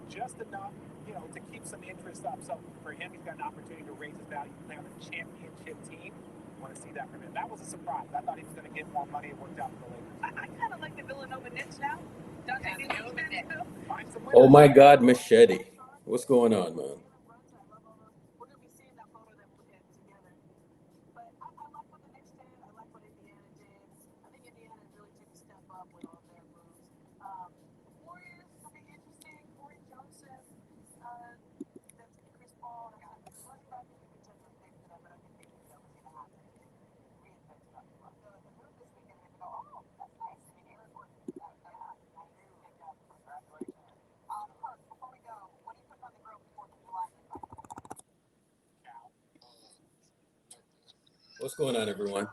just enough, to keep some interest up. So for him, he's got an opportunity to raise his value, play on a championship team. I want to see that from him. That was a surprise. I thought he was going to get more money. It worked out for the Lakers. I kind of like the Villanova niche now. Don't you think Villanova niche? Oh my God, Machete. What's going on, man? We're going to be seeing that photo that we had together. But I like what the Knicks did. I like what Indiana did. I think Indiana really took a step up with all their moves. Warriors, I think interesting. Corey Joseph, that's Chris Paul. I think we can touch on things for that, but I think maybe that was going to happen. Reinvent stuff. I feel like the move this weekend, we go, oh, that's nice. I mean, Aaron Gordon, I agree with that. Congratulations. Kirk, before we go, what do you put on the grill before the July invite? What's going on, everyone?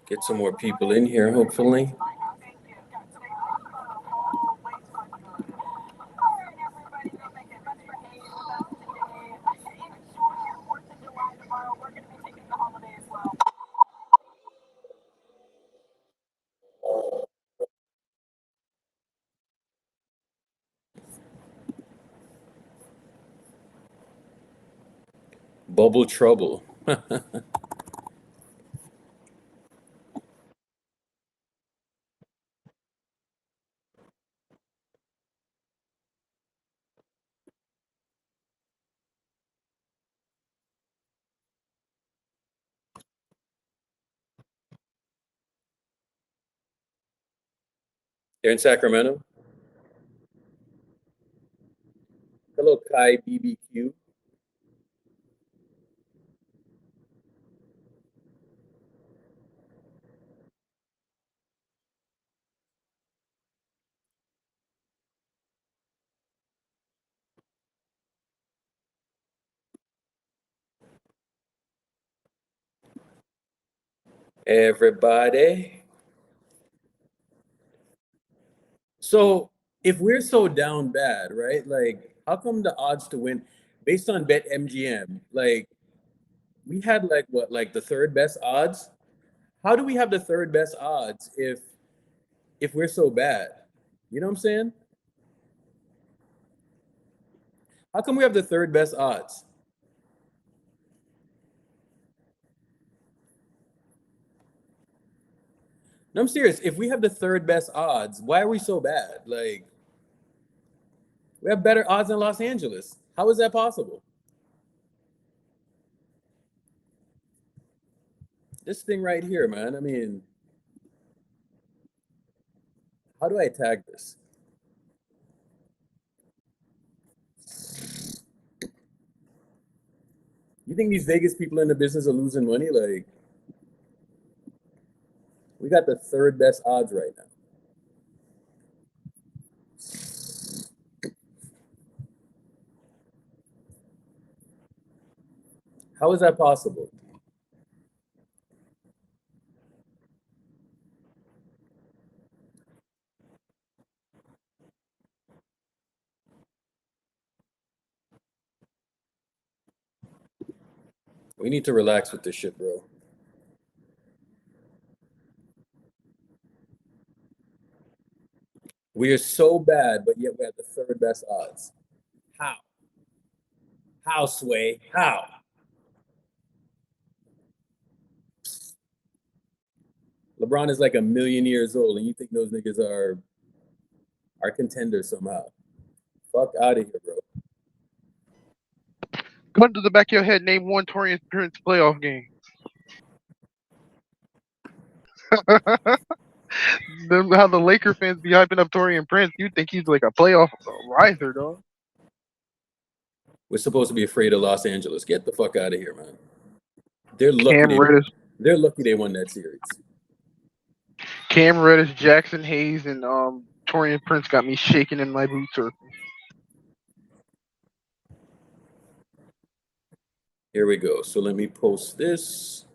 Get some more people in here, hopefully. Bubble trouble. They're in Sacramento. Hello, Kai BBQ. Everybody. So if we're so down bad, right? Like, how come the odds to win based on Bet MGM? Like, we had like what, like the third best odds? How do we have the third best odds if we're so bad? You know what I'm saying? How come we have the third best odds? No, I'm serious. If we have the third best odds, why are we so bad? Like, we have better odds in Los Angeles. How is that possible? This thing right here, man. I mean, how do I tag this? You think these Vegas people in the business are losing money? Like, we got the third best odds right now. How is that possible? We need to relax with this shit, bro. We are so bad, but yet we have the third best odds. How? How, Sway? How? LeBron is like a million years old, and you think those niggas are contenders somehow? Fuck out of here, bro. Gun to the back of your head, name one Torian Prince playoff game. How the Laker fans be hyping up Torian Prince, you think he's like a playoff riser, dog. We're supposed to be afraid of Los Angeles. Get the fuck out of here, man. They're Cam lucky. Reddish, They're lucky they won that series. Cam Reddish, Jackson Hayes, and Torian Prince got me shaking in my boot circle. Here we go. So let me post this.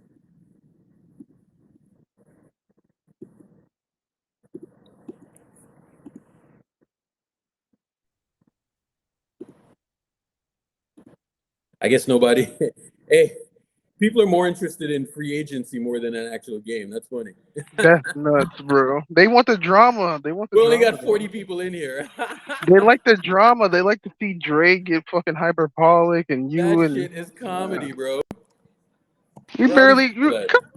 I guess nobody. Hey, People are more interested in free agency more than an actual game. That's funny. That's nuts, bro. They want the drama. They want the We only drama. got 40 people in here. They like the drama. They like to see Drake get fucking hyperbolic and you That and shit is comedy, bro. you Where all these barely people you at? come on,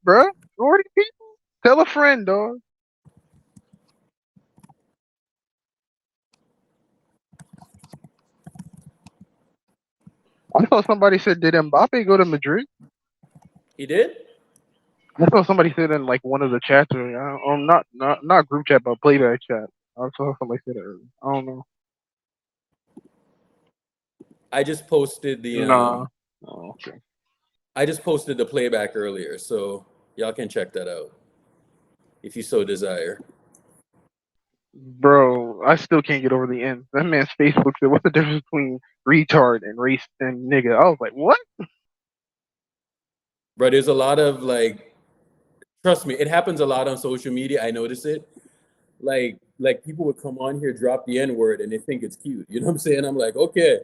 bro. 40 people. Tell a friend, dog. I saw somebody said, did Mbappe go to Madrid? He did? I saw somebody said in like one of the chats, or not group chat, but playback chat. I saw somebody said it earlier. I don't know. I just posted the Nah. Oh, okay. I just posted the playback earlier, so y'all can check that out if you so desire. Bro, I still can't get over the end. That man's Facebook said, "What's the difference between retard and race and nigga?" I was like, "What?" But there's a lot of like, trust me, it happens a lot on social media. I notice it. Like people would come on here, drop the N word, and they think it's cute. You know what I'm saying? I'm like, okay.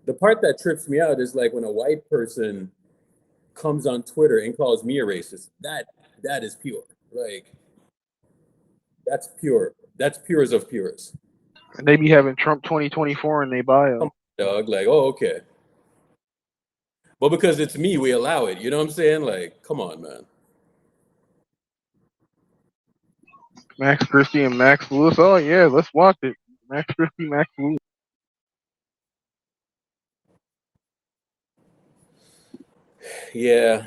The part that trips me out is like when a white person comes on Twitter and calls me a racist. That is pure. Like that's pure. That's purest of pures. And they be having Trump 2024 in their bio. Dog, like, oh, okay. But because it's me, we allow it. You know what I'm saying? Like, come on, man. Max Christie and Max Lewis. Oh yeah, let's watch it. Max Christie, Max Lewis. Yeah.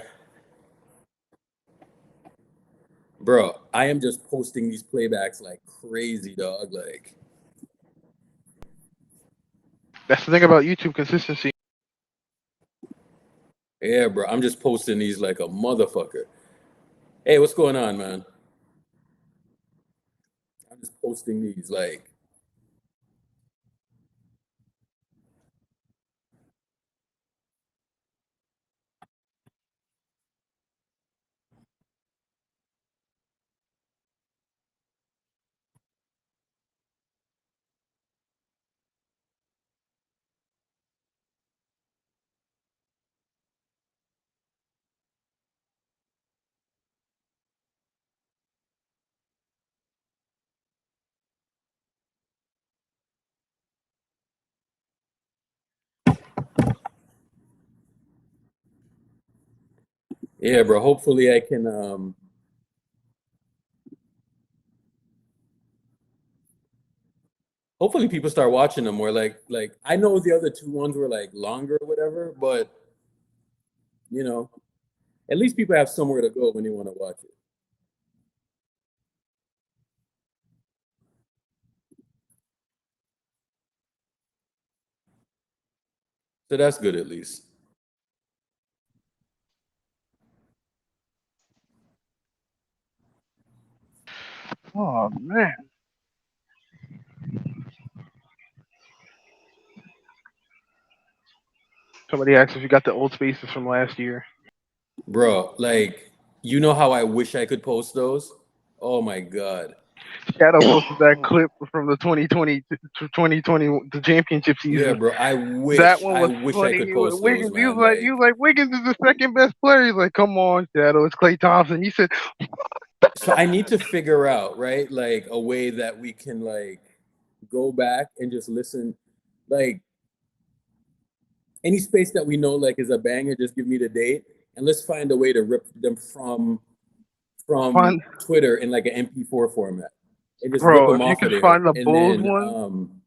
Bro, I am just posting these playbacks like crazy, dog. Like, That's the thing about YouTube consistency. yeah, bro, I'm just posting these like a motherfucker. Hey, what's going on, man? I'm just posting these like, yeah, bro. Hopefully I can hopefully people start watching them more. Like I know the other two ones were like longer or whatever, but you know, at least people have somewhere to go when they want to watch it. So that's good at least. Oh man. Somebody asked if you got the old spaces from last year. Bro, like you know how I wish I could post those? Oh my God. Shadow posted that clip from the 2020 to 2020 the championship Yeah, season. bro. I That wish one I was wish I funny. could post those, Wiggins, man. he was like, Wiggins is the second best player. He's like, come on, Shadow, it's Klay Thompson. He said, So I need to figure out, right? Like a way that we can like go back and just listen. Like any space that we know like is a banger, just give me the date and let's find a way to rip them from "Fun, Twitter in like an MP4 format and just rip bro, them if you off of could there. find the And Bulls then one,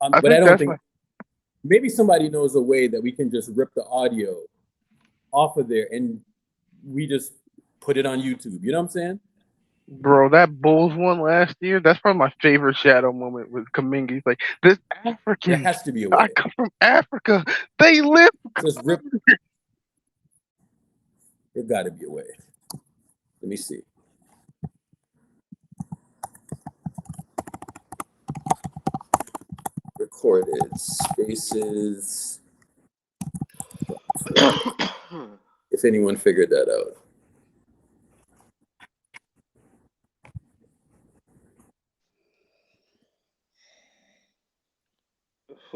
I but I think don't that's think like, maybe somebody knows a way that we can just rip the audio off of there and we just put it on YouTube. You know what I'm saying? bro, that Bulls one last year. That's probably my favorite Shadow moment with Kaminga. He's like, this There Africans. has to be a I way. come from Africa. They live. Just rip. There got to be a way. Let me see. Recorded spaces. If anyone figured that out.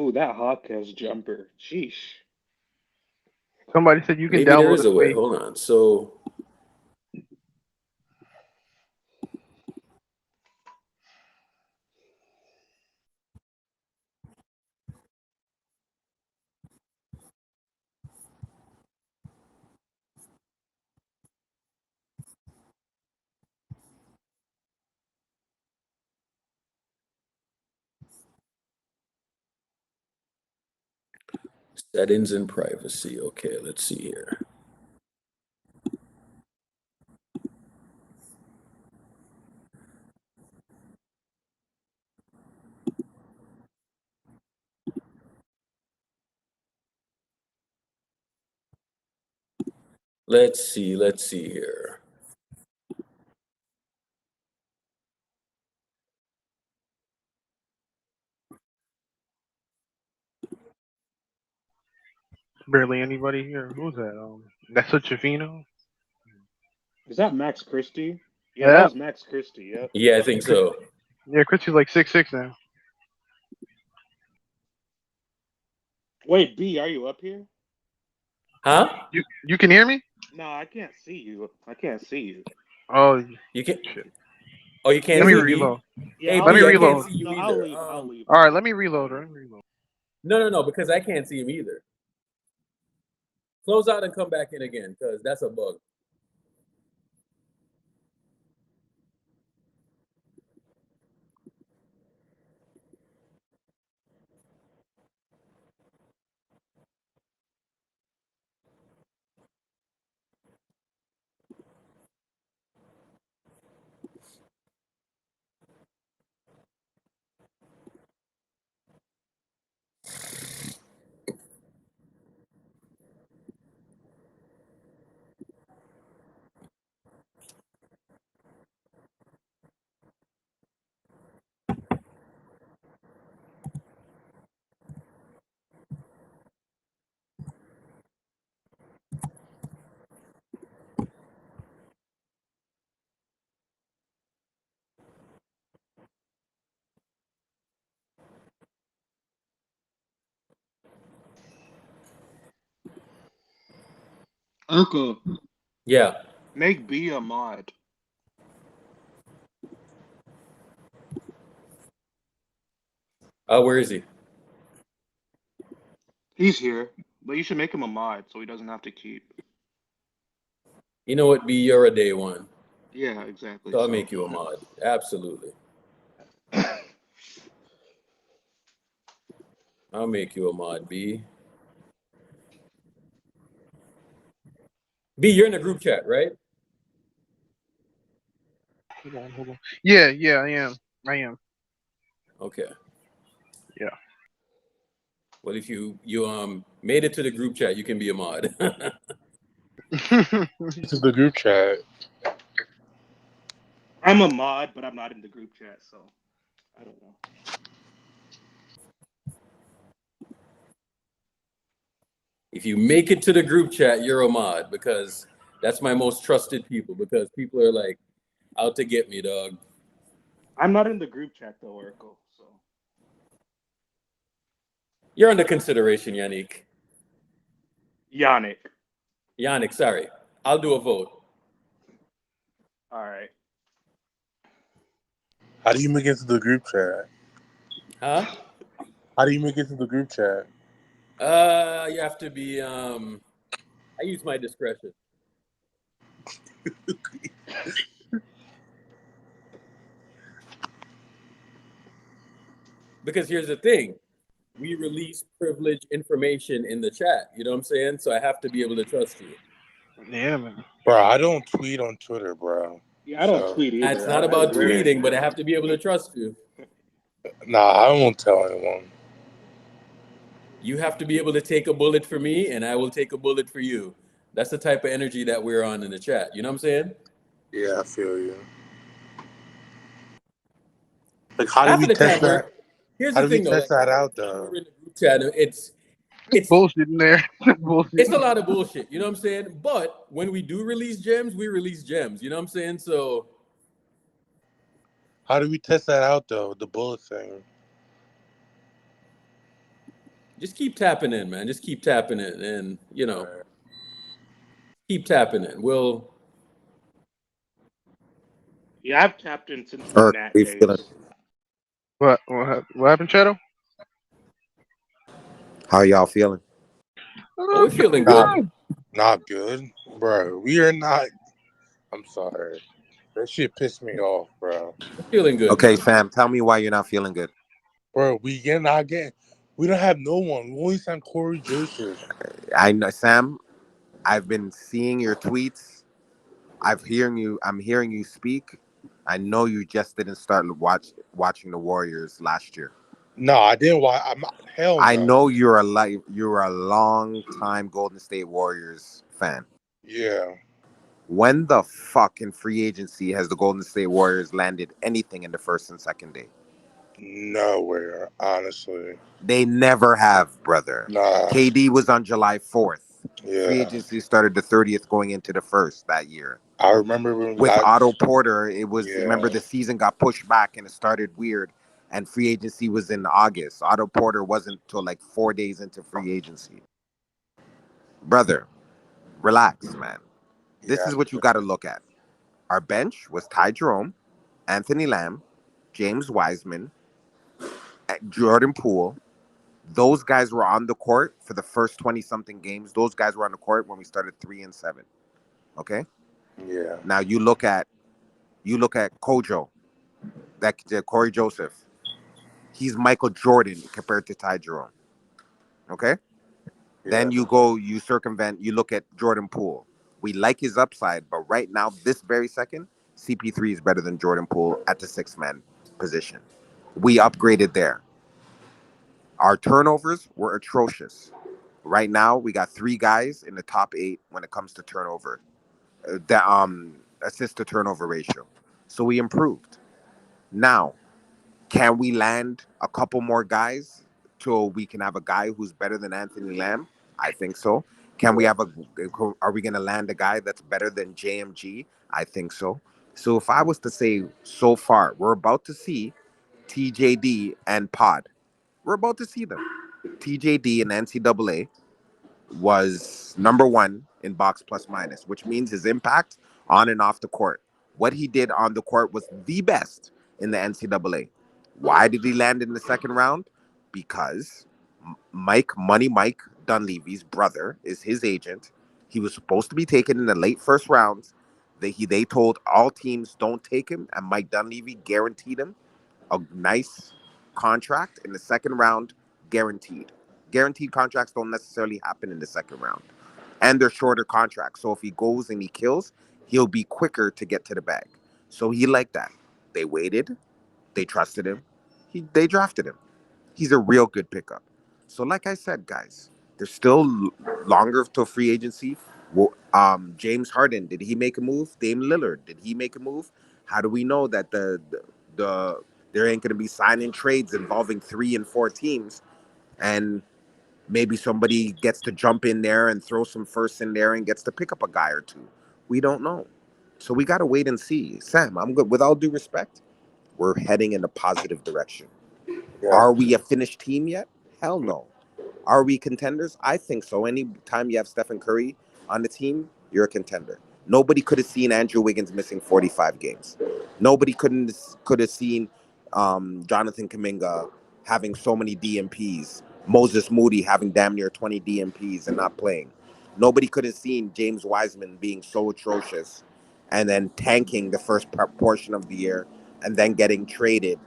Ooh, that Hawkes jumper. Sheesh. Somebody said you can Maybe there download is a a way. space. Hold on. So settings and privacy. Okay, let's see here. Let's see here. Barely anybody here. Who's that? That's a Chavino. Is that Max Christie? Yeah, that Yeah, was Max Christie. Yep. Yeah, I think so. yeah. Christie's like 6'6" now. Wait, B, are you up here? Huh? You can hear me? No, I can't see you. I can't see you. Oh You can. shit. Oh, you can't Let me see me. reload. Yeah, Hey I'll Let me B, I leave. can't reload. see you No, I'll either. leave. I'll leave. All right, I'll let me leave. reload. I'll Let me leave. reload. No, because I can't see him either. Close out and come back in again, because that's a bug. Urkel, Yeah. make B a mod. Where is he? He's here, but you should make him a mod so he doesn't have to keep. You know what, B, you're a day one. Yeah, exactly. So I'll So make you a mod. Absolutely. I'll make you a mod, B. B, you're in the group chat, right? Hold on. Yeah, I am. Okay. Yeah. Well, if you made it to the group chat, you can be a mod. This is the group chat. I'm a mod, but I'm not in the group chat, so I don't know. If you make it to the group chat, you're a mod, because that's my most trusted people, because people are like out to get me, dog. I'm not in the group chat though, Urkel. So You're under consideration, Yannick. Yannick. Sorry. I'll do a vote. All right. How do you make it to the group chat? Huh? How do you make it to the group chat? You have to be I use my discretion. Because here's the thing. We release privileged information in the chat. You know what I'm saying? So I have to be able to trust you. Yeah, man. Bro, I don't tweet on Twitter, bro. Yeah, I don't So, tweet either. It's not about I rarely- tweeting, but I have to be able to trust you. nah, I won't tell anyone. You have to be able to take a bullet for me, and I will take a bullet for you. That's the type of energy that we're on in the chat. You know what I'm saying? Yeah, I feel you. Like, how do Half we of the test time, that? here's How the do we thing though. test Like, that out, when though? we're in the group chat, it's Bullshit in there. Bullshit. it's a lot of bullshit. You know what I'm saying? But when we do release gems, we release gems. You know what I'm saying? So How do we test that out, though? The bullet thing. Just keep tapping in, man. Just keep tapping in, and keep tapping in. We'll. Yeah, I've tapped in since the Eric, Nat how you feeling? days. What happened, Shadow? How y'all feeling? Oh, we're feeling Not, good. not good, bro. We are not. I'm sorry. That shit pissed me off, bro. We're feeling good, Okay, man. fam, tell me why you're not feeling good. Bro, we not getting. We don't have no one. We only signed Corey Joseph. I know, Sam. I've been seeing your tweets. I'm hearing you speak. I know you just didn't start watching the Warriors last year. No, I didn't. Why? I'm not. Hell I no. know you're a long time Golden State Warriors fan. Yeah. When the fuck in free agency has the Golden State Warriors landed anything in the first and second day? Nowhere, honestly. They never have, brother. Nah. KD was on July 4th. Free Yeah. agency started the 30th going into the 1st that year. I remember when we With got. Otto Porter, it was, Yeah. remember, the season got pushed back and it started weird, and free agency was in August. Otto Porter wasn't till like 4 days into free agency. Brother, relax, man. This Yeah. is what you got to look at. Our bench was Ty Jerome, Anthony Lamb, James Wiseman, Jordan Poole. Those guys were on the court for the first 20-something games. Those guys were on the court when we started 3-7. Okay? Yeah. Now you look at Kojo, that Corey Joseph. He's Michael Jordan compared to Ty Jerome. Okay? Then you circumvent, you look at Jordan Poole. We like his upside, but right now, this very second, CP3 is better than Jordan Poole at the 6-man position. We upgraded there. Our turnovers were atrocious. Right now, we got 3 guys in the top 8 when it comes to turnover, the assist to turnover ratio. So we improved. Now, can we land a couple more guys till we can have a guy who's better than Anthony Lamb? I think so. Are we going to land a guy that's better than JMG? I think so. So if I was to say so far, we're about to see TJD and Pod. We're about to see them. TJD in NCAA was number 1 in box plus minus, which means his impact on and off the court. What he did on the court was the best in the NCAA. Why did he land in the second round? Because Mike Dunleavy's brother is his agent. He was supposed to be taken in the late first rounds. They told all teams don't take him, and Mike Dunleavy guaranteed him a nice contract in the second round, guaranteed. Guaranteed contracts don't necessarily happen in the second round, and they're shorter contracts. So if he goes and he kills, he'll be quicker to get to the bag. So he liked that. They waited. They trusted him. They drafted him. He's a real good pickup. So like I said, guys, there's still longer to free agency. James Harden, did he make a move? Dame Lillard, did he make a move? How do we know that the there ain't going to be signing trades involving 3 and 4 teams, and maybe somebody gets to jump in there and throw some firsts in there and gets to pick up a guy or two? We don't know. So we got to wait and see. Sam, I'm good. With all due respect, we're heading in a positive direction. Yeah. Are we a finished team yet? Hell no. Are we contenders? I think so. Anytime you have Stephen Curry on the team, you're a contender. Nobody could have seen Andrew Wiggins missing 45 games. Nobody could have seen Jonathan Kuminga having so many DMPs. Moses Moody having damn near 20 DMPs and not playing. Nobody could have seen James Wiseman being so atrocious and then tanking the first portion of the year and then getting traded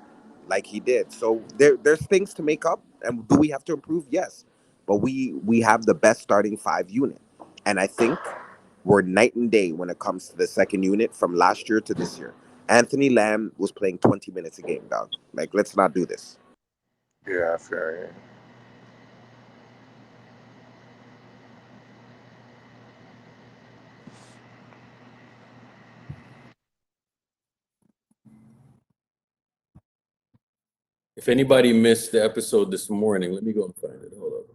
like he did. So there's things to make up, and do we have to improve? Yes, but we have the best starting 5 unit, and I think we're night and day when it comes to the second unit from last year to this year. Anthony Lamb was playing 20 minutes a game, dog. Like, let's not do this. Yeah, fair. If anybody missed the episode this morning, let me go and find it. Hold up.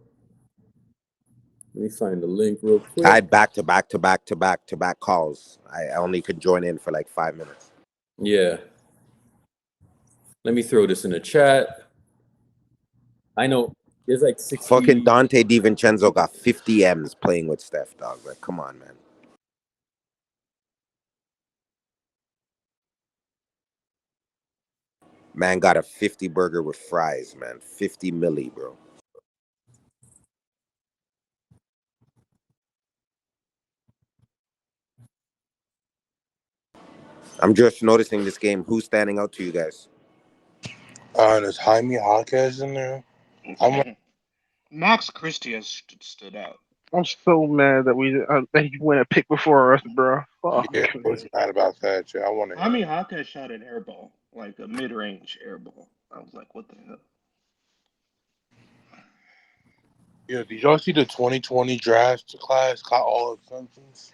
Let me find the link real quick. I had back to back calls. I only could join in for like 5 minutes. Yeah. Let me throw this in the chat. I know There's like 60. Fucking Dante DiVincenzo got 50 M's playing with Steph, dog. Like, come on, man. Man got a 50 burger with fries, man. 50 milli, bro. I'm just noticing this game. Who's standing out to you guys? There's Jaime Jaquez in there. Max Christie has stood out. I'm so mad that that he went a pick before us, bro. Fuck. Yeah, I was mad about that. Yeah, I want to. Jaime Jaquez shot an air ball, like a mid-range air ball. I was like, what the hell? Yeah, did y'all see the 2020 draft class? Caught all extensions.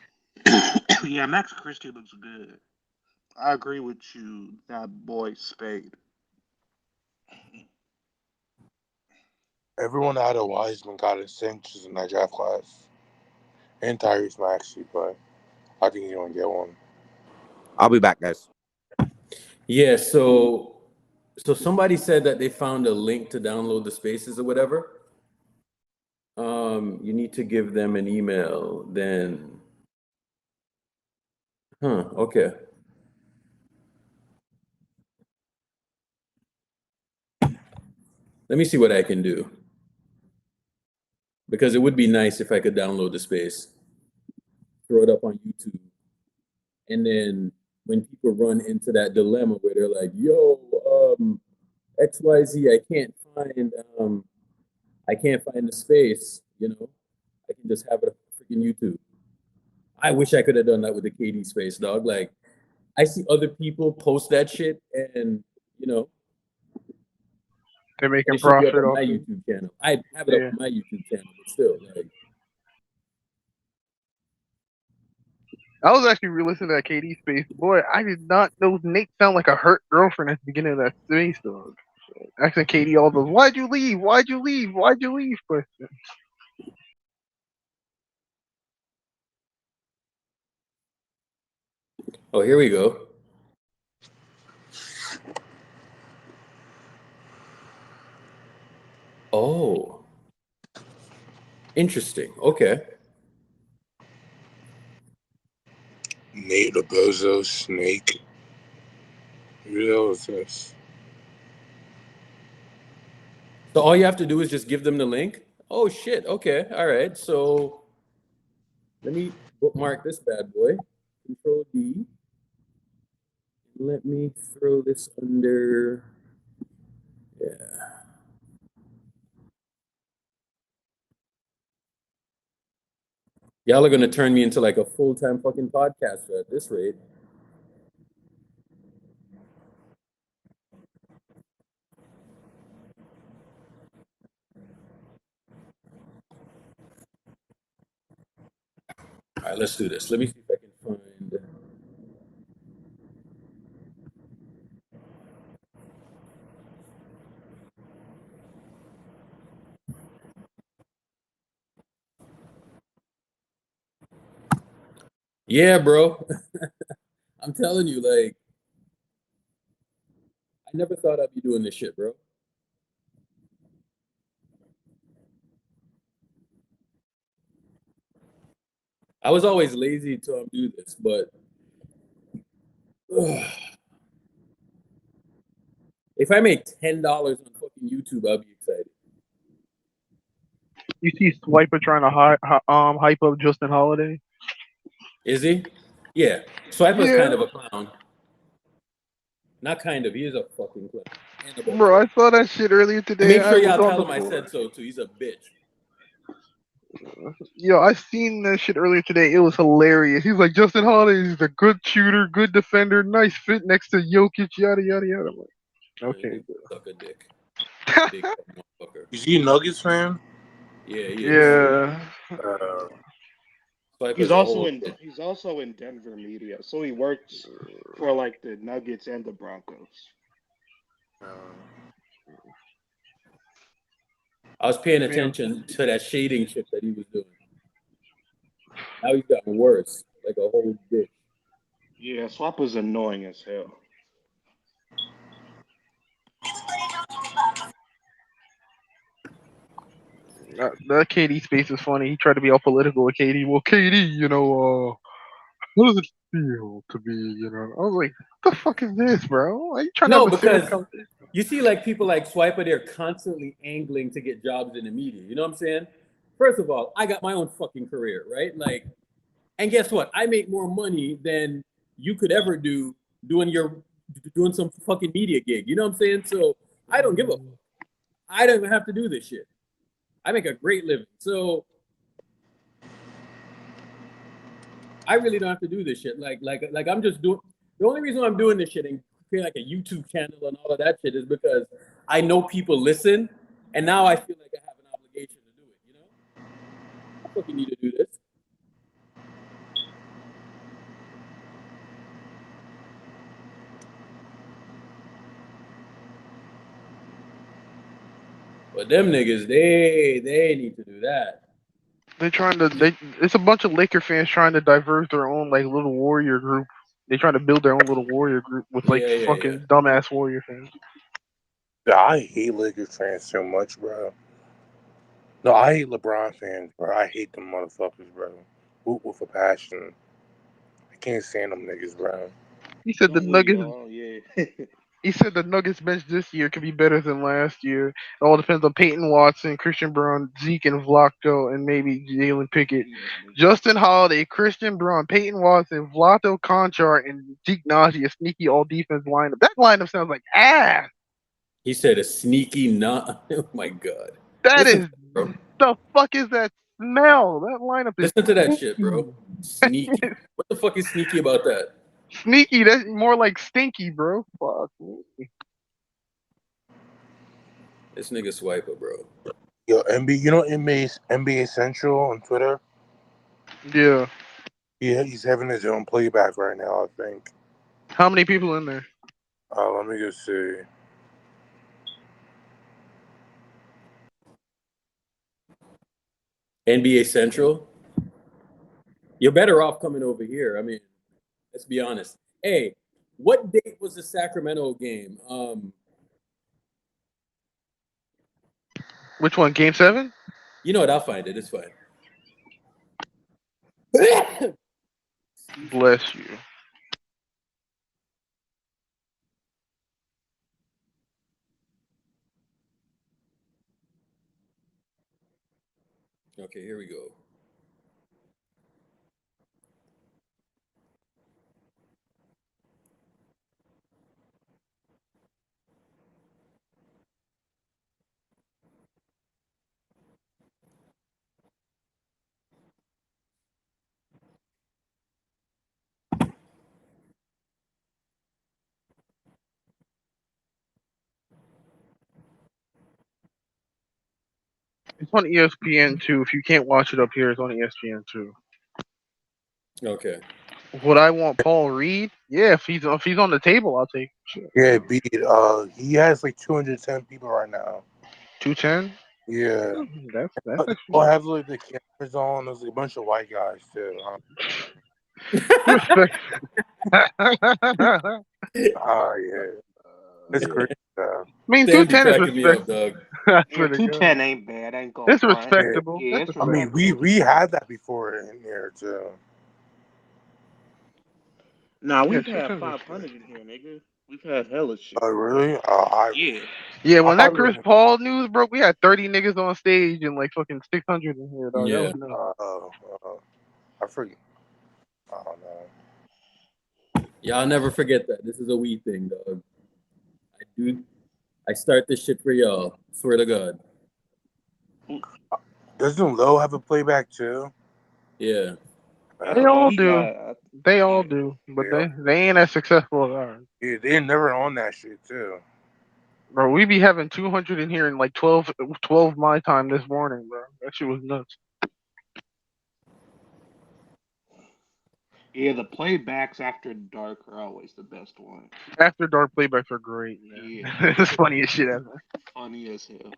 Yeah, Max Christie looks good. I agree with you. That boy Spade. Everyone out of Wiseman got extensions in that draft class. And Tyrese Maxey, but I think he's gonna get one. I'll be back, guys. Yeah, so somebody said that they found a link to download the spaces or whatever. You need to give them an email, then. Okay. Let me see what I can do. Because it would be nice if I could download the space, throw it up on YouTube, and then when people run into that dilemma where they're like, "Yo, XYZ, I can't find the space," I can just have it on freaking YouTube. I wish I could have done that with the KD space, dog. Like, I see other people post that shit, and They're making it should be up profit on off my it. YouTube channel. I have it up on my YouTube channel, but still, like. I was actually re-listening to that KD space. Boy, I did not know Nate sound like a hurt girlfriend at the beginning of that space, dog. Asking KD all those, "Why'd you leave? Why'd you leave? Why'd you leave?" questions. Oh, here we go. Oh, interesting. Okay. Nate the Bozo Snake. Who the hell is this? So all you have to do is just give them the link. Oh shit. Okay. All right. So let me bookmark this bad boy. Control D. Let me throw this under. Yeah. Y'all are gonna turn me into like a full-time fucking podcaster at this rate. All right, let's do this. Let me see if I can find. Yeah, bro. I'm telling you, like, I never thought I'd be doing this shit, bro. I was always lazy to do this, but if I make $10 on fucking YouTube, I'll be excited. You see Swiper trying to hype up Justin Holiday? Is he? Yeah. Swiper's Yeah. kind of a clown. Not kind of. He is a fucking clown. Bro, I saw that shit earlier today. Make sure I y'all was on tell the him I floor. said so too. He's a bitch. Yo, I seen that shit earlier today. It was hilarious. He's like, Justin Holiday is a good shooter, good defender, nice fit next to Jokic, yada yada yada. I'm like, okay. Suck a dick. Big motherfucker. Is he a Nuggets fan? Yeah, he is. Yeah. He's also in Denver media, so he works for like the Nuggets and the Broncos. I was paying attention to that shading shit that he was doing. Now he's gotten worse, like a whole bitch. Yeah, Swap was annoying as hell. That KD space is funny. He tried to be all political with KD. Well, KD, how does it feel to be, I was like, what the fuck is this, bro? Are you trying to No, have a serious because conversation? you see, like people like Swiper, they're constantly angling to get jobs in the media. You know what I'm saying? First of all, I got my own fucking career, right? Like, and guess what? I make more money than you could ever do doing some fucking media gig. You know what I'm saying? So I don't give a fuck. I don't even have to do this shit. I make a great living. So I really don't have to do this shit. Like I'm just doing. The only reason I'm doing this shit and creating like a YouTube channel and all of that shit is because I know people listen, and now I feel like I have an obligation to do it. You know, I fucking need to do this. But them niggas, they need to do that. It's a bunch of Laker fans trying to diverse their own like little warrior group. They trying to build their own little warrior group with like Yeah. fucking dumbass warrior fans. Yeah, I hate Lakers fans so much, bro. No, I hate LeBron fans, bro. I hate them motherfuckers, bro. Hoop with a passion. I can't stand them niggas, bro. He said the Don't we Nuggets. all? Yeah. He said the Nuggets bench this year could be better than last year. It all depends on Peyton Watson, Christian Brown, Zeke, and Vlaco, and maybe Jalen Pickett. Justin Holiday, Christian Brown, Peyton Watson, Vlato Conchar, and Zeke Najee, a sneaky all defense lineup. That lineup sounds like ass. He said a sneaky nut. Oh my god. That Listen, is bro. the fuck is that smell? That lineup is Listen to that shit, bro. Sneaky. What the fuck is sneaky about that? sneaky. That's more like stinky, bro. Fuck me. This nigga Swiper, bro. Yo, NBA Central on Twitter? Yeah. Yeah, he's having his own playback right now, I think. How many people in there? Let me just see. NBA Central. You're better off coming over here. I mean, let's be honest. Hey, what date was the Sacramento game? Which one? Game 7? You know what? I'll find it. It's fine. Bless you. Okay, here we go. It's on ESPN too. If you can't watch it up here, it's on ESPN too. Okay. Would I want Paul Reed? Yeah, if he's on the table, I'll take him. Yeah, beat. He has like 210 people right now. 210. Yeah. That's They'll have like the cameras on. There's like a bunch of white guys too. respect. Oh yeah, it's crazy. I mean, Damn, be 210 is cracking me up, respectable. dog. I Yeah, swear to God. 210 ain't bad. I ain't gonna It's front. respectable. Yeah, That's it's I mean, respectable. we had that before in here too. Nah, Yeah, we've 210 had is 500 respectable. in here, nigga. We've had hella shit. Oh really? Yeah. Yeah, I when that probably Chris Paul news broke, we had 30 niggas on stage and like fucking 600 in here, dog. That Yeah. was nuts. I forget. I don't know. Y'all never forget that. This is a we thing, dog. I start this shit for y'all. Swear to God. Doesn't Lowe have a playback too? Yeah. They all He do. got. They all do, but they ain't as successful as ours. Yeah, they're never on that shit too. Bro, we be having 200 in here in like 12 my time this morning, bro. That shit was nuts. Yeah, the playbacks after dark are always the best one. After dark playbacks are great, man. Yeah. It's funny as shit ever. Funny as hell.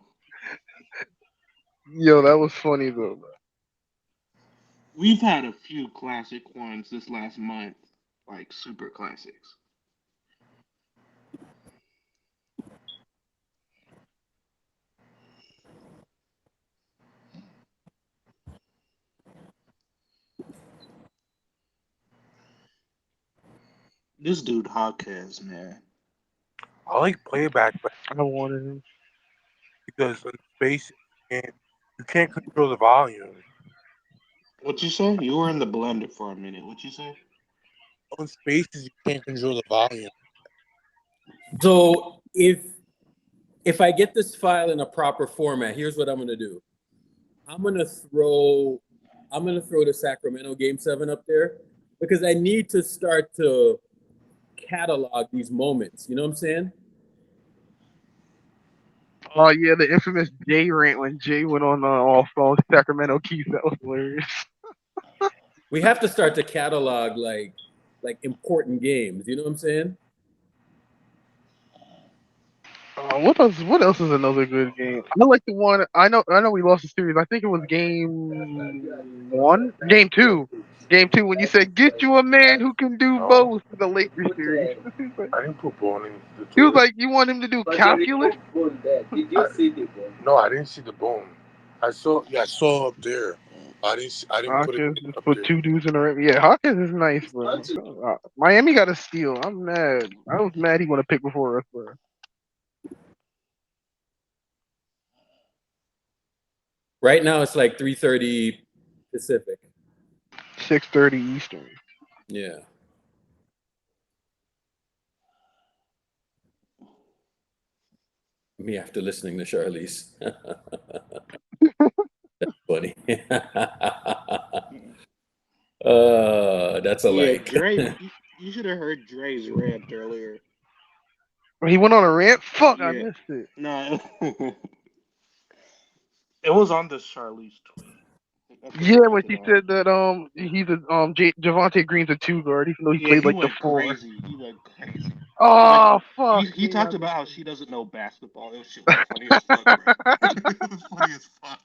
Yo, that was funny though, bro. We've had a few classic ones this last month, like super classics. This dude Hawkes, man. I like playback, but I wanted him. because in space you can't control the volume. What you say? You were in the blender for a minute. What you say? In spaces you can't control the volume. So if I get this file in a proper format, here's what I'm gonna do. I'm gonna throw the Sacramento Game 7 up there because I need to start to catalog these moments. You know what I'm saying? Oh yeah, the infamous Jay rant when Jay went on all phone Sacramento Keys. That was hilarious. We have to start to catalog like important games. You know what I'm saying? What else? What else is another good game? I like the one. I know we lost the series. I think it was game 1, game 2, game 2 when you said get you a man who can do No. both for the Lakers series. I didn't put bone into the He was toilet. like, you want him to do calculus? No, I didn't see the bone. I saw up there. I didn't put it Hawkins just up put there. 2 dudes in the rim. Yeah, Hawkins is nice, bro. Miami got a steal. I'm mad. I was mad he want to pick before us, bro. Right now it's like 3:30 Pacific. 6:30 Eastern. Yeah. Me after listening to Charlize. That's funny. That's a Yeah, like. Dre. You should have heard Dre's rant earlier. He went on a rant. Fuck, I Yeah. missed it. No. It was on the Charlize tweet. Yeah, when she said that he's a Javante Green's a 2 guard, even though he played he like the went 4. crazy. He went crazy. Oh fuck! He talked about how she doesn't know basketball. It was shit was funny as fuck, bro. It was funny as fuck.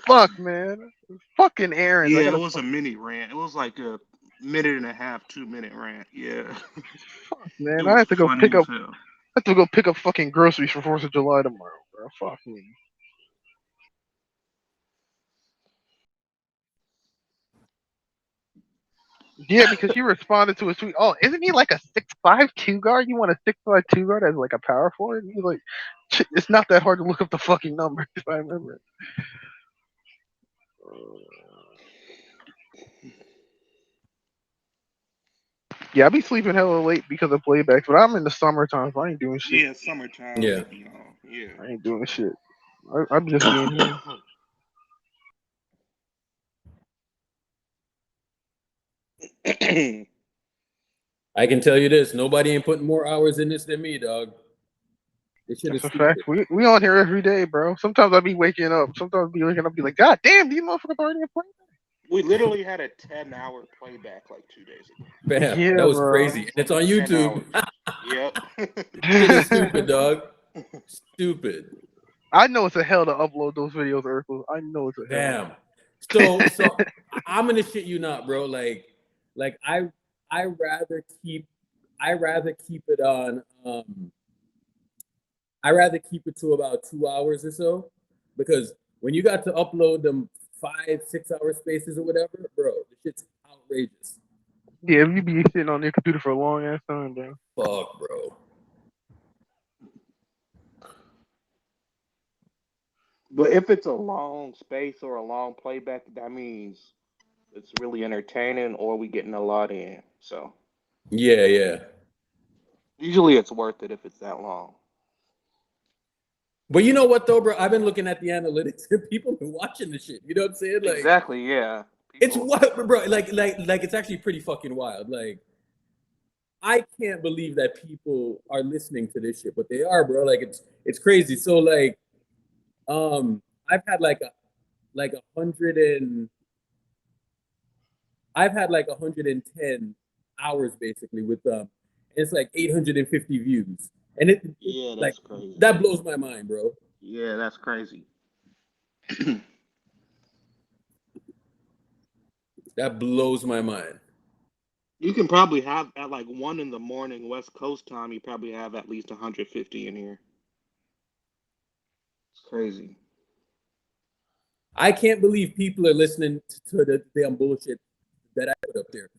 Fuck, man. Fucking Aaron. Yeah, it was a mini rant. It was like a minute and a half, 2-minute rant. Yeah. Fuck, man. It I was have to go funny pick as up. hell. I have to go pick up fucking groceries for 4th of July tomorrow, bro. Fuck me. Yeah, because you responded to a tweet. Oh, isn't he like a 6'5" 2 guard? You want a 6'5" 2 guard as like a power forward? He's like, it's not that hard to look up the fucking numbers if I remember it. Yeah, I be sleeping hella late because of playbacks, but I'm in the summertime, so I ain't doing shit. Yeah, summertime. Yeah. Yeah. I ain't doing shit. I'm just being here. I can tell you this: nobody ain't putting more hours in this than me, dog. This shit is That's a stupid. fact. We on here every day, bro. Sometimes I be waking up. Sometimes I be waking up, be like, God damn, these motherfuckers already playing. We literally had a 10-hour playback like 2 days ago. Bam, Yeah, that was bro. crazy. And it's on 10 YouTube. Yep. Shit is stupid, dog. Stupid. I know it's a hell to upload those videos, Urkel. I know it's a hell. Damn. So I'm gonna shit you not, bro. Like I rather keep it on. I rather keep it to about 2 hours or so, because when you got to upload them 5-6 hour spaces or whatever, bro, the shit's outrageous. Yeah, you be sitting on your computer for a long ass time, bro. Fuck, bro. But if it's a long space or a long playback, that means it's really entertaining or we getting a lot in. So Yeah. usually it's worth it if it's that long. But you know what though, bro? I've been looking at the analytics and people been watching the shit. You know what I'm saying? Like, Exactly, yeah. it's what, bro? Like it's actually pretty fucking wild. Like, I can't believe that people are listening to this shit, but they are, bro. Like, it's crazy. So like, I've had like 110 hours basically with it's like 850 views, and it Yeah, like that's crazy. that blows my mind, bro. Yeah, that's crazy. That blows my mind. You can probably have at like 1 a.m. West Coast time. You probably have at least 150 in here. It's crazy. I can't believe people are listening to the damn bullshit that I put up there.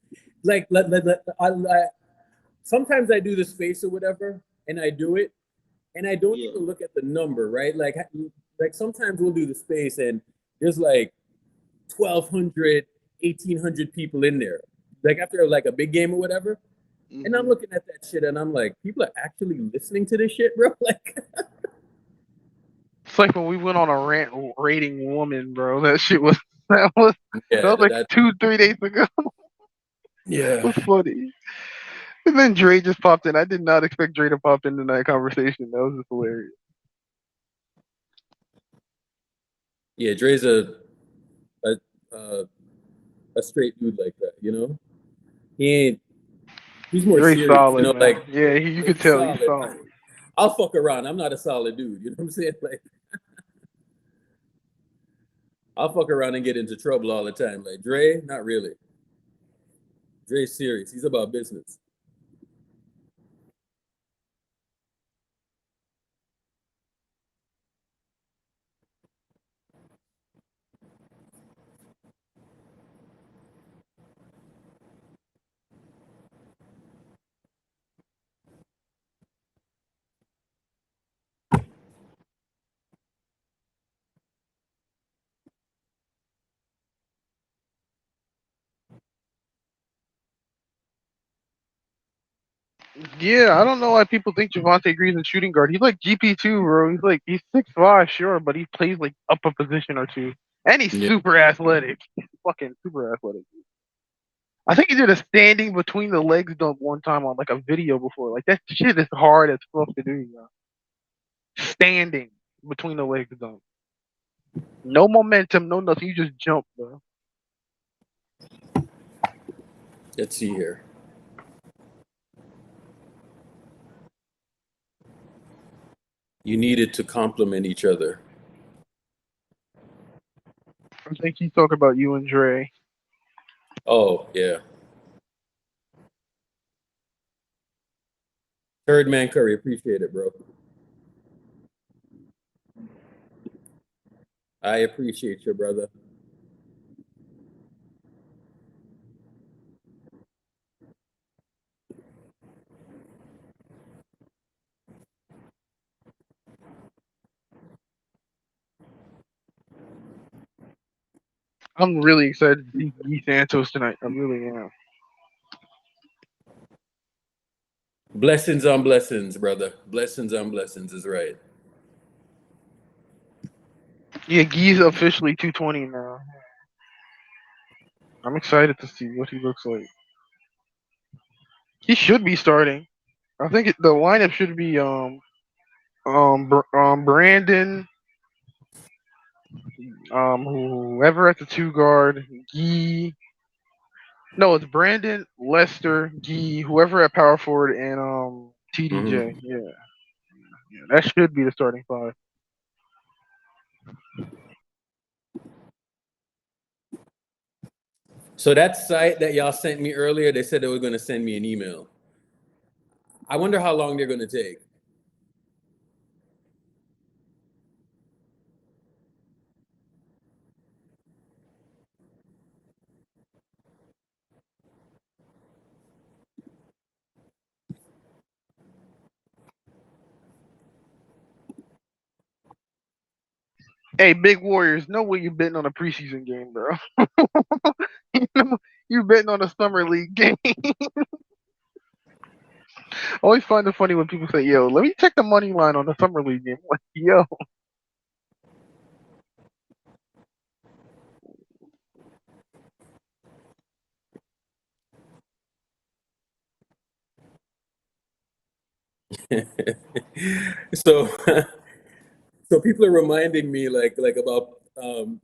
Like, sometimes I do the space or whatever, and I do it, and I don't Yeah. even look at the number, right? Like sometimes we'll do the space, and there's like 1,200, 1,800 people in there, like after like a big game or whatever. And I'm Hmm. looking at that shit, and I'm like, people are actually listening to this shit, bro. Like, It's like when we went on a rant rating woman, bro. That shit was that was yeah, like that 2-3 days ago. It was yeah. funny. And then Dre just popped in. I did not expect Dre to pop into that conversation. That was just hilarious. Yeah, Dre's a uh, a straight dude like that, you know. He ain't. He's more Dre's serious, you solid, know. man. Like Yeah, you could he's tell he's solid. solid. I'll fuck around. I'm not a solid dude. You know what I'm saying? Like I'll fuck around and get into trouble all the time. Like Dre, not really. Dre's serious. He's about business. Yeah, I don't know why people think Javante Green's a shooting guard. He's like GP2, bro. He's 6'5", sure, but he plays like up a position or two. And he's Yeah. super athletic. He's fucking super athletic. I think he did a standing between the legs dunk one time on like a video before. Like that shit is hard as fuck to do, you know. Standing between the legs dunk. No momentum, no nothing. You just jump, bro. Let's see here. You needed to complement each other. I think he's talking about you and Dre. Oh yeah. Third man Curry, appreciate it, bro. I appreciate you, brother. I'm really excited to see Guy Santos tonight. I really am. Blessings on blessings, brother. Blessings on blessings is right. Yeah, Guy's officially 220 now. I'm excited to see what he looks like. He should be starting. I think the lineup should be Brandon, whoever at the two guard, Guy. No, it's Brandon, Lester, Guy, whoever at power forward, and TDJ. Mhm. Yeah, that should be the starting five. So that site that y'all sent me earlier, they said they were going to send me an email. I wonder how long they're going to take. Hey, big Warriors, no way you betting on a preseason game, bro. You betting on a summer league game. I always find it funny when people say, "Yo, let me check the money line on the summer league game." Like, yo, So so people are reminding me like about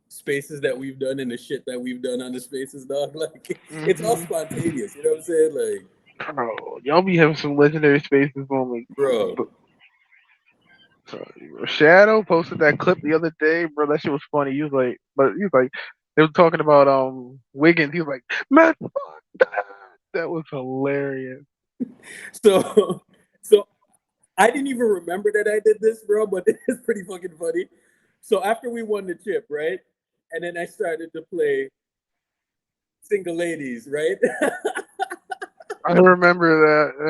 spaces that we've done and the shit that we've done on the spaces, dog. Like it's all spontaneous, you know what I'm saying? Like, bro, y'all be having some legendary spaces moments. bro. Shadow posted that clip the other day, bro. That shit was funny. He was like, they were talking about Wiggins. He was like, man, fuck that. That was hilarious. So so I didn't even remember that I did this, bro, but it's pretty fucking funny. So after we won the chip, right? And then I started to play Single Ladies, right? I remember that.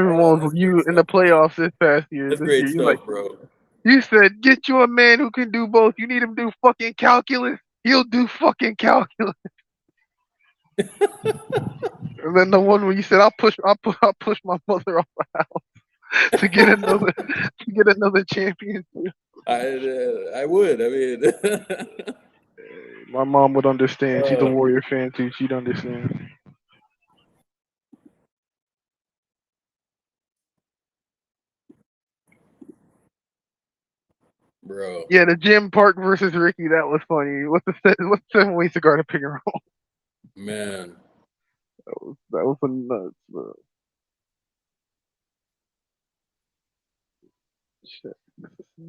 favorite one was you in the playoffs this past year. That's This great year, you stuff, like bro. you said, get you a man who can do both. You need him to do fucking calculus. He'll do fucking calculus. And then the one where you said, I'll push my mother off the house to get another championship. I would. I mean, My mom would understand. She's a Warrior fan too. She'd understand. bro. Yeah, the Jim Park versus Ricky, that was funny. What's the 7 ways to guard a pick and roll? Man. That was a nuts, bro. Shit.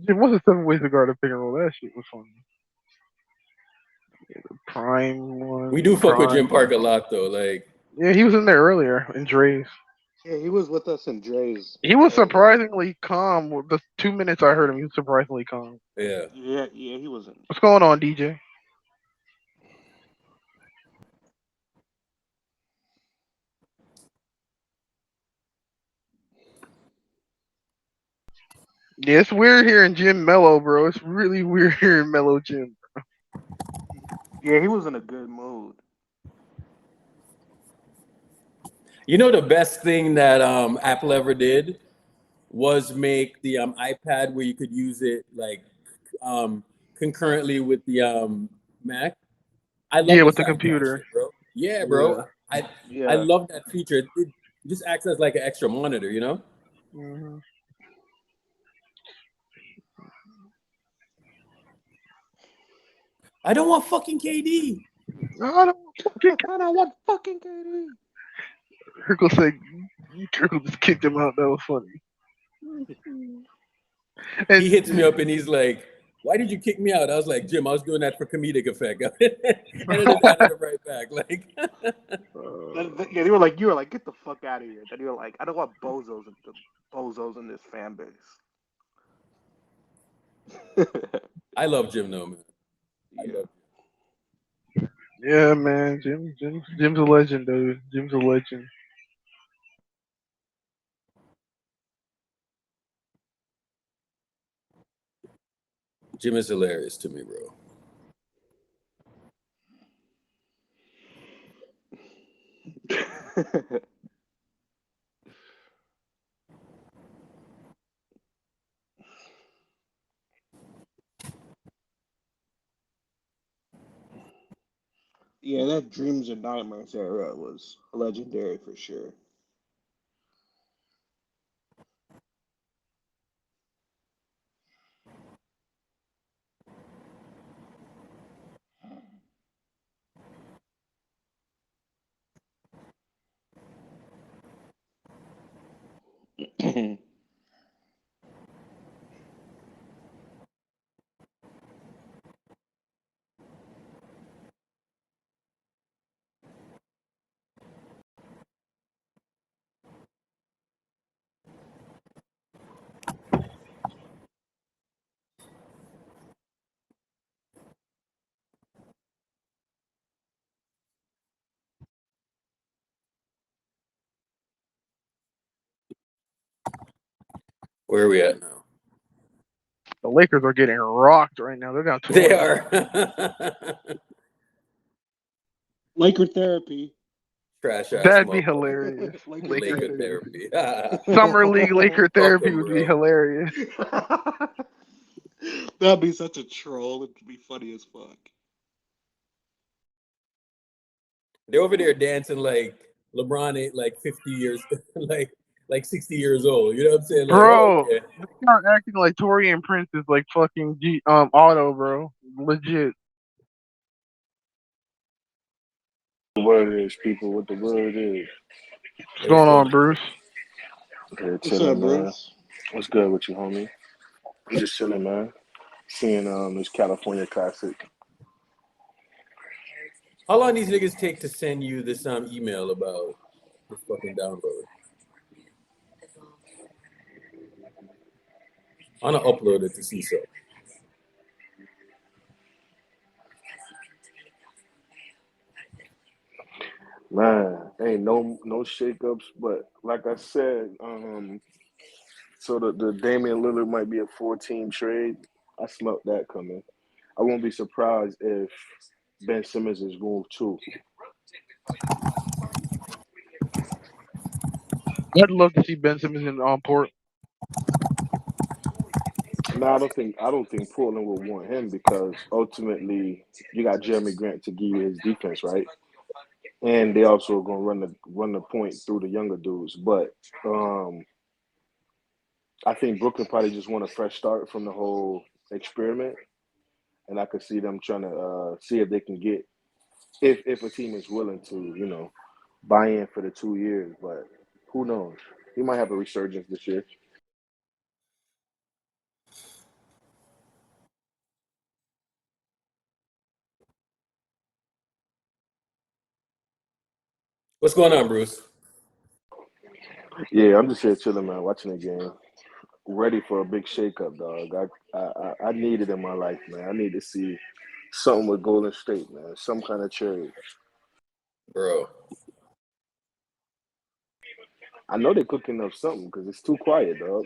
Jim, what's the 7 ways to guard a pick and roll? That shit was funny. Yeah, the Prime one. We do fuck with Jim Prime. Park a lot though. Like, Yeah, he was in there earlier in Dre's. Yeah, he was with us in Dre's. He was surprisingly calm. With the 2 minutes I heard him, he was surprisingly calm. yeah. Yeah, he wasn't. What's going on, DJ? Yeah, it's weird hearing Jim Mello, bro. It's really weird hearing Mello Jim. Yeah, he was in a good mood. You know the best thing that Apple ever did was make the iPad where you could use it like concurrently with the Mac. I love with the the computer, shit, bro. Yeah, bro. I love that feature. It just acts as like an extra monitor, you know? Mm-hmm. I don't want fucking KD. I don't want fucking KD. Herkel said, Herkel just kicked him out. That was funny. He hits me up and he's like, "Why did you kick me out?" I was like, "Jim, I was doing that for comedic effect." And then just added it right back. Like, yeah, you were like, get the fuck out of here. Then you were like, I don't want bozos in this fan base. I love Jim though, man. I love Jim. Yeah, man. Jim's a legend, dude. Jim's a legend. Jim is hilarious to me, bro. Yeah, that Dreams and Nightmares era was legendary for sure. Where are we at now? The Lakers are getting rocked right now. They're down 12. They are. Laker therapy. Trash ass. That'd be hilarious. Laker therapy. Summer League Laker therapy would be hilarious. That'd be such a troll. It'd be funny as fuck. They're over there dancing like LeBron ain't like 50 years, like 60 years old. You know what I'm saying? Like, bro, okay. they start acting like Torian Prince is like fucking Otto, bro. Legit. The word is, people. What the word is? What's going on, Bruce? Okay, What's chilling, up, man. Bruce? What's good with you, homie? I'm just chilling, man. Seeing this California Classic. How long these niggas take to send you this email about this fucking download? I'm gonna upload it to CISO. Man, ain't no shakeups, but like I said, so the Damian Lillard might be a 4-team trade. I smelt that coming. I won't be surprised if Ben Simmons is moved too. I'd love to see Ben Simmons in on port. No, I don't think Portland will want him because ultimately you got Jeremy Grant to give you his defense, right? And they also are gonna run the point through the younger dudes. But I think Brooklyn probably just want a fresh start from the whole experiment, and I could see them trying to see if they can get if a team is willing to buy in for the 2 years. But who knows? He might have a resurgence this year. What's going on, Bruce? Yeah, I'm just here chilling, man, watching the game, ready for a big shakeup, dog. I need it in my life, man. I need to see something with Golden State, man. Some kind of trade. Bro. I know they're cooking up something because it's too quiet, dog.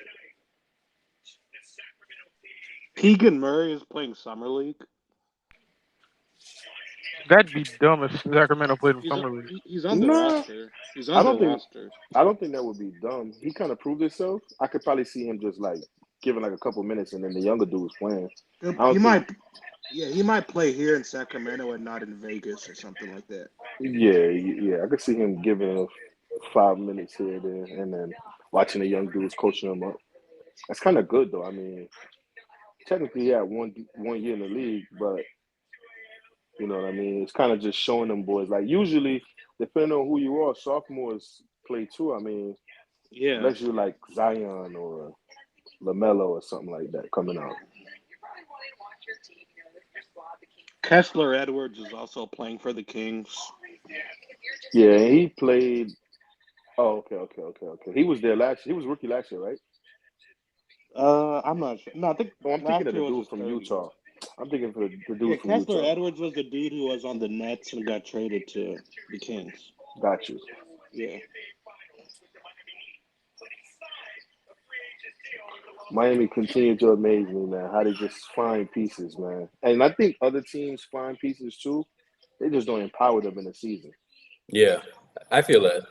Keegan Murray is playing summer league. That'd be dumb if Sacramento played in summer league. He's on the Nah, roster. He's I on the don't think roster. I don't think that would be dumb. He kind of proved himself. I could probably see him just like giving like a couple minutes, and then the younger dudes playing. I don't He think. might, yeah, he might play here in Sacramento and not in Vegas or something like that. Yeah. I could see him giving 5 minutes here, there, and then watching the young dudes coaching them up. That's kind of good, though. I mean, technically, he had one year in the league, but you know what I mean. It's kind of just showing them boys. Like usually, depending on who you are, sophomores play too. I mean, Yeah. unless you like Zion or LaMelo or something like that coming out. Kessler Edwards is also playing for the Kings. Yeah, he played. Oh, okay. He was there last year. He was rookie last year, right? I'm not sure. No, I think Oh, I'm thinking last of the year was dude his from third year. Utah. I'm thinking for the Yeah, dude from Kessler Utah. Edwards was the dude who was on the Nets and got traded to the Kings. Got you. Yeah. Miami continue to amaze me, man. How they just find pieces, man. And I think other teams find pieces too. They just don't empower them in the season. Yeah, I feel that.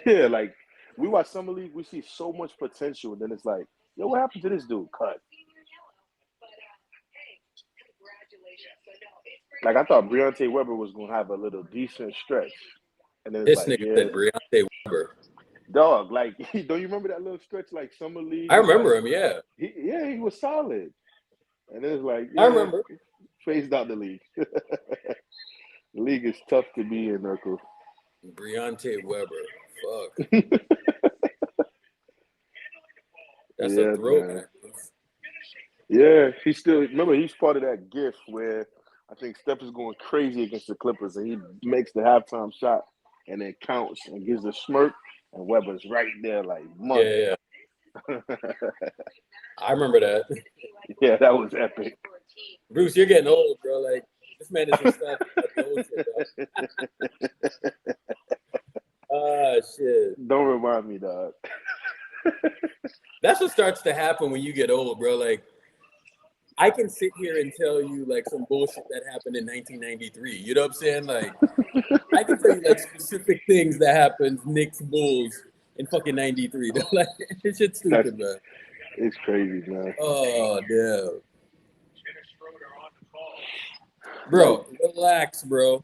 Yeah, like we watch Summer League, we see so much potential, and then it's like, yo, what happened to this dude? Cut. Like I thought Breontae Weber was gonna have a little decent stretch, and then it's This like, nigga yeah, said Breontae Weber. dog. Like, don't you remember that little stretch like Summer League? I Was remember like, him, yeah. he was solid, and then it's like, I yeah, remember. phased out the league. The league is tough to be in, Urkel. Breontae Weber. Fuck. Yeah, That's a man. throwback. Yeah, he's part of that gift where I think Steph is going crazy against the Clippers, and he makes the halftime shot, and then counts and gives a smirk, and Weber's right there like, mother. Yeah. I remember that. Yeah, that was epic. Bruce, you're getting old, bro. Like, this man is nostalgic about the old shit, dog. Ah, shit. Don't remind me, dog. That's what starts to happen when you get old, bro. Like, I can sit here and tell you like some bullshit that happened in 1993. You know what I'm saying? Like, I can tell you like specific things that happened, Knicks, Bulls in fucking 93. Like, this shit's stupid, man. It's crazy, man. Oh, damn. Bro, relax, bro.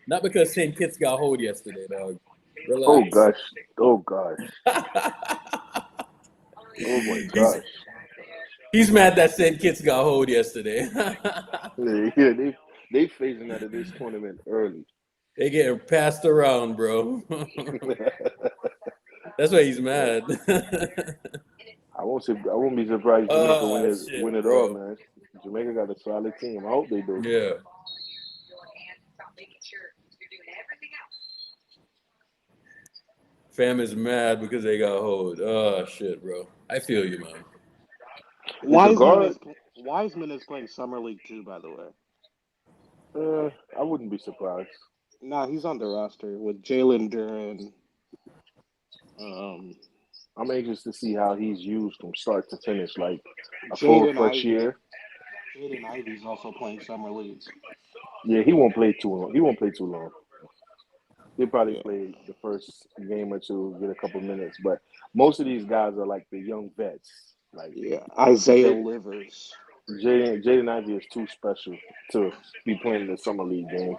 Not because St. Kitts got hold yesterday, dog. Relax. Oh gosh. Oh my gosh. He's mad that St. Kitts got hold yesterday. Yeah, they phasing out of this tournament early. They getting passed around, bro. That's why he's mad. I won't be surprised Jamaica win it bro. all, man. Jamaica got a solid team. I hope they do. Yeah. Fam is mad because they got hold. Oh shit, bro. I feel you, man. Wiseman is playing summer league too, by the way. I wouldn't be surprised. Nah, he's on the roster with Jalen Duran. I'm anxious to see how he's used from start to finish, like a full Jaden fresh Ivey. year. Jaden Ivey's also playing summer league. Yeah, he won't play too long. He won't play too long. He'll probably Yeah. play the first game or two, get a couple minutes. But most of these guys are like the young vets. Like Yeah. Isaiah J- Livers. Jaden Ivey is too special to be playing the summer league game.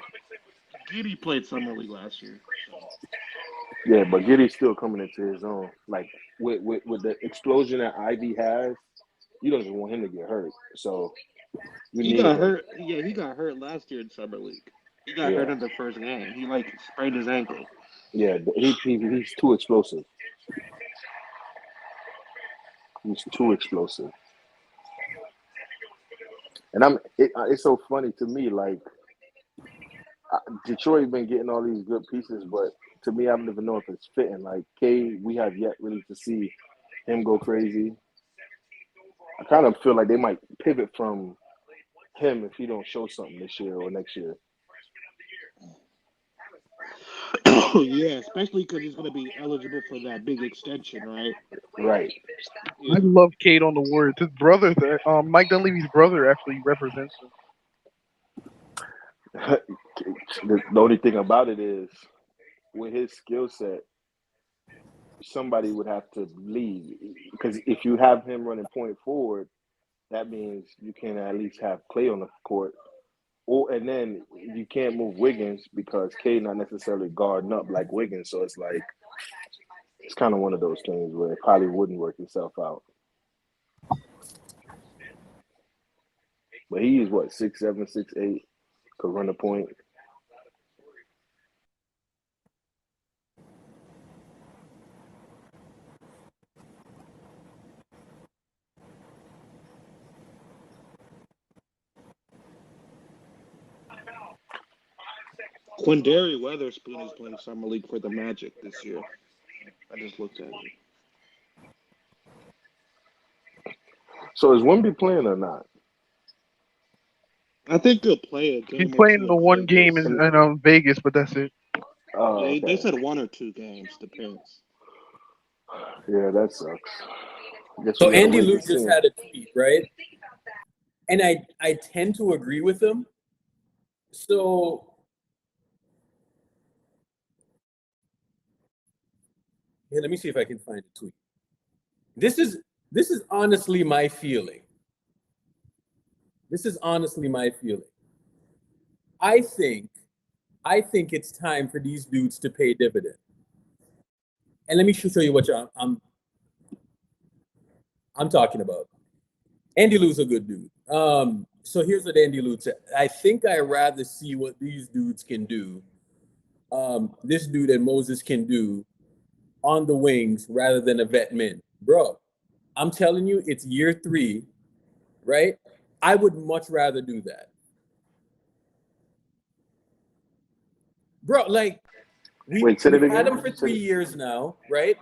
Giddy played summer league last year. So. Yeah, but Giddy's still coming into his own. Like with the explosion that Ivy has, you don't even want him to get hurt. So you He need got him. hurt. Yeah, he got hurt last year in summer league. He got hurt Yeah, in the first game. He like sprained his ankle. yeah. He's too explosive. He's too explosive. And it's so funny to me. Like Detroit been getting all these good pieces, but to me, I don't even know if it's fitting. Like K, we have yet really to see him go crazy. I kind of feel like they might pivot from him if he don't show something this year or next year. Yeah, especially because he's going to be eligible for that big extension, right? Right. Yeah. I love Cade on the Warriors. His brother, Mike Dunleavy's brother, actually represents him. The only thing about it is, with his skill set, somebody would have to leave because if you have him running point forward, that means you can at least have Clay on the court. And then you can't move Wiggins because K not necessarily guarding up like Wiggins. So it's like it's kind of one of those things where it probably wouldn't work itself out. But he is what 6'7", 6'8", could run a point. Quindary Weatherspoon is playing summer league for the Magic this year. I just looked at it. So is Wemby playing or not? I think he'll play a game He's or playing two the in one game Vegas. in Vegas, but that's it. Oh, They okay. said 1 or 2 games, depends. Yeah, that sucks. Guess So we gotta Andy wait Lou to see. just had a tweet, right? And I tend to agree with him. So here, let me see if I can find a tweet. This is honestly my feeling. This is honestly my feeling. I think it's time for these dudes to pay dividend. And let me show you what I'm talking about. Andy Lou's a good dude. So here's what Andy Lou said. I think I'd rather see what these dudes can do. This dude and Moses can do on the wings rather than a vet min. Bro, I'm telling you, it's year 3, right? I would much rather do that. Bro, like, we've Say that had again. them for 3 years now, right?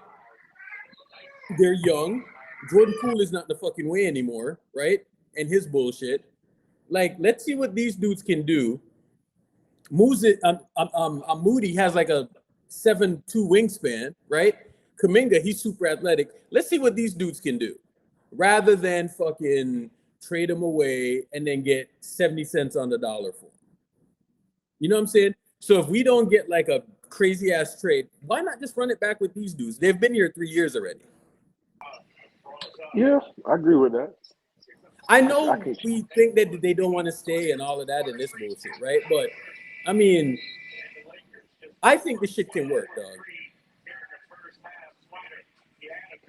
They're young. Jordan Poole is not the fucking way anymore, right? And his bullshit. Like, let's see what these dudes can do. Moody has like a 7'2" wingspan, right? Kuminga, he's super athletic. Let's see what these dudes can do, rather than fucking trade them away and then get 70 cents on the dollar for them. You know what I'm saying? So if we don't get like a crazy ass trade, why not just run it back with these dudes? They've been here 3 years already. Yeah, I agree with that. I know we think that they don't want to stay and all of that in this bullshit, right? But I mean, I think this shit can work, dog.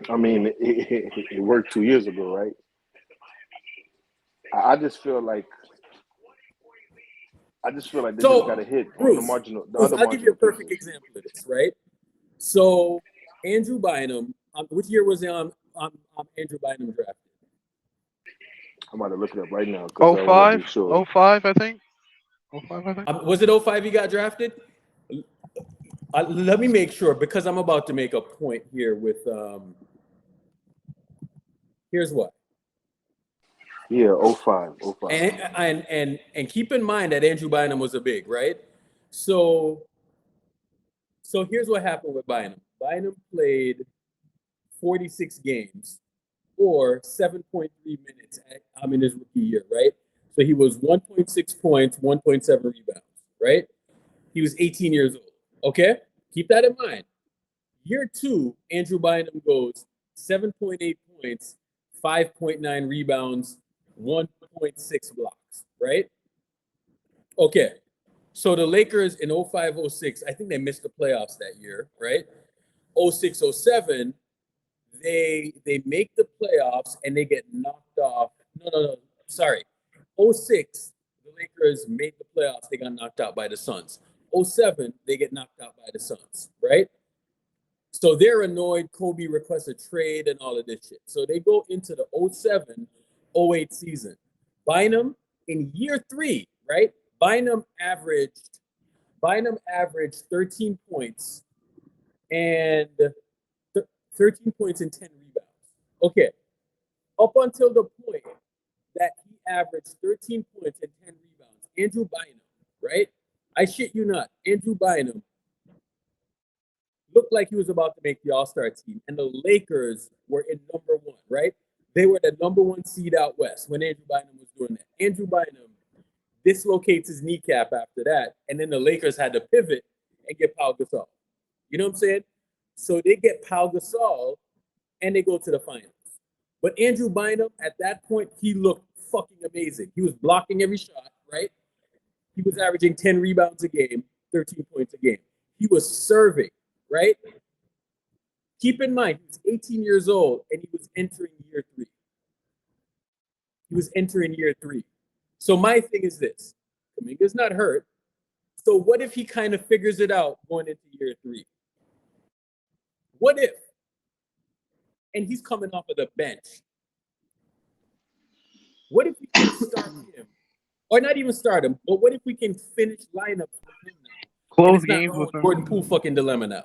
I mean, it worked 2 years ago, right? I just feel like they just got to hit Bruce, on the marginal. Bruce, I'll give you a perfect example of this, right? So Andrew Bynum, which year was Andrew Bynum drafted? I'm about to look it up right now. 05? Sure. 05, I think. 05, I think. Was it 05 he got drafted? Let me make sure, because I'm about to make a point here with here's what. Yeah, 05. And keep in mind that Andrew Bynum was a big, right? So here's what happened with Bynum. Bynum played 46 games or 7.3 minutes in his rookie year, right? So he was 1.6 points, 1.7 rebounds, right? He was 18 years old. Okay? Keep that in mind. Year 2, Andrew Bynum goes 7.8 points, 5.9 rebounds, 1.6 blocks, right? Okay. So the Lakers in 05-06, I think they missed the playoffs that year, right? 06-07, they make the playoffs and they get knocked off. No. Sorry. 06, the Lakers made the playoffs. They got knocked out by the Suns. 07, they get knocked out by the Suns, right? So they're annoyed. Kobe requests a trade and all of this shit. So they go into the 07-08 season. Bynum in year 3, right? Bynum averaged 13 points and 13 points and 10 rebounds. Okay. Up until the point that he averaged 13 points and 10 rebounds, Andrew Bynum, right? I shit you not. Andrew Bynum looked like he was about to make the All-Star team, and the Lakers were in number 1, right? They were the number 1 seed out west when Andrew Bynum was doing that. Andrew Bynum dislocates his kneecap after that, and then the Lakers had to pivot and get Pau Gasol. You know what I'm saying? So they get Pau Gasol, and they go to the finals. But Andrew Bynum, at that point, he looked fucking amazing. He was blocking every shot, right? He was averaging 10 rebounds a game, 13 points a game. He was serving, right? Keep in mind, he was 18 years old, and he was entering year 3. So my thing is this. Kuminga's not hurt. So what if he kind of figures it out going into year 3? What if? And he's coming off of the bench. What if we can start him? Or not even start him, but what if we can finish lineups with him now? Close games with him. Jordan Poole fucking dilemma now.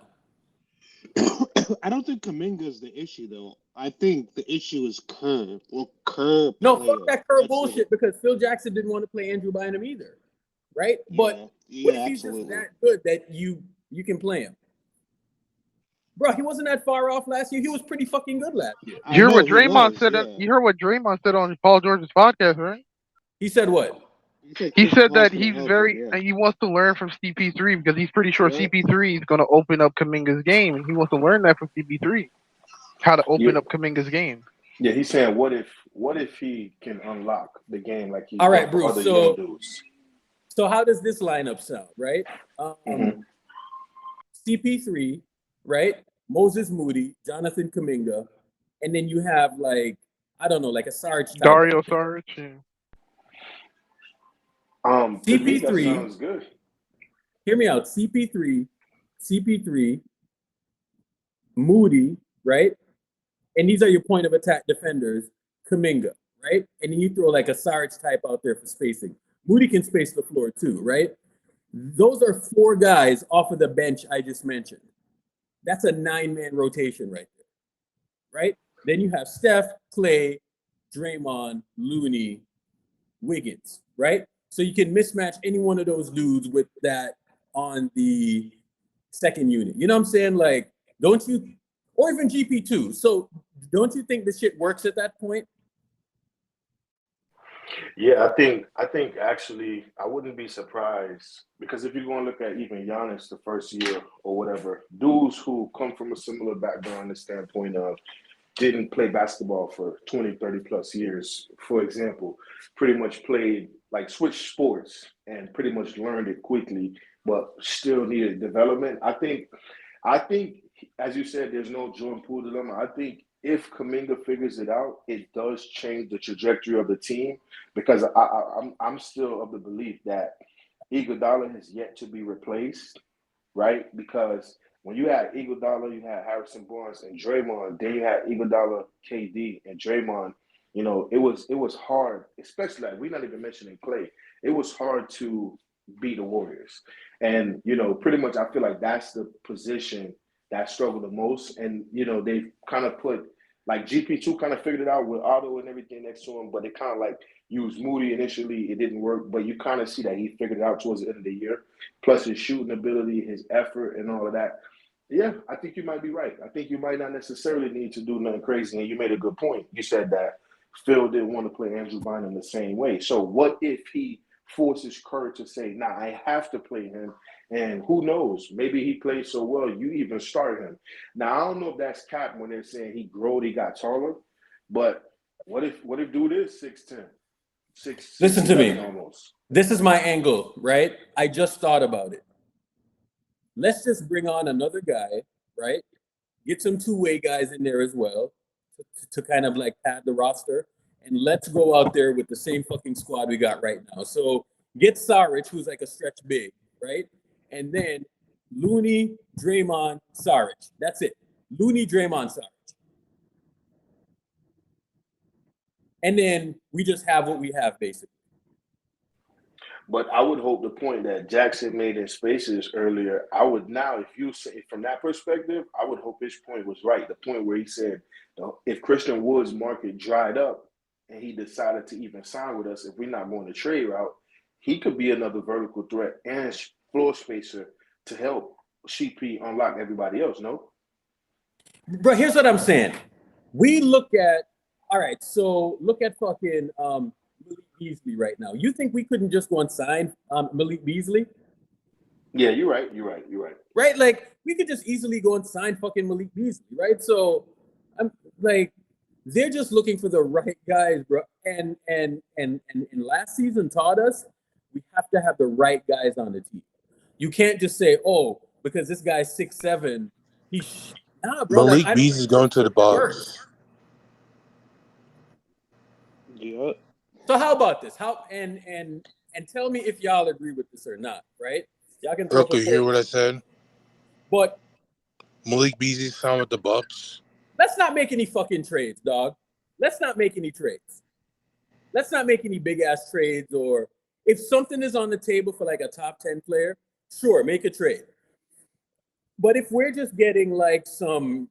I don't think Kuminga is the issue, though. I think the issue is Kerr. Well, Kerr. No, player. fuck that Kerr That's bullshit it. because Phil Jackson didn't want to play Andrew Bynum either, right? Yeah, But yeah, what if he's absolutely. just that good that you can play him? Bro, he wasn't that far off last year. He was pretty fucking good last year. You heard what I know he Draymond was, said? yeah. You heard what Draymond said on Paul George's podcast, right? He said what? He Chris said Paul's that gonna he's help very him, and he wants to learn from CP3 because he's pretty sure Yeah. CP3 is going to open up Kuminga's game, and he wants to learn that from CP3, how to open Yeah. up Kuminga's game. Yeah, he's saying, what if he can unlock the game like he's All right, done for Bruce, other so- young dudes? So how does this lineup sound, right? Mhm. CP3, right? Moses Moody, Jonathan Kuminga, and then you have like, I don't know, like a Sarge type. Dario Saric. Yeah. To me, that CP3. sounds good. Hear me out. CP3, Moody, right? And these are your point of attack defenders, Kuminga, right? And then you throw like a Sarge type out there for spacing. Moody can space the floor too, right? Those are 4 guys off of the bench I just mentioned. That's a 9-man rotation right there, right? Then you have Steph, Clay, Draymond, Looney, Wiggins, right? So you can mismatch any one of those dudes with that on the second unit. You know what I'm saying? Like, don't you, or even GP2. So don't you think this shit works at that point? Yeah, I think actually I wouldn't be surprised because if you're going to look at even Giannis the first year or whatever, dudes who come from a similar background, the standpoint of didn't play basketball for 20, 30 plus years, for example, pretty much played like switched sports and pretty much learned it quickly, but still needed development. I think, as you said, there's no Jordan Poole dilemma. I think if Kuminga figures it out, it does change the trajectory of the team because I'm still of the belief that Iguodala has yet to be replaced, right? Because when you had Iguodala, you had Harrison Barnes and Draymond. Then you had Iguodala, KD, and Draymond. You know, it was hard, especially like we're not even mentioning Clay. It was hard to beat the Warriors, and you know, pretty much I feel like that's the position that struggled the most. And you know, they kind of put like GP2 kind of figured it out with Otto and everything next to him, but it kind of like used Moody initially. It didn't work, but you kind of see that he figured it out towards the end of the year. Plus his shooting ability, his effort, and all of that. Yeah, I think you might be right. I think you might not necessarily need to do nothing crazy. And you made a good point. You said that Phil didn't want to play Andrew Bynum the same way. So what if he forces Kerr to say, nah, I have to play him? And who knows? Maybe he plays so well, you even start him. Now, I don't know if that's cap when they're saying he growed, he got taller. But what if dude is 6'10"? Listen to me. Almost. This is my angle, right? I just thought about it. Let's just bring on another guy, right? Get some two-way guys in there as well to kind of like pad the roster. And let's go out there with the same fucking squad we got right now. So get Saric, who's like a stretch big, right? And then Looney, Draymond, Saric. That's it. Looney, Draymond, Saric. And then we just have what we have, basically. But I would hope the point that Jackson made in Spaces earlier, I would now, if you say from that perspective, I would hope his point was right. The point where he said, if Christian Wood's market dried up and he decided to even sign with us, if we're not going the trade route, he could be another vertical threat and floor spacer to help CP unlock everybody else, no? Bro, here's what I'm saying. We look at, all right, so look at fucking Malik Beasley right now. You think we couldn't just go and sign Malik Beasley? Yeah, you're right. Right? Like, we could just easily go and sign fucking Malik Beasley, right? So, I'm like, they're just looking for the right guys, bro. And last season taught us we have to have the right guys on the team. You can't just say, oh, because this guy's 6'7", nah, bro. Malik like, Beasley's going to the Bucks. Yeah. So how about this? And tell me if y'all agree with this or not, right? Y'all can Look, you hear what I said? But Malik Beasley signed with the Bucks. let's not make any fucking trades, dog. Let's not make any trades. Let's not make any big ass trades. Or if something is on the table for like a top 10 player, sure, make a trade. But if we're just getting like some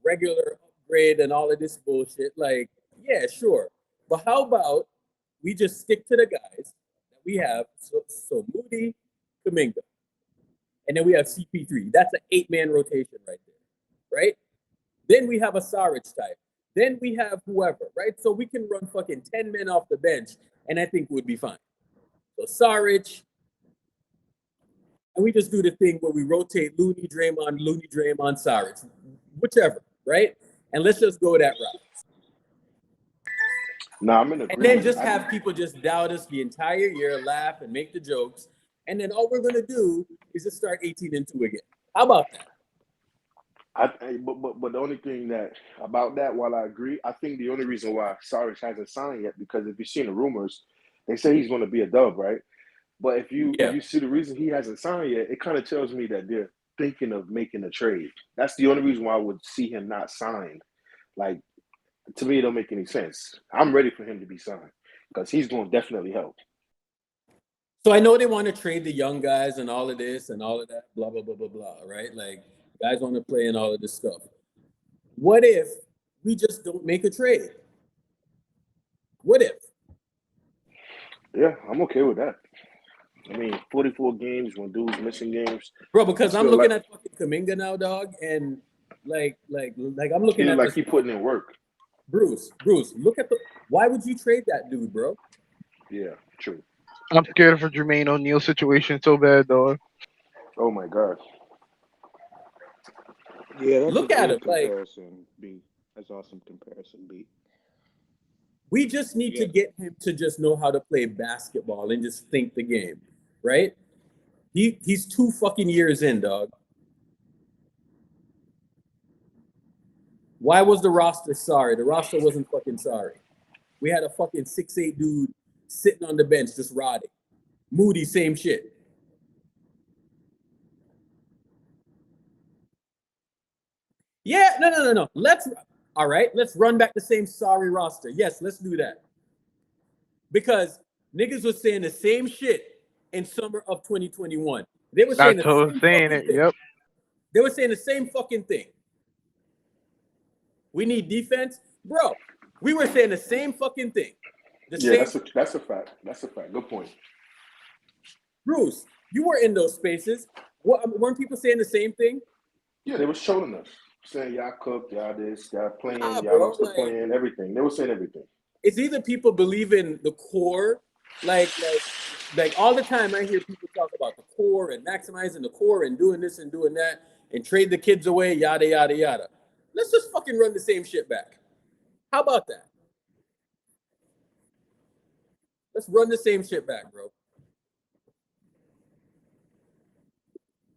regular upgrade and all of this bullshit, like, yeah, sure. But how about we just stick to the guys that we have? So Moody, Kuminga. And then we have CP3. That's an 8-man rotation right there, right? Then we have a Saric type. Then we have whoever, right? So we can run fucking 10 men off the bench, and I think we'd be fine. So Saric, and we just do the thing where we rotate Looney, Draymond, Saric, whichever, right? And let's just go that route. No, I'm in agreement. And then just have people just doubt us the entire year, laugh and make the jokes. And then all we're gonna do is just start 18-2 again. How about that? But the only thing that about that, while I agree, I think the only reason why Saric hasn't signed yet, because if you've seen the rumors, they say he's going to be a Dub, right? But if you see the reason he hasn't signed yet, it kind of tells me that they're thinking of making a trade. That's the only reason why I would see him not signed. Like, to me, it don't make any sense. I'm ready for him to be signed because he's going to definitely help. So I know they want to trade the young guys and all of this and all of that, blah, blah, blah, blah, blah, right? Like, guys want to play and all of this stuff. What if we just don't make a trade? What if? Yeah, I'm okay with that. I mean, 44 games when dudes missing games. Bro, because I'm looking at fucking Kuminga now, dog, and like I'm looking at like he putting in work. Bruce, look at why would you trade that dude, bro? Yeah, true. I'm scared for Jermaine O'Neal's situation so bad, dog. Oh my God. Yeah, that's look at it. Like, that's awesome comparison, B. We just need to get him to just know how to play basketball and just think the game, right? He's 2 fucking years in, dog. Why was the roster sorry? The roster wasn't fucking sorry. We had a fucking 6'8" dude sitting on the bench just rotting. Moody, same shit. Yeah, no. Let's run back the same sorry roster. Yes, let's do that. Because niggas was saying the same shit in summer of 2021. They were saying Yep. They were saying the same fucking thing. We need defense. Bro, we were saying the same fucking thing. The Yeah, same that's a fact. That's a fact. Good point. Bruce, you were in those spaces. Weren't people saying the same thing? Yeah, they was showing us, saying y'all cooked, y'all this, y'all Nah, playing, y'all bro. lost the playing, everything. They were saying everything. It's either people believe in the core, like all the time I hear people talk about the core and maximizing the core and doing this and doing that and trade the kids away, yada yada yada. Let's just fucking run the same shit back. How about that? Let's run the same shit back, bro.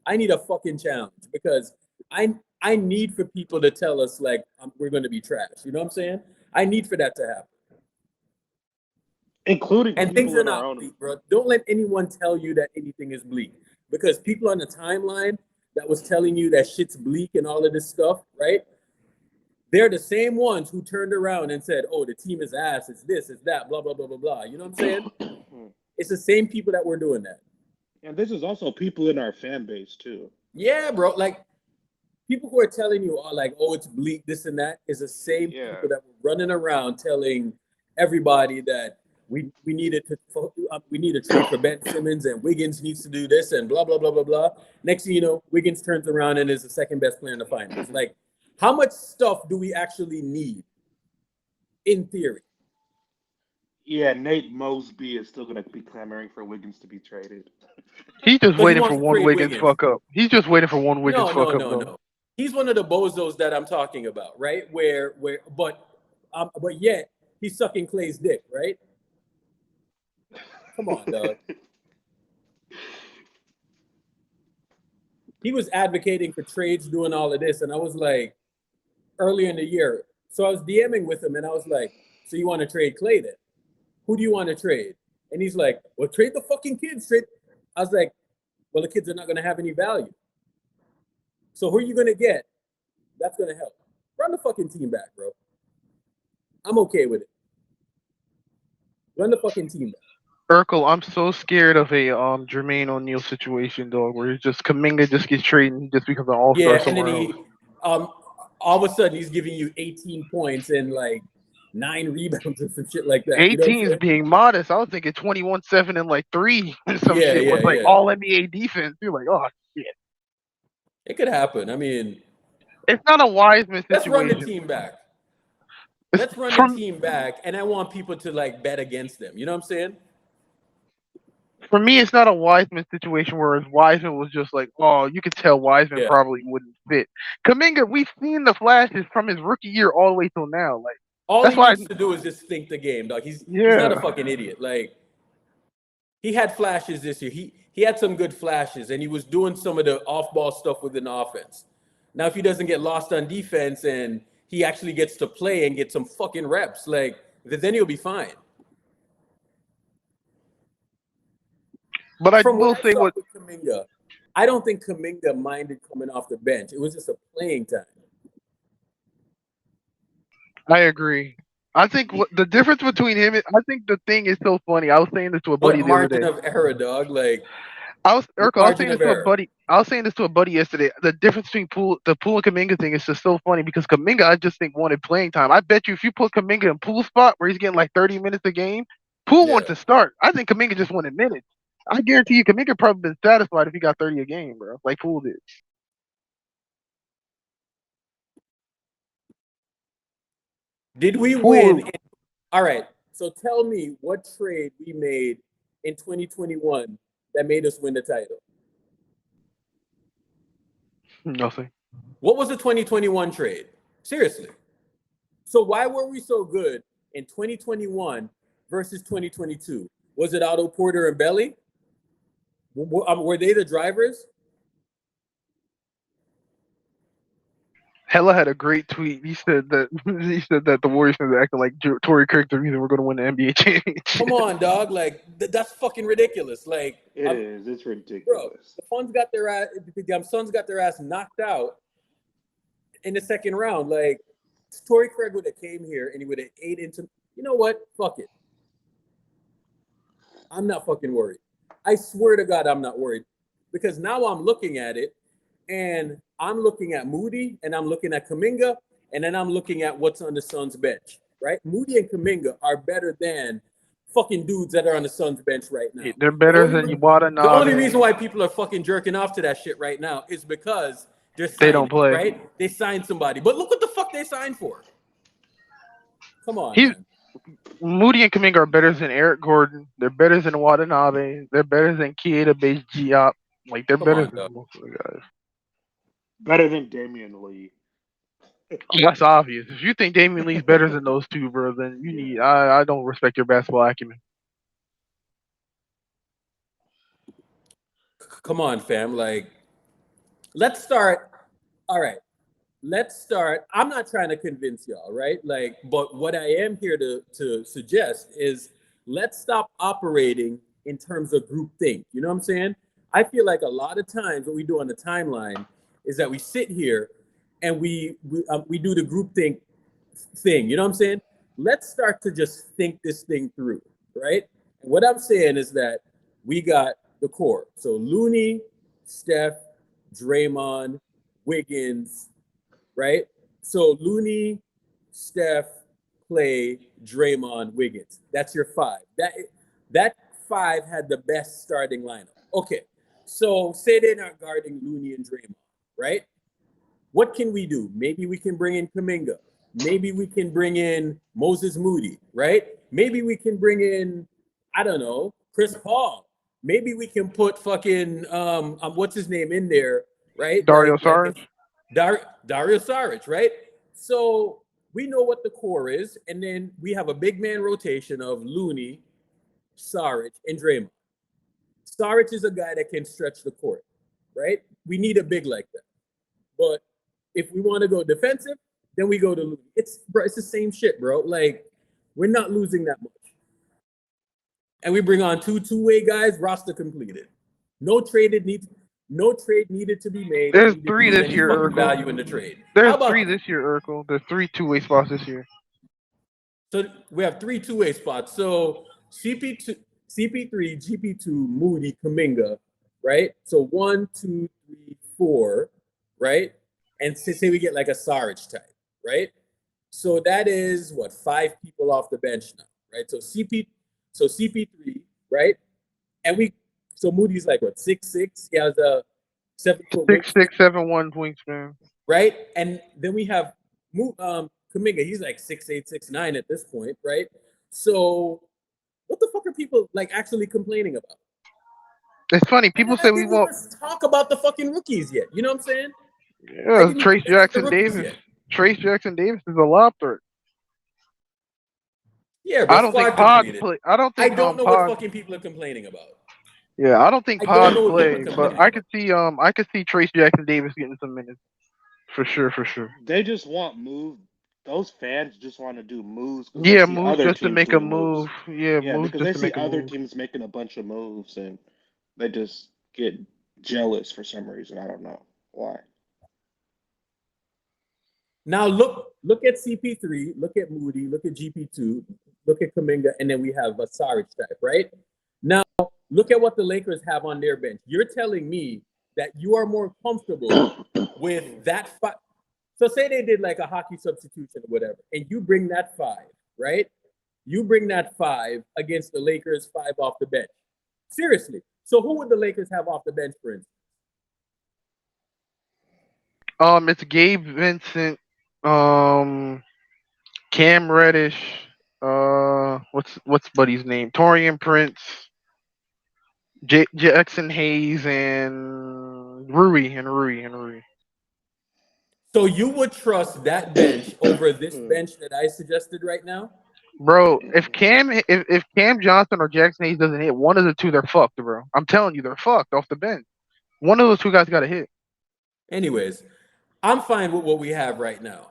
I need a fucking challenge because I need for people to tell us like we're going to be trash. You know what I'm saying? I need for that to happen. Including And things people are in our not own. bleak, bro. Don't let anyone tell you that anything is bleak because people on the timeline that was telling you that shit's bleak and all of this stuff, right? They're the same ones who turned around and said, "Oh, the team is ass. It's this. It's that. Blah blah blah blah blah." You know what I'm saying? It's the same people that were doing that. And this is also people in our fan base too. Yeah, bro. Like people who are telling you, "Oh, like, oh, it's bleak, this and that," is the same Yeah. people that were running around telling everybody that we need to trade for Ben Simmons and Wiggins needs to do this and blah blah blah blah blah. Next thing you know, Wiggins turns around and is the second best player in the finals. Like, how much stuff do we actually need? In theory, Yeah, Nate Mosby is still going to be clamoring for Wiggins to be traded. He's just because he waiting for wants to one trade Wiggins Wiggins. fuck up. He's just waiting for one Wiggins fuck up, though. No. He's one of the bozos that I'm talking about, right? But yet he's sucking Clay's dick, right? Come on, dog. He was advocating for trades, doing all of this, and I was like, earlier in the year. So I was DMing with him, and I was like, "So you want to trade Clay then? Who do you want to trade?" And he's like, "Well, trade the fucking kids." I was like, "Well, the kids are not going to have any value. So who are you going to get? That's going to help. Run the fucking team back, bro. I'm okay with it. Run the fucking team back." Urkel, I'm so scared of a Jermaine O'Neal situation, dog, where it's just Kaminga just gets traded and he just becomes an all-star Yeah, and then somewhere else. all of a sudden he's giving you 18 points and like 9 rebounds and some shit like that. 18 is being modest. I was thinking 21-7 and like 3 and some Yeah, shit yeah, was like yeah. all NBA defense. You're like, oh shit. It could happen. I mean, It's not a Wiseman let's run the situation. team back. It's Let's run from- the team back, and I want people to like bet against them. You know what I'm saying? For me, it's not a Wiseman situation, whereas Wiseman was just like, oh, you could tell Wiseman Yeah. probably wouldn't fit. Kaminga, we've seen the flashes from his rookie year all the way till now. Like, All that's he why needs to do is just think the game, dog. He's Yeah. not a fucking idiot. Like he had flashes this year. He had some good flashes, and he was doing some of the off-ball stuff within the offense. Now, if he doesn't get lost on defense and he actually gets to play and get some fucking reps, like then he'll be fine. But I From will what I say saw what with Kuminga, I don't think Kuminga minded coming off the bench. It was just a playing time. I agree. I think what the difference between him, I think the thing is so funny. I was saying this to a buddy What the other margin day. of error, dog? Like I was margin saying this of to a error. buddy. I was saying this to a buddy yesterday. The difference between the Poole and Kaminga thing is just so funny because Kaminga, I just think wanted playing time. I bet you if you put Kaminga in Poole's spot where he's getting like 30 minutes a game, Poole Yeah. wants to start. I think Kaminga just wanted minutes. I guarantee you, Kaminga probably been satisfied if he got 30 a game, bro, like Poole did. Did we Poole- win? All right. So tell me what trade we made in 2021 that made us win the title. Nothing. What was the 2021 trade? Seriously. So why were we so good in 2021 versus 2022? Was it Otto Porter and Belly? Were they the drivers? Hella had a great tweet. He said that the Warriors are acting like Torrey Craig the reason we're going to win the NBA championship. Come on, dog. Like that's fucking ridiculous. Like It's bro, ridiculous. the Suns got their ass knocked out in the second round. Like Torrey Craig would have came here and he would have ate into. You know what? Fuck it. I'm not fucking worried. I swear to God, I'm not worried because now I'm looking at it and I'm looking at Moody and I'm looking at Kuminga and then I'm looking at what's on the Suns bench. Right? Moody and Kuminga are better than fucking dudes that are on the Suns bench right now. They're better than The Watanabe. only reason why people are fucking jerking off to that shit right now is because they're They don't signed, play. right? They signed somebody. But look what the fuck they signed for. Come on, He's- man. Moody and Kuminga are better than Eric Gordon. They're better than Watanabe. They're better than Keita Diop. Like they're Come better on, than dog. most of the guys. Better than Damian Lee. That's obvious. If you think Damian Lee's better than those two, bro, then you need. I don't respect your basketball acumen. Come on, fam. Like, let's start. All right. Let's start. I'm not trying to convince y'all, right? Like, but what I am here to suggest is let's stop operating in terms of groupthink. You know what I'm saying? I feel like a lot of times what we do on the timeline is that we sit here and we do the groupthink thing. You know what I'm saying? Let's start to just think this thing through, right? And what I'm saying is that we got the core. So Looney, Steph, Draymond, Wiggins, right? So Looney, Steph, Clay, Draymond, Wiggins. That's your five. That five had the best starting lineup. Okay, so say they're not guarding Looney and Draymond, right? What can we do? Maybe we can bring in Kuminga. Maybe we can bring in Moses Moody, right? Maybe we can bring in, I don't know, Chris Paul. Maybe we can put fucking what's his name in there, right? Dario Saric. Dario Saric, right? So we know what the core is, and then we have a big man rotation of Looney, Saric, and Draymond. Saric is a guy that can stretch the court, right? We need a big like that. But if we want to go defensive, then we go to Looney. It's the same shit, bro. Like, we're not losing that much. And we bring on two-way guys, roster completed. No trade needed to be made. There's Needed three to be this any year, fucking Urkel. value in the trade. There's How about three that? this year, Urkel. There's 3 two-way spots this year. So we have 3 two-way spots. So CP2, CP3, GP2, Moody, Kuminga, right? So 1, 2, 3, 4, right? And say we get like a Saric type, right? So that is what, 5 people off the bench now, right? So CP3, right? And so Moody's like what, 6'6"? He has a 7-foot 6'6", 7'1" wingspan. right? And then we have Kuminga. He's like 6'8", 6'9" at this point, right? So what the fuck are people like actually complaining about? It's funny. People say we won't. Let's talk about the fucking rookies yet. You know what I'm saying? Yeah, Trace Jackson Davis. Trace Jackson Davis is a lob threat. Yeah, but I don't think Pods play. I don't think. I don't know what fucking people are complaining about. Yeah, I don't think I Pods don't know what play, people are but complaining I could see Trace Jackson Davis getting some minutes. For sure. They just want move. Those fans just want to do moves. Yeah, move just to make a move. Yeah, move because just they to see make a other move. teams making a bunch of moves and they just get jealous for some reason. I don't know why. Now look at CP3, look at Moody, look at GP2, look at Kuminga, and then we have a Saric type, right? Now look at what the Lakers have on their bench. You're telling me that you are more comfortable with that five. So say they did like a hockey substitution or whatever, and you bring that 5, right? You bring that 5 against the Lakers 5 off the bench. Seriously. So who would the Lakers have off the bench, for instance? It's Gabe Vincent, Cam Reddish, what's buddy's name? Torian Prince, Jackson Hayes, and Rui. So you would trust that bench over this bench that I suggested right now? Bro, if Cam Johnson or Jackson Hayes doesn't hit, one of the two, they're fucked, bro. I'm telling you, they're fucked off the bench. One of those two guys got to hit. Anyways, I'm fine with what we have right now.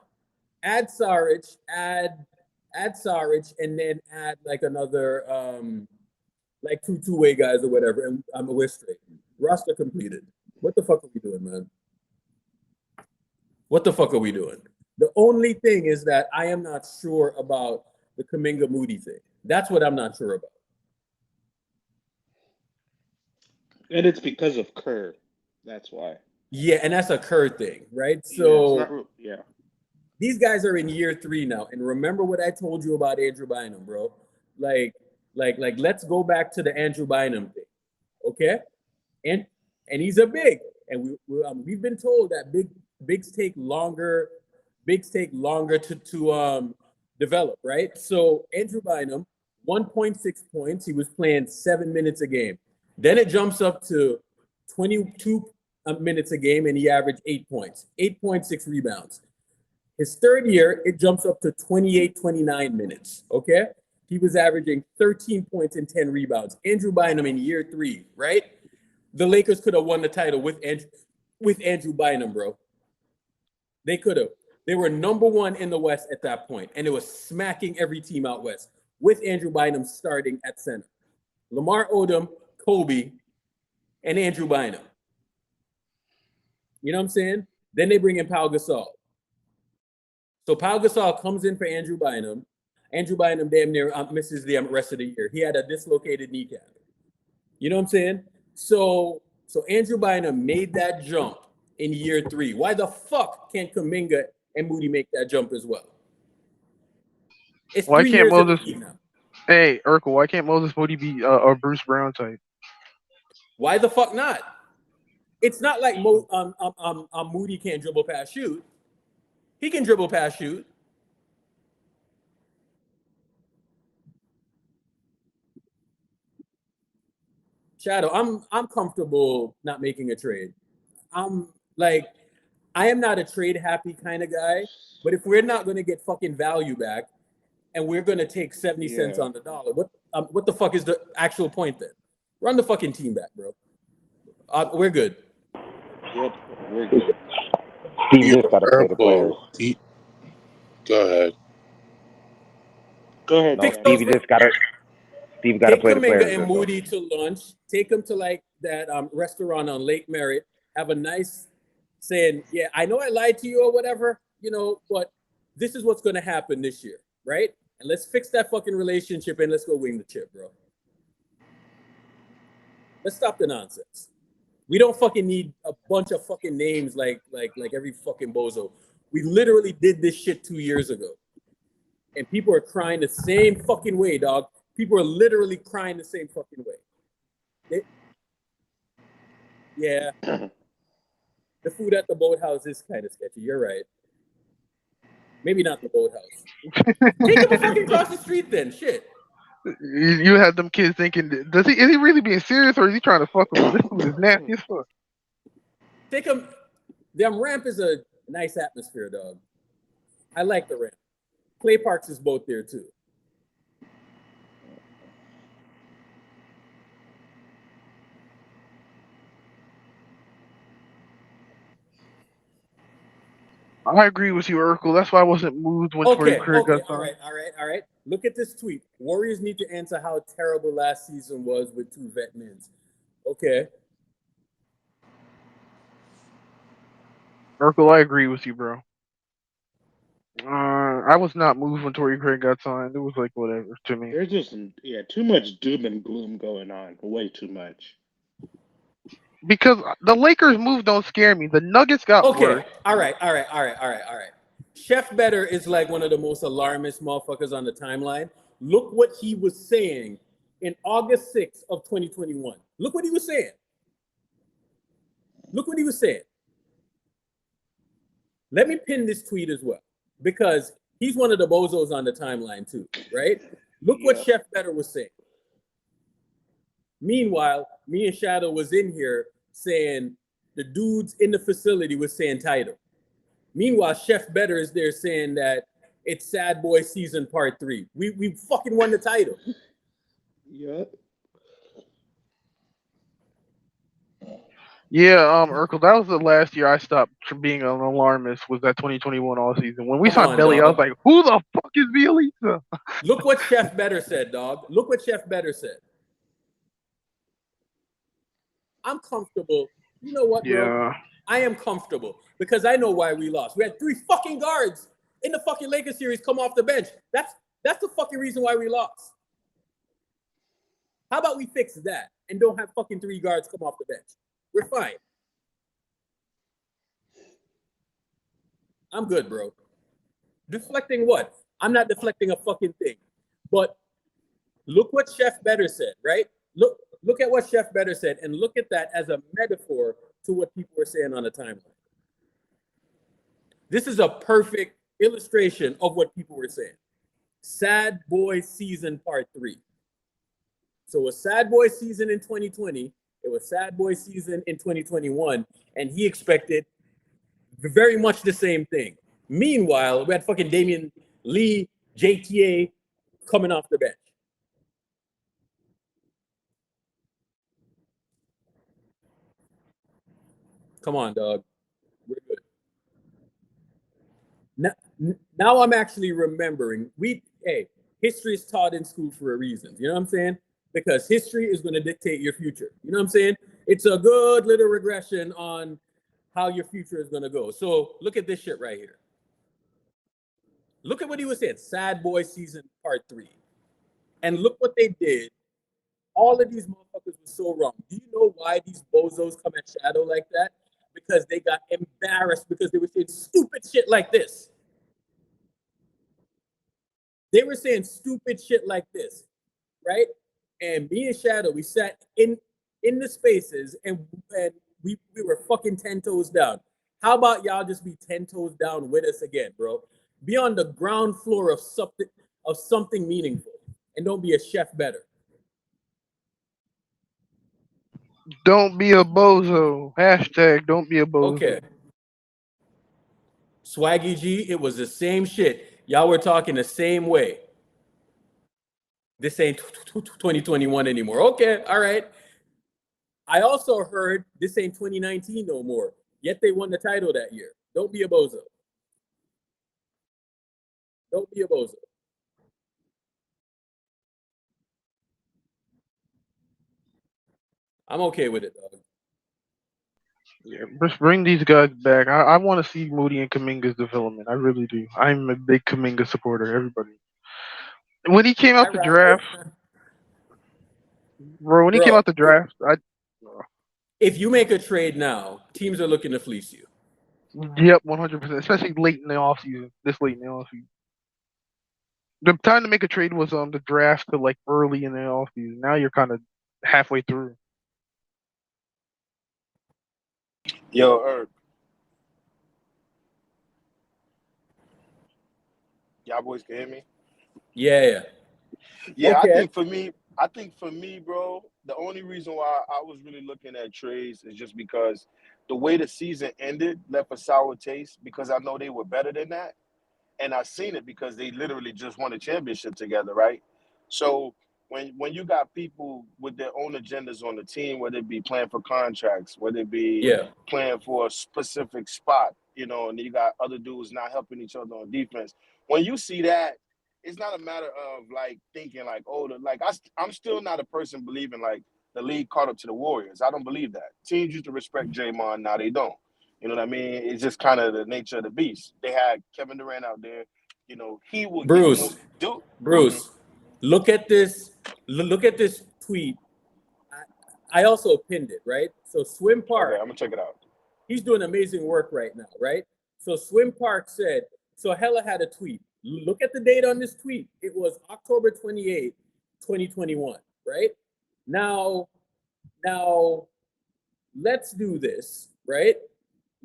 Add Saric, and then add like another like two-way guys or whatever, and we're straight. Roster completed. What the fuck are we doing, man? What the fuck are we doing? The only thing is that I am not sure about the Kuminga Moody thing. That's what I'm not sure about. And it's because of Kerr. That's why. Yeah, and that's a Kerr thing, right? So yeah. These guys are in year 3 now. And remember what I told you about Andrew Bynum, bro. Like, Like let's go back to the Andrew Bynum thing, okay? And he's a big, and we've been told that bigs take longer to develop, right? So Andrew Bynum, 1.6 points. He was playing 7 minutes a game. Then it jumps up to 22 minutes a game, and he averaged 8 points, 8.6 rebounds. His third year, it jumps up to 28, 29 minutes, okay? He was averaging 13 points and 10 rebounds. Andrew Bynum in year 3, right? The Lakers could have won the title with Andrew Bynum, bro. They could have. They were number 1 in the West at that point, and it was smacking every team out West with Andrew Bynum starting at center. Lamar Odom, Kobe, and Andrew Bynum. You know what I'm saying? Then they bring in Pau Gasol. So Pau Gasol comes in for Andrew Bynum. Andrew Bynum damn near misses the rest of the year. He had a dislocated kneecap. You know what I'm saying? So Andrew Bynum made that jump in year 3. Why the fuck can't Kuminga and Moody make that jump as well? It's Why 3 can't years in the Moses? league now. Hey, Urkel, why can't Moses Moody be a Bruce Brown type? Why the fuck not? It's not like Moody can't dribble past shoot. He can dribble past shoot. Shadow, I'm comfortable not making a trade. I'm like, I am not a trade happy kind of guy, but if we're not going to get fucking value back and we're going to take 70 cents on the dollar, what the fuck is the actual point then? Run the fucking team back, bro. We're good. Yep, we're good. Steve just got to play the players. Go ahead. Go ahead. No, Pick Dan. those- Steve got to play the Take Kuminga players. and Moody to lunch. Take them to like that restaurant on Lake Merritt. Have a nice saying, yeah, I know I lied to you or whatever, you know, but this is what's going to happen this year, right? And let's fix that fucking relationship and let's go win the chip, bro. Let's stop the nonsense. We don't fucking need a bunch of fucking names like every fucking bozo. We literally did this shit 2 years ago. And people are crying the same fucking way, dog. People are literally crying the same fucking way. Yeah. The food at the boathouse is kind of sketchy. You're right. Maybe not the boathouse. Take him fucking across the street then. Shit. You had them kids thinking, is he really being serious or is he trying to fuck with them? This food is nasty as fuck. Take him. Damn, ramp is a nice atmosphere, dog. I like the ramp. Clay Parks is both there too. I agree with you, Urkel. That's why I wasn't moved when Torrey Craig got signed. All right. Look at this tweet. Warriors need to answer how terrible last season was with 2 vet mins. Okay. Urkel, I agree with you, bro. I was not moved when Torrey Craig got signed. It was like whatever to me. There's just too much doom and gloom going on. Way too much. Because the Lakers move don't scare me. The Nuggets got worse. All right. Chef Better is like one of the most alarmist motherfuckers on the timeline. Look what he was saying in August 6th of 2021. Look what he was saying. Let me pin this tweet as well, because he's one of the bozos on the timeline too, right? Look what Chef Better was saying. Meanwhile, me and Shadow was in here saying the dudes in the facility was saying title. Meanwhile, Chef Better is there saying that it's Sad Boy Season Part 3. We fucking won the title. Yep. Yeah, Urkel, that was the last year I stopped from being an alarmist, was that 2021 all season. When we saw Belly, I was like, who the fuck is Bielitsa? Look what Chef Better said, dog. Look what Chef Better said. I'm comfortable. You know what, bro? Yeah. I am comfortable because I know why we lost. We had 3 fucking guards in the fucking Lakers series come off the bench. That's the fucking reason why we lost. How about we fix that and don't have fucking 3 guards come off the bench? We're fine. I'm good, bro. Deflecting what? I'm not deflecting a fucking thing. But Look what Chef Better said, right? Look at what Chef Better said, and look at that as a metaphor to what people were saying on the timeline. This is a perfect illustration of what people were saying. Sad boy season part 3. So it was sad boy season in 2020. It was sad boy season in 2021, and he expected very much the same thing. Meanwhile, we had fucking Damian Lee, JTA coming off the bench. Come on, dog. We're good. Now I'm actually remembering. History is taught in school for a reason. You know what I'm saying? Because history is going to dictate your future. You know what I'm saying? It's a good little regression on how your future is going to go. So look at this shit right here. Look at what he was saying. Sad boy season part 3. And look what they did. All of these motherfuckers were so wrong. Do you know why these bozos come at Shadow like that? Because they got embarrassed because they were saying stupid shit like this. They were saying stupid shit like this, right? And me and Shadow, we sat in the spaces and we were fucking 10 toes down. How about y'all just be 10 toes down with us again, bro? Be on the ground floor of something meaningful, and don't be a Chef Better. Don't be a bozo. Hashtag don't be a bozo. Okay. Swaggy G, it was the same shit. Y'all were talking the same way. This ain't 2021 anymore. Okay, all right. I also heard this ain't 2019 no more. Yet they won the title that year. Don't be a bozo. Don't be a bozo. I'm okay with it, dog. Yeah, just bring these guys back. I want to see Moody and Kuminga's development. I really do. I'm a big Kuminga supporter. Everybody. When he came out the draft, bro. When he came out the draft, if you make a trade now, teams are looking to fleece you. Yep, 100%. Especially late in the offseason. This late in the offseason. The time to make a trade was the draft to like early in the offseason. Now you're kind of halfway through. Yo, Herb. Y'all boys can hear me? Yeah. Yeah, okay. I think for me, bro, the only reason why I was really looking at trades is just because the way the season ended left a sour taste, because I know they were better than that. And I seen it because they literally just won a championship together, right? So when you got people with their own agendas on the team, whether it be playing for contracts, whether it be playing for a specific spot, you know, and you got other dudes not helping each other on defense. When you see that, it's not a matter of like thinking like, oh, I'm still not a person believing like the league caught up to the Warriors. I don't believe that. Teams used to respect Draymond, now they don't. You know what I mean? It's just kind of the nature of the beast. They had Kevin Durant out there. You know, he will Bruce, Mm-hmm. look at this tweet. I also pinned it, right? So Swim Park. Okay, I'm gonna check it out. He's doing amazing work right now, right? So Swim Park said, so Hella had a tweet. Look at the date on this tweet. It was October 28, 2021, right? Now, let's do this, right?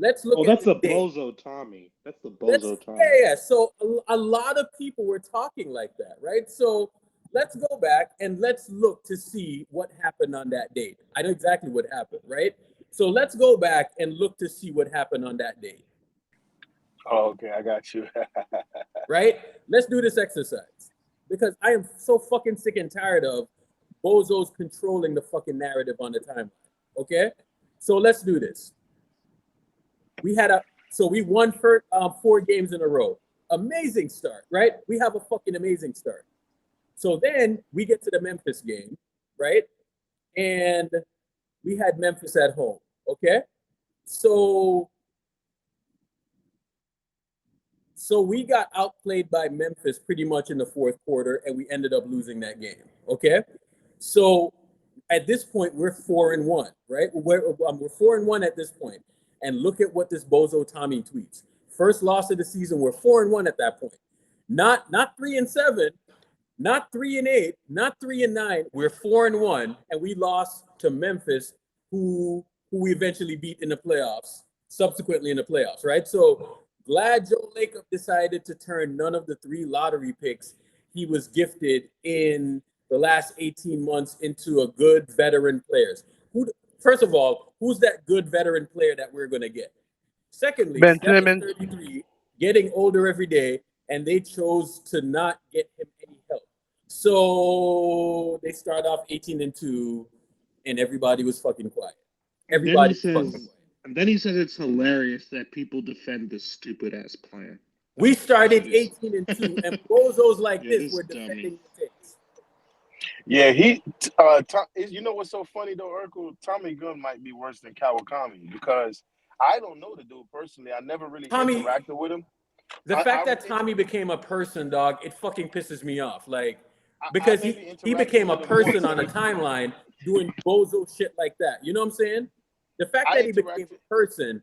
Let's look. That's the bozo Tommy. That's the bozo Tommy. Yeah. So a lot of people were talking like that, right? So let's go back and let's look to see what happened on that date. I know exactly what happened, right? So let's go back and look to see what happened on that date. Oh, okay, I got you. Right? Let's do this exercise, because I am so fucking sick and tired of bozos controlling the fucking narrative on the timeline. Okay? So let's do this. We won for 4 games in a row. Amazing start, right? We have a fucking amazing start. So then we get to the Memphis game, right? And we had Memphis at home, okay? So we got outplayed by Memphis pretty much in the 4th quarter, and we ended up losing that game, okay? So at this point, we're 4-1, right? We're 4-1 at this point. And look at what this bozo Tommy tweets. 1st loss of the season, we're 4-1 at that point. Not 3-7, Not 3-8, not 3-9. We're 4-1, and we lost to Memphis, who we eventually beat in the playoffs, subsequently in the playoffs, right? So glad Joe Lacob decided to turn none of the 3 lottery picks he was gifted in the last 18 months into a good veteran players. First of all, who's that good veteran player that we're going to get? Secondly, Ben Steph is Simmons. 33, getting older every day, and they chose to not get him any help. So they start off 18-2, and everybody was fucking quiet. And then Everybody he was fucking says, quiet. and then he says it's hilarious that people defend this stupid ass plan. We started Shit is- 18-2, and bozos like Yeah, this this were dummy. defending the picks. Yeah, you know what's so funny though, Urkel? Tommy Gunn might be worse than Kawakami because I don't know the dude personally. I never really Tommy- interacted with him. The fact that Tommy became a person, dog, it fucking pisses me off. Like, because he became a person on a timeline doing bozo shit like that. You know what I'm saying? The fact that he became a person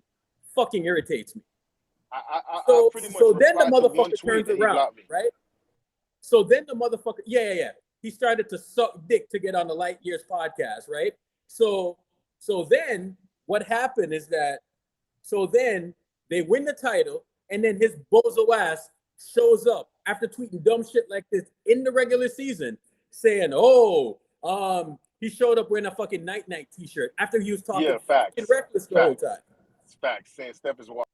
fucking irritates me. So then the motherfucker turns around, right? So then the motherfucker, yeah. He started to suck dick to get on the Light Years podcast, right? So then what happened is that, so then they win the title, and then his bozo ass shows up after tweeting dumb shit like this in the regular season, saying, he showed up wearing a fucking night t-shirt after he was talking fucking reckless the whole time. Facts, saying Steph is washed.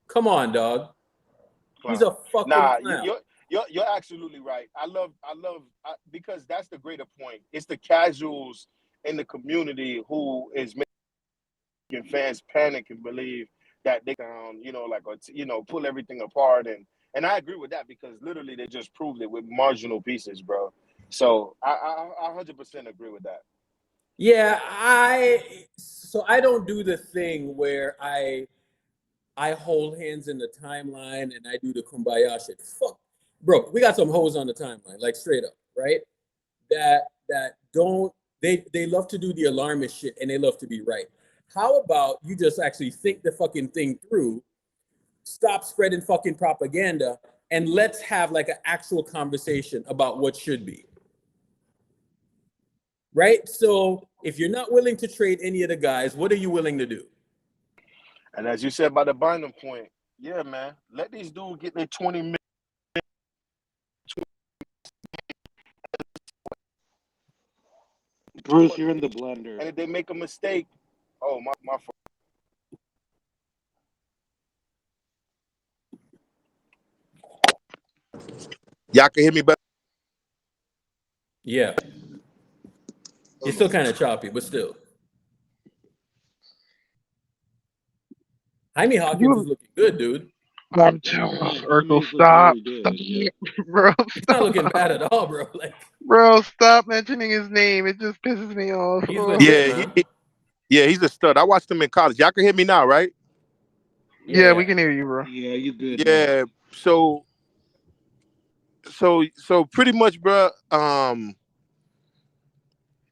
Come on, dog. He's a fucking clown. You're absolutely right. I love because that's the greater point. It's the casuals in the community who is making fans panic and believe that they can, pull everything apart. And I agree with that because literally they just proved it with marginal pieces, bro. So I 100% agree with that. Yeah, I don't do the thing where I hold hands in the timeline and I do the kumbaya shit. Fuck, bro, we got some hoes on the timeline, like straight up, right? That don't they love to do the alarmist shit and they love to be right. How about you just actually think the fucking thing through, stop spreading fucking propaganda, and let's have like an actual conversation about what should be. Right? So if you're not willing to trade any of the guys, what are you willing to do? And as you said by the Bynum point, yeah, man, let these dudes get their 20 minutes. Bruce, you're in the blender. And if they make a mistake, oh, my fault. Y'all can hear me better? Yeah. You're still kind of choppy, but still. Jaime Hawkins is looking good, dude. I'm telling you, Urkel, stop. Bro, He's not looking bad at all, bro. Like, bro, stop mentioning his name. It just pisses me off. He's legit, man. He's a stud. I watched him in college. Y'all can hear me now, right? Yeah, we can hear you, bro. Yeah, you good. Yeah. So pretty much, bro.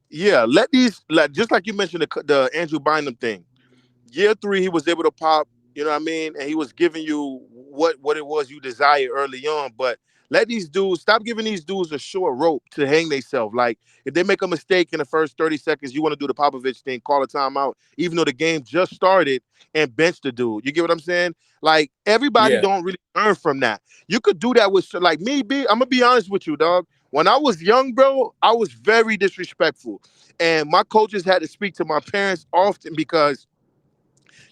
Yeah, let these, just like you mentioned the Andrew Bynum thing. Year 3, he was able to pop. You know what I mean? And he was giving you what it was you desired early on. But let these dudes, stop giving these dudes a short rope to hang themselves. Like, if they make a mistake in the first 30 seconds, you want to do the Popovich thing, call a timeout, even though the game just started, and bench the dude. You get what I'm saying? Like, everybody don't really learn from that. You could do that with, like me, I'm going to be honest with you, dog. When I was young, bro, I was very disrespectful. And my coaches had to speak to my parents often because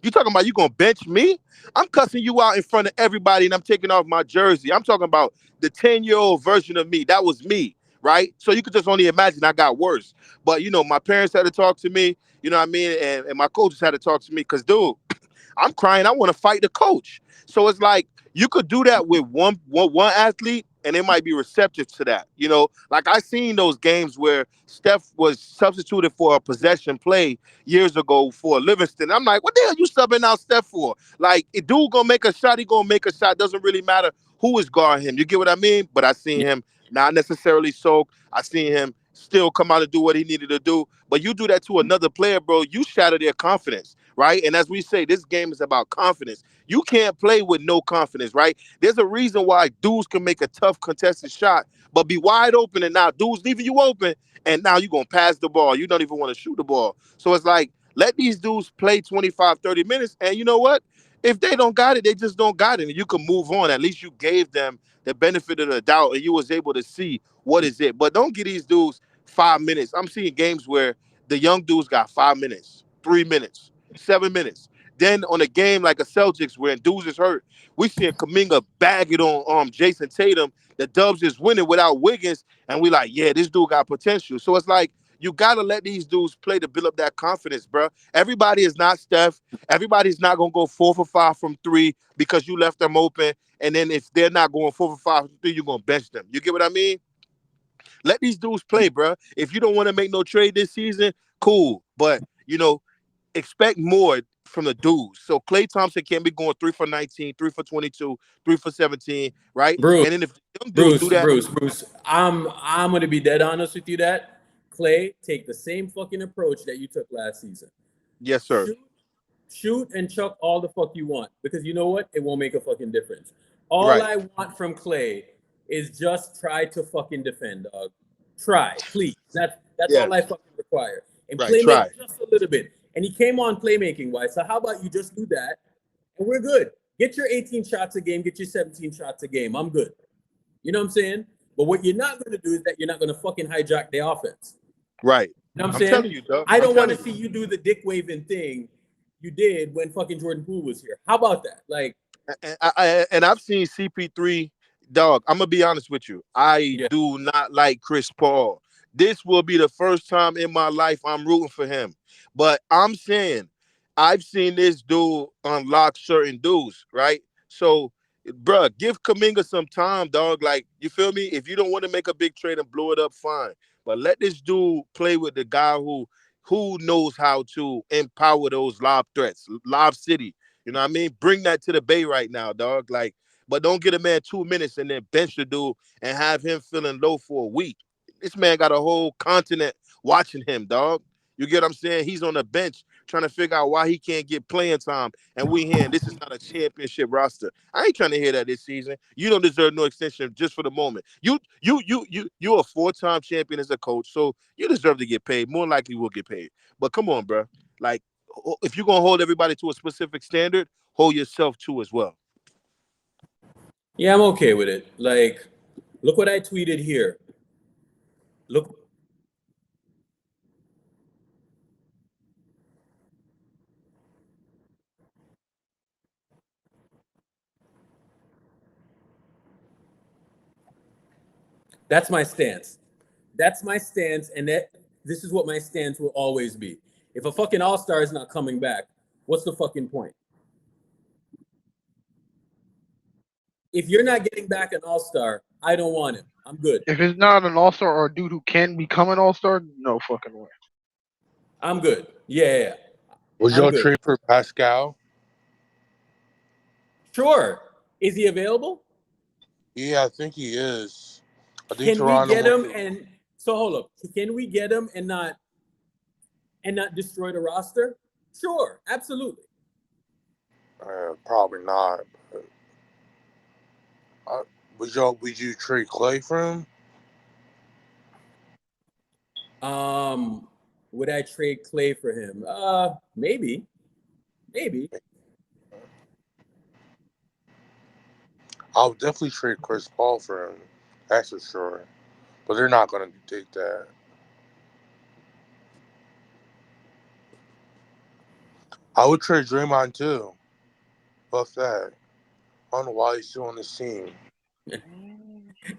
you talking about you gonna bench me? I'm cussing you out in front of everybody and I'm taking off my jersey. I'm talking about the 10-year-old version of me. That was me, right? So you could just only imagine I got worse. But, my parents had to talk to me, you know what I mean? And my coaches had to talk to me because, dude, I'm crying. I want to fight the coach. So it's like you could do that with one athlete and they might be receptive to that. Like I seen those games where Steph was substituted for a possession play years ago for Livingston. I'm like, what the hell you subbing out Steph for? Like, if dude gonna make a shot, he gonna make a shot. Doesn't really matter who is guarding him. You get what I mean? But I seen him not necessarily soak. I seen him still come out and do what he needed to do. But you do that to another player, bro, you shatter their confidence, right? And as we say, this game is about confidence. You can't play with no confidence, right? There's a reason why dudes can make a tough contested shot, but be wide open, and now dudes leaving you open, and now you're going to pass the ball. You don't even want to shoot the ball. So it's like, let these dudes play 25, 30 minutes, and you know what? If they don't got it, they just don't got it, and you can move on. At least you gave them the benefit of the doubt, and you was able to see what is it. But don't give these dudes 5 minutes. I'm seeing games where the young dudes got 5 minutes, 3 minutes, 7 minutes. Then on a game like a Celtics where dudes is hurt, we seeing Kuminga bag it on Jason Tatum. The Dubs is winning without Wiggins, and we like, yeah, this dude got potential. So it's like you gotta let these dudes play to build up that confidence, bro. Everybody is not Steph. Everybody's not gonna go 4 for 5 from three because you left them open. And then if they're not going 4 for 5 from three, you're gonna bench them. You get what I mean? Let these dudes play, bro. If you don't want to make no trade this season, cool. But expect more from the dudes. So Klay Thompson can't be going 3 for 19, 3 for 22, 3 for 17, right? Bruce, And then if the young dudes do that, Bruce. I'm gonna be dead honest with you. That Clay, take the same fucking approach that you took last season. yes, sir. Shoot and chuck all the fuck you want, because you know what? It won't make a fucking difference. All Right. I want from Clay is just try to fucking defend, dog. Try, please. That's Yes. all I fucking require. And Right, play try. make just a little bit. And he came on playmaking wise. So how about you just do that, and we're good. Get your 18 shots a game, get your 17 shots a game. I'm good. You know what I'm saying? But what you're not going to do is that you're not going to fucking hijack the offense. Right. You know what I'm I'm saying? telling you, dog. I I'm don't want to telling see you. you do the dick waving thing you did when fucking Jordan Poole was here. How about that? Like, And I've seen CP3, dog. I'm gonna be honest with you. I yeah. do not like Chris Paul. This will be the first time in my life I'm rooting for him. But I'm saying I've seen this dude unlock certain dudes, right? So, bruh, give Kuminga some time, dog. Like, you feel me? If you don't want to make a big trade and blow it up, fine. But let this dude play with the guy who knows how to empower those lob threats, Lob City. You know what I mean? Bring that to the Bay right now, dog. Like, but don't get a man 2 minutes and then bench the dude and have him feeling low for a week. This man got a whole continent watching him, dog. You get what I'm saying? He's on the bench trying to figure out why he can't get playing time. And we hearing this is not a championship roster. I ain't trying to hear that this season. You don't deserve no extension just for the moment. You're a 4-time champion as a coach, so you deserve to get paid. More likely will get paid. But come on, bro. Like, if you're gonna hold everybody to a specific standard, hold yourself to as well. Yeah, I'm okay with it. Like, look what I tweeted here. Look. That's my stance. That's my stance, and this is what my stance will always be. If a fucking all-star is not coming back, what's the fucking point? If you're not getting back an all-star, I don't want him. I'm good. If it's not an all-star or a dude who can become an all-star, no fucking way. I'm good. Yeah. Would I'm y'all good. trade for Pascal? Sure. Is he available? Yeah, I think he is. I think Can we Toronto get him wants to- and so hold up? Can we get him and not destroy the roster? Sure, absolutely. Probably not. But would you trade Clay for him? Would I trade Clay for him? Maybe. I'll definitely trade Chris Paul for him. That's for sure. But they're not gonna take that. I would trade Draymond too. Fuck that. I don't know why he's still on this team.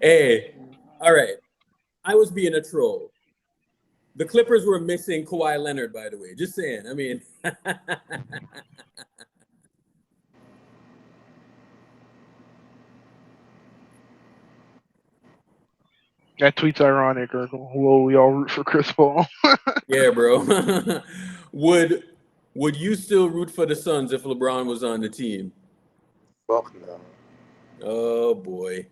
Hey, all right. I was being a troll. The Clippers were missing Kawhi Leonard, by the way. Just saying. I mean, That tweet's ironic, Urkel. Whoa, we all root for Chris Paul. yeah, bro. Would you still root for the Suns if LeBron was on the team? Fuck no. Oh boy.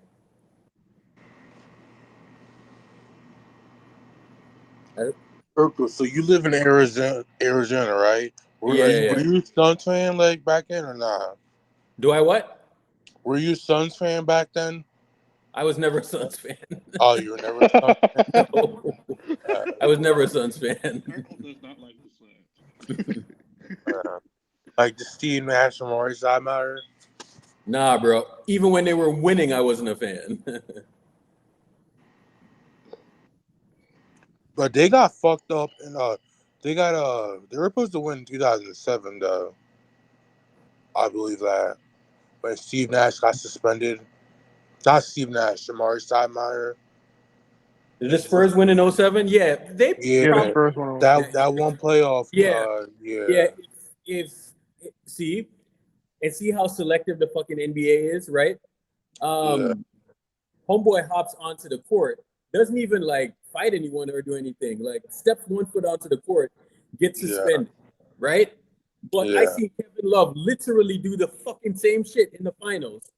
Urkel, so you live in Arizona, right? Were Yeah. you a Suns fan like back then or not? Do I what? Were you a Suns fan back then? I was never a Suns fan. Oh, you were never a Suns fan? No, I was never a Suns fan. Urkel does not like the Suns. Like the Steve Nash and Maurice Stoudemire? Nah, bro. Even when they were winning, I wasn't a fan. But they got fucked up and they were supposed to win in 2007 though. I believe that. When Steve Nash got suspended. Not Steve Nash, Amari Stoudemire. Did the Spurs win in 07? Yeah, they Yeah, Yeah, the probably. Spurs one. that one playoff. Yeah, Yeah. yeah. If see how selective the fucking NBA is, right? Homeboy hops onto the court, doesn't even like fight anyone or do anything. Like steps 1 foot onto the court, gets suspended, right? But I see Kevin Love literally do the fucking same shit in the finals,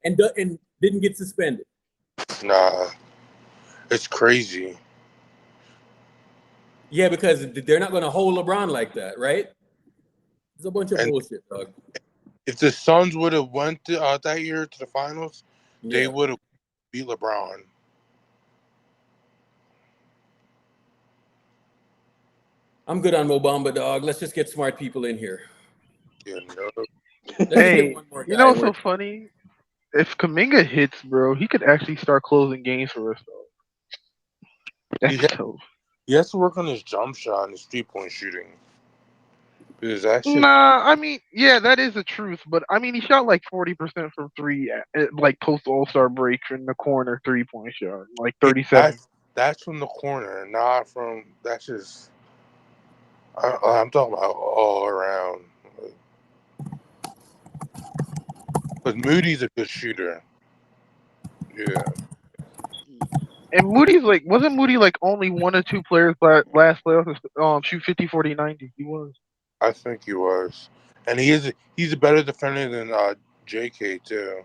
and didn't get suspended. Nah, it's crazy. Yeah, because they're not going to hold LeBron like that, right? It's a bunch of bullshit, dog. If the Suns would have went that year to the finals, they Yeah. would have beat LeBron. I'm good on Mobamba, dog. Let's just get smart people in here. Yeah, no. Let's Hey, get one more you guy know what's so working. funny? If Kuminga hits, bro, he could actually start closing games for us, though. That's tough. He has to work on his jump shot and his 3-point shooting. Because that shit. Nah, I mean, yeah, that is the truth. But I mean, he shot like 40% from three, like post All-Star break in the corner 3-point shot, like 37. That's from the corner, not from. That's just. I'm talking about all around. But Moody's a good shooter. Yeah. And Moody's like, wasn't Moody like only 1 or 2 players last playoffs shoot 50, 40, 90? He was. I think he was, and he's a better defender than J.K. too.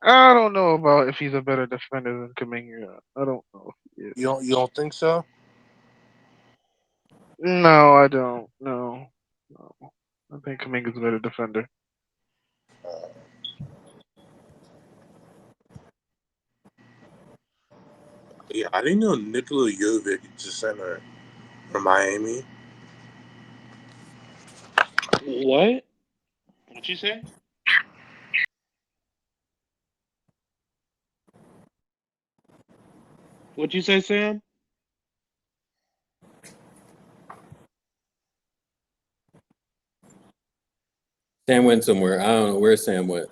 I don't know about if he's a better defender than Kuminga. I don't know. If he is. You don't think so? No, I don't. No. I think Kuminga's a better defender. Yeah, I didn't know Nikola Jovic is a center from Miami. What? What'd you say? What'd you say, Sam? Sam went somewhere. I don't know where Sam went.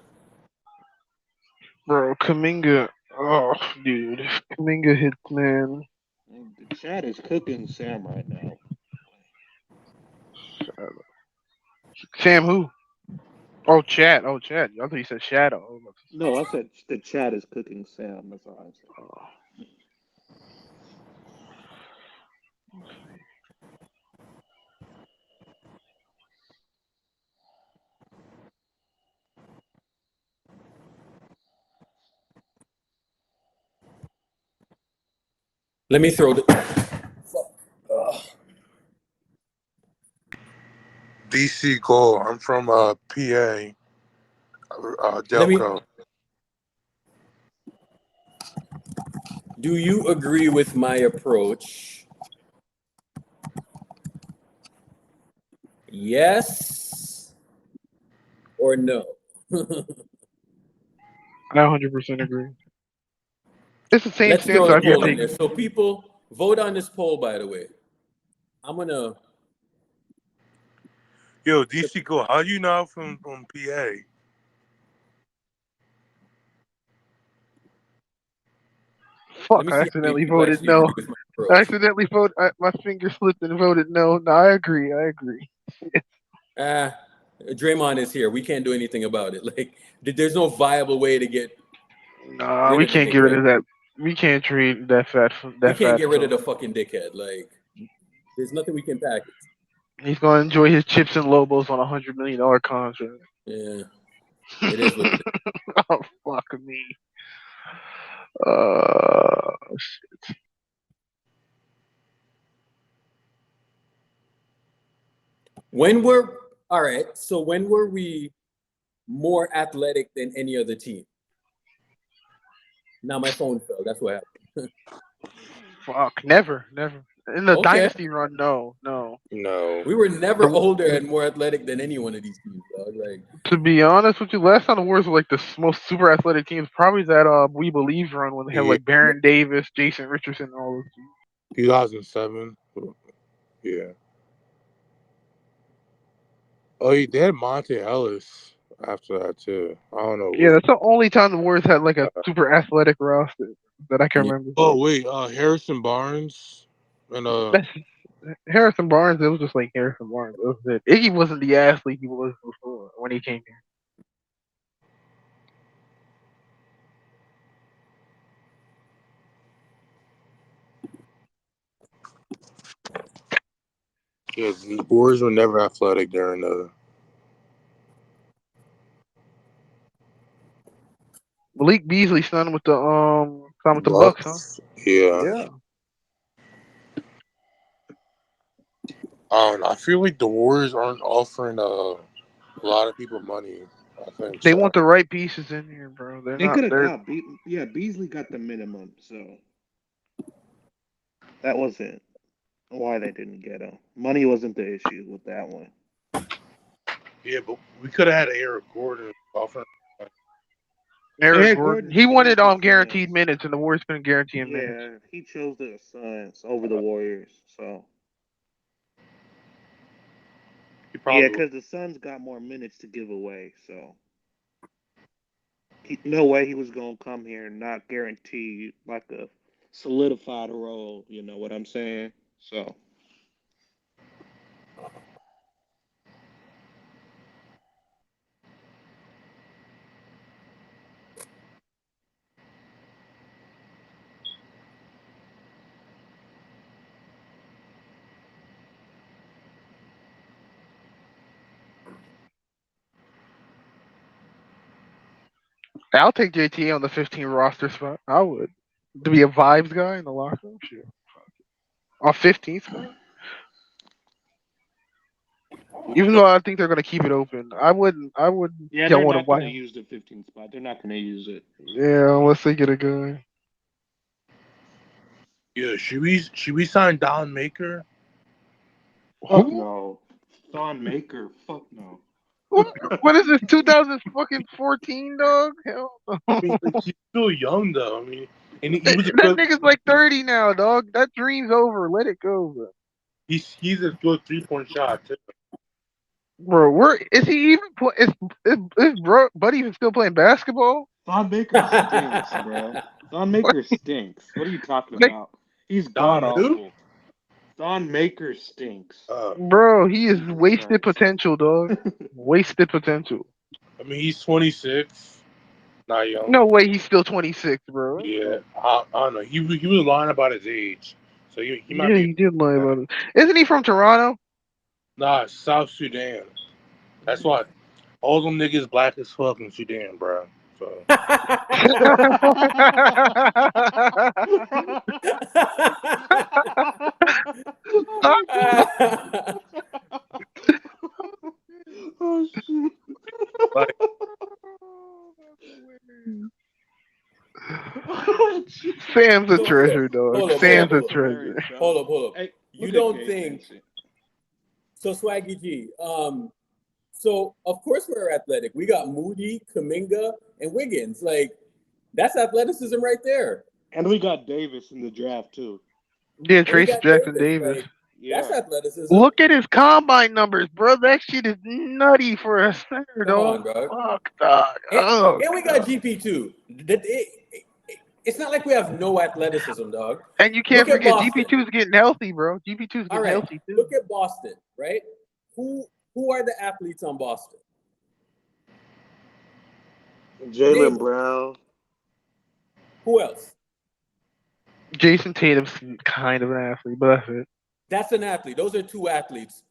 Bro, Kuminga. Oh, dude. Kuminga hits, man. The chat is cooking Sam right now. Sam who? Oh, chat. Oh, chat. I thought you said Shadow. No, I said the chat is cooking Sam. That's all I said. Oh. Let me throw the. DC Goal. I'm from PA. Delco. Do you agree with my approach? Yes or no? I 100% agree. It's the same Let's stance throw the I've been poll in taking. there. So people vote on this poll, by the way. I'm gonna. Yo, DC Goal. How you know from PA? Fuck, I accidentally voted no. I accidentally voted. My finger slipped and voted no. No, I agree. Draymond is here. We can't do anything about it. Like, there's no viable way to get. Nah, we can't get rid of that. We can't treat that fat. We can't get rid of the fucking dickhead. Like, there's nothing we can package. He's gonna enjoy his chips and Lobos on $100 million contract. Yeah, it is what it is. Oh, fuck me. Shit. When we're All right. So when were we more athletic than any other team? Now my phone fell. That's what happened. Fuck, never. In the Okay. dynasty run, no. No. We were never older and more athletic than any one of these teams, dog. Like, To be honest with you, last time the Warriors were like the most super athletic teams, probably that We Believe run when they had Yeah. like Baron Davis, Jason Richardson, and all those teams. 2007. Yeah. Oh, they had Monte Ellis after that too. I don't know. Yeah, that's the only time the Warriors had like a super athletic roster that I can Yeah. remember. Oh wait, Harrison Barnes and That's Harrison Barnes. It was just like Harrison Barnes. That was it. Iggy wasn't the athlete he was before when he came here. yeah, the Warriors were never athletic during the. Malik Beasley signed with the Bucks, huh? Yeah. Yeah. I don't know. I feel like the Warriors aren't offering a lot of people money. I think They so. want the right pieces in here, bro. They're They not. could have They're got Beasley got the minimum, so that wasn't why they didn't get him. Money wasn't the issue with that one. Yeah, but we could have had Eric Gordon offering. Eric Gordon. He stayed wanted with the guaranteed Suns. minutes, and the Warriors couldn't guarantee him minutes. Yeah, he chose the Suns over the Warriors. So He probably yeah, because the Suns got more minutes to give away. So no way he was gonna come here and not guarantee like a solidified role. You know what I'm saying? So. I'll take JT on the 15 roster spot. I would. To be a vibes guy in the locker room, shit. On 15th spot. Even though I think they're gonna keep it open, I wouldn't. Yeah, Don't they're want to not going to buy. use the 15th spot. They're not going to use it. Yeah, unless they get a guy. Yeah, should we sign Don Maker? Fuck no. Thon Maker. Fuck no. What is this? 2014, dog? Hell no. I mean, like, he's still young though. I mean, and he was a That good. nigga's like 30 now, dog. That dream's over. Let it go, bro. He's a good 3-point shot too. Bro, where is he even? Is bro buddy even still playing basketball? Thon Maker stinks, bro. Thon Maker stinks. What are you talking Like, about? He's Don god who? awful. Thon Maker stinks. Bro, he is Jesus wasted Christ. potential, dog. Wasted potential. I mean, he's 26, not young. No way, he's still 26, bro. Yeah, I don't know. He was lying about his age, so he might Yeah, be. he did lie about it. Isn't he from Toronto? Nah, South Sudan. That's why all them niggas black as fuck in Sudan, bro. So. Oh shit. Like, Sam's a So, treasure, dog. hold up, Sam's hold a up. treasure. Hold up. Hey, You look at don't Gabe think Vincent. so, Swaggy G? So of course we're athletic. We got Moody, Kaminga, and Wiggins. Like, that's athleticism right there. And we got Davis in the draft too. Yeah, And we Tracy got Jackson Davis. Like, that's Yeah. athleticism. Look at his combine numbers, bro. That shit is nutty for a center, Come dog. on, dog. Fuck, dog. And, Oh, and we got GP too. It's not like we have no athleticism, dog. and you can't Look at forget Boston. GP2's getting healthy, bro. GP2's All getting right, healthy too. look at Boston, right? Who are the athletes on Boston? Jaylen Brown. Who else? Jason Tatum's kind of an athlete, but that's it. That's an athlete. Those are two athletes.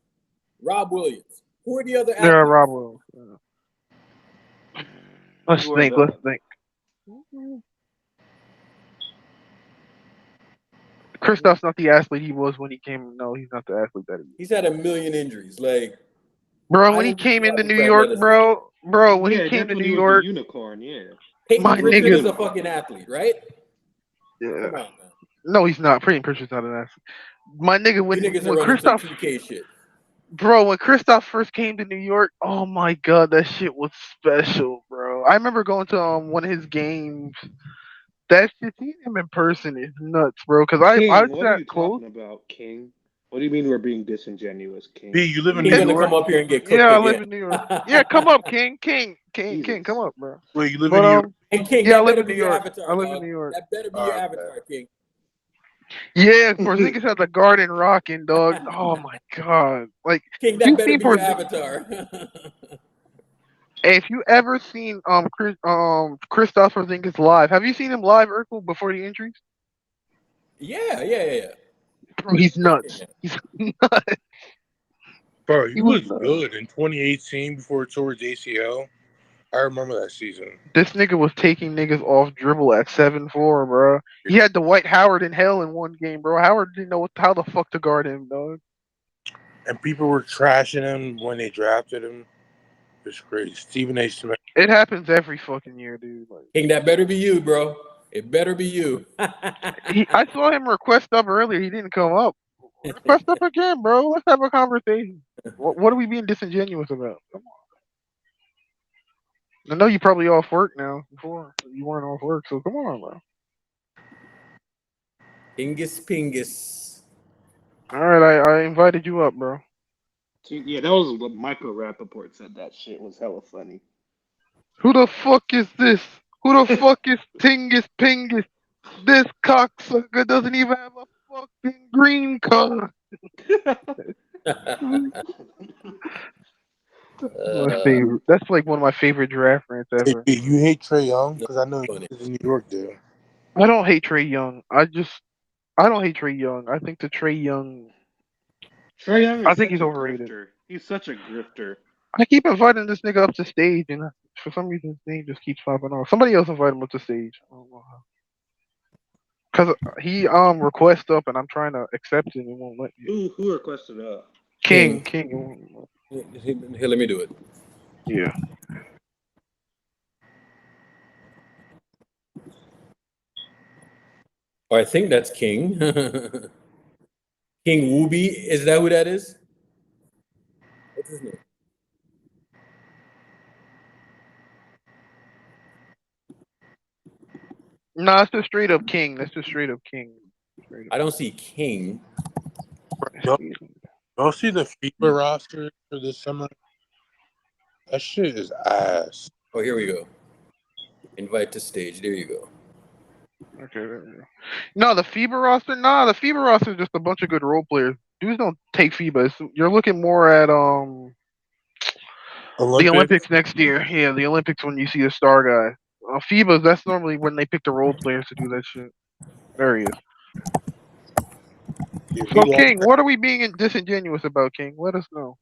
Rob Williams. Who are the other athletes? There are Rob Williams. Let's think. Kristaps not the athlete he was when he came. No, he's not the athlete that he is. He's had a million injuries. Like, Bro, when he Island came into Drive New for York, athleticism. when he Yeah, came that's to when New he was the York, unicorn. Yeah, Peyton my he was the Pritchard is a nigga. fucking unicorn. athlete, right? Yeah. Come on, man. No, he's not. Peyton Pritchard's not an athlete. My nigga, You when niggas are when running some Christoph, 2K shit. bro, when Christoph first came to New York, oh my god, that shit was special, bro. I remember going to one of his games. That shit, seeing him in person is nuts, bro. Cause I King, what are sat you close. talking about, King? What do you mean we're being disingenuous, B, King? you live in King New It's gonna York? come up here and get cooked yeah, I live again. in New York. Yeah, come up, King, King, come Jesus. up, bro. Wait, you live in But New York? And King, yeah, I that live better in be New your York. I avatar, live in dog. New York. That better be your Alright, avatar, King. Yeah, Porzingis had the Garden rocking, dog. Oh my god! Like King, that you better seen be your Porzingis? avatar. Hey, if you ever seen Kristaps Porzingis live, have you seen him live, Urkel, before the injuries? yeah. Bro, he's Of course, nuts. yeah. He's nuts. bro, He he was was nuts. good in 2018 before he tore his ACL. I remember that season. This nigga was taking niggas off dribble at 7'4", bro. He had Dwight Howard in hell in one game, bro. Howard didn't know how the fuck to guard him, dog. And people were trashing him when they drafted him. It's crazy. Stephen A. Smith. It happens every fucking year, dude. Like, King, that better be you, bro. It better be you. I saw him request up earlier. He didn't come up. Request up again, bro. Let's have a conversation. What are we being disingenuous about? Come on. I know you probably off work now. Before you weren't off work, so come on, bro. Pingus Pingus. All right, I invited you up, bro. Yeah, that was what Michael Rappaport said. That shit was hella funny. Who the fuck is this? Who the fuck is Tingus Pingus? This cocksucker doesn't even have a fucking green card. My favorite. That's like one of my favorite draft rants Hey, ever. B, you hate Trey Young? No, Because I know funny. he's in New York, dude. I don't hate Trey Young. I don't hate Trey Young. I think the Trey Young. Trae Young I is think such he's a overrated. grifter. He's such a grifter. I keep inviting this nigga up to stage, and for some reason his name just keeps popping off. Somebody else invite him up to stage. I don't know how. Cause he requests up, and I'm trying to accept it, and it won't let me. Who requested up? King. Here, let me do it. Yeah. Oh, I think that's King. King Wooby. Is that who that is? What's his name? No, it's just straight up King. That's just straight up King. Straight I don't see King. up. Y'all see the FIBA roster for this summer? That shit is ass. Oh, here we go. Invite to stage. There you go. Okay, there we go. No, the FIBA roster. Nah, the FIBA roster is just a bunch of good role players. Dudes don't take FIBA. You're looking more at the Olympics next year. Yeah, the Olympics when you see the star guy. FIBA, that's normally when they pick the role players to do that shit. There he is. Yeah, So we King, what are we being disingenuous about, King? Let us know.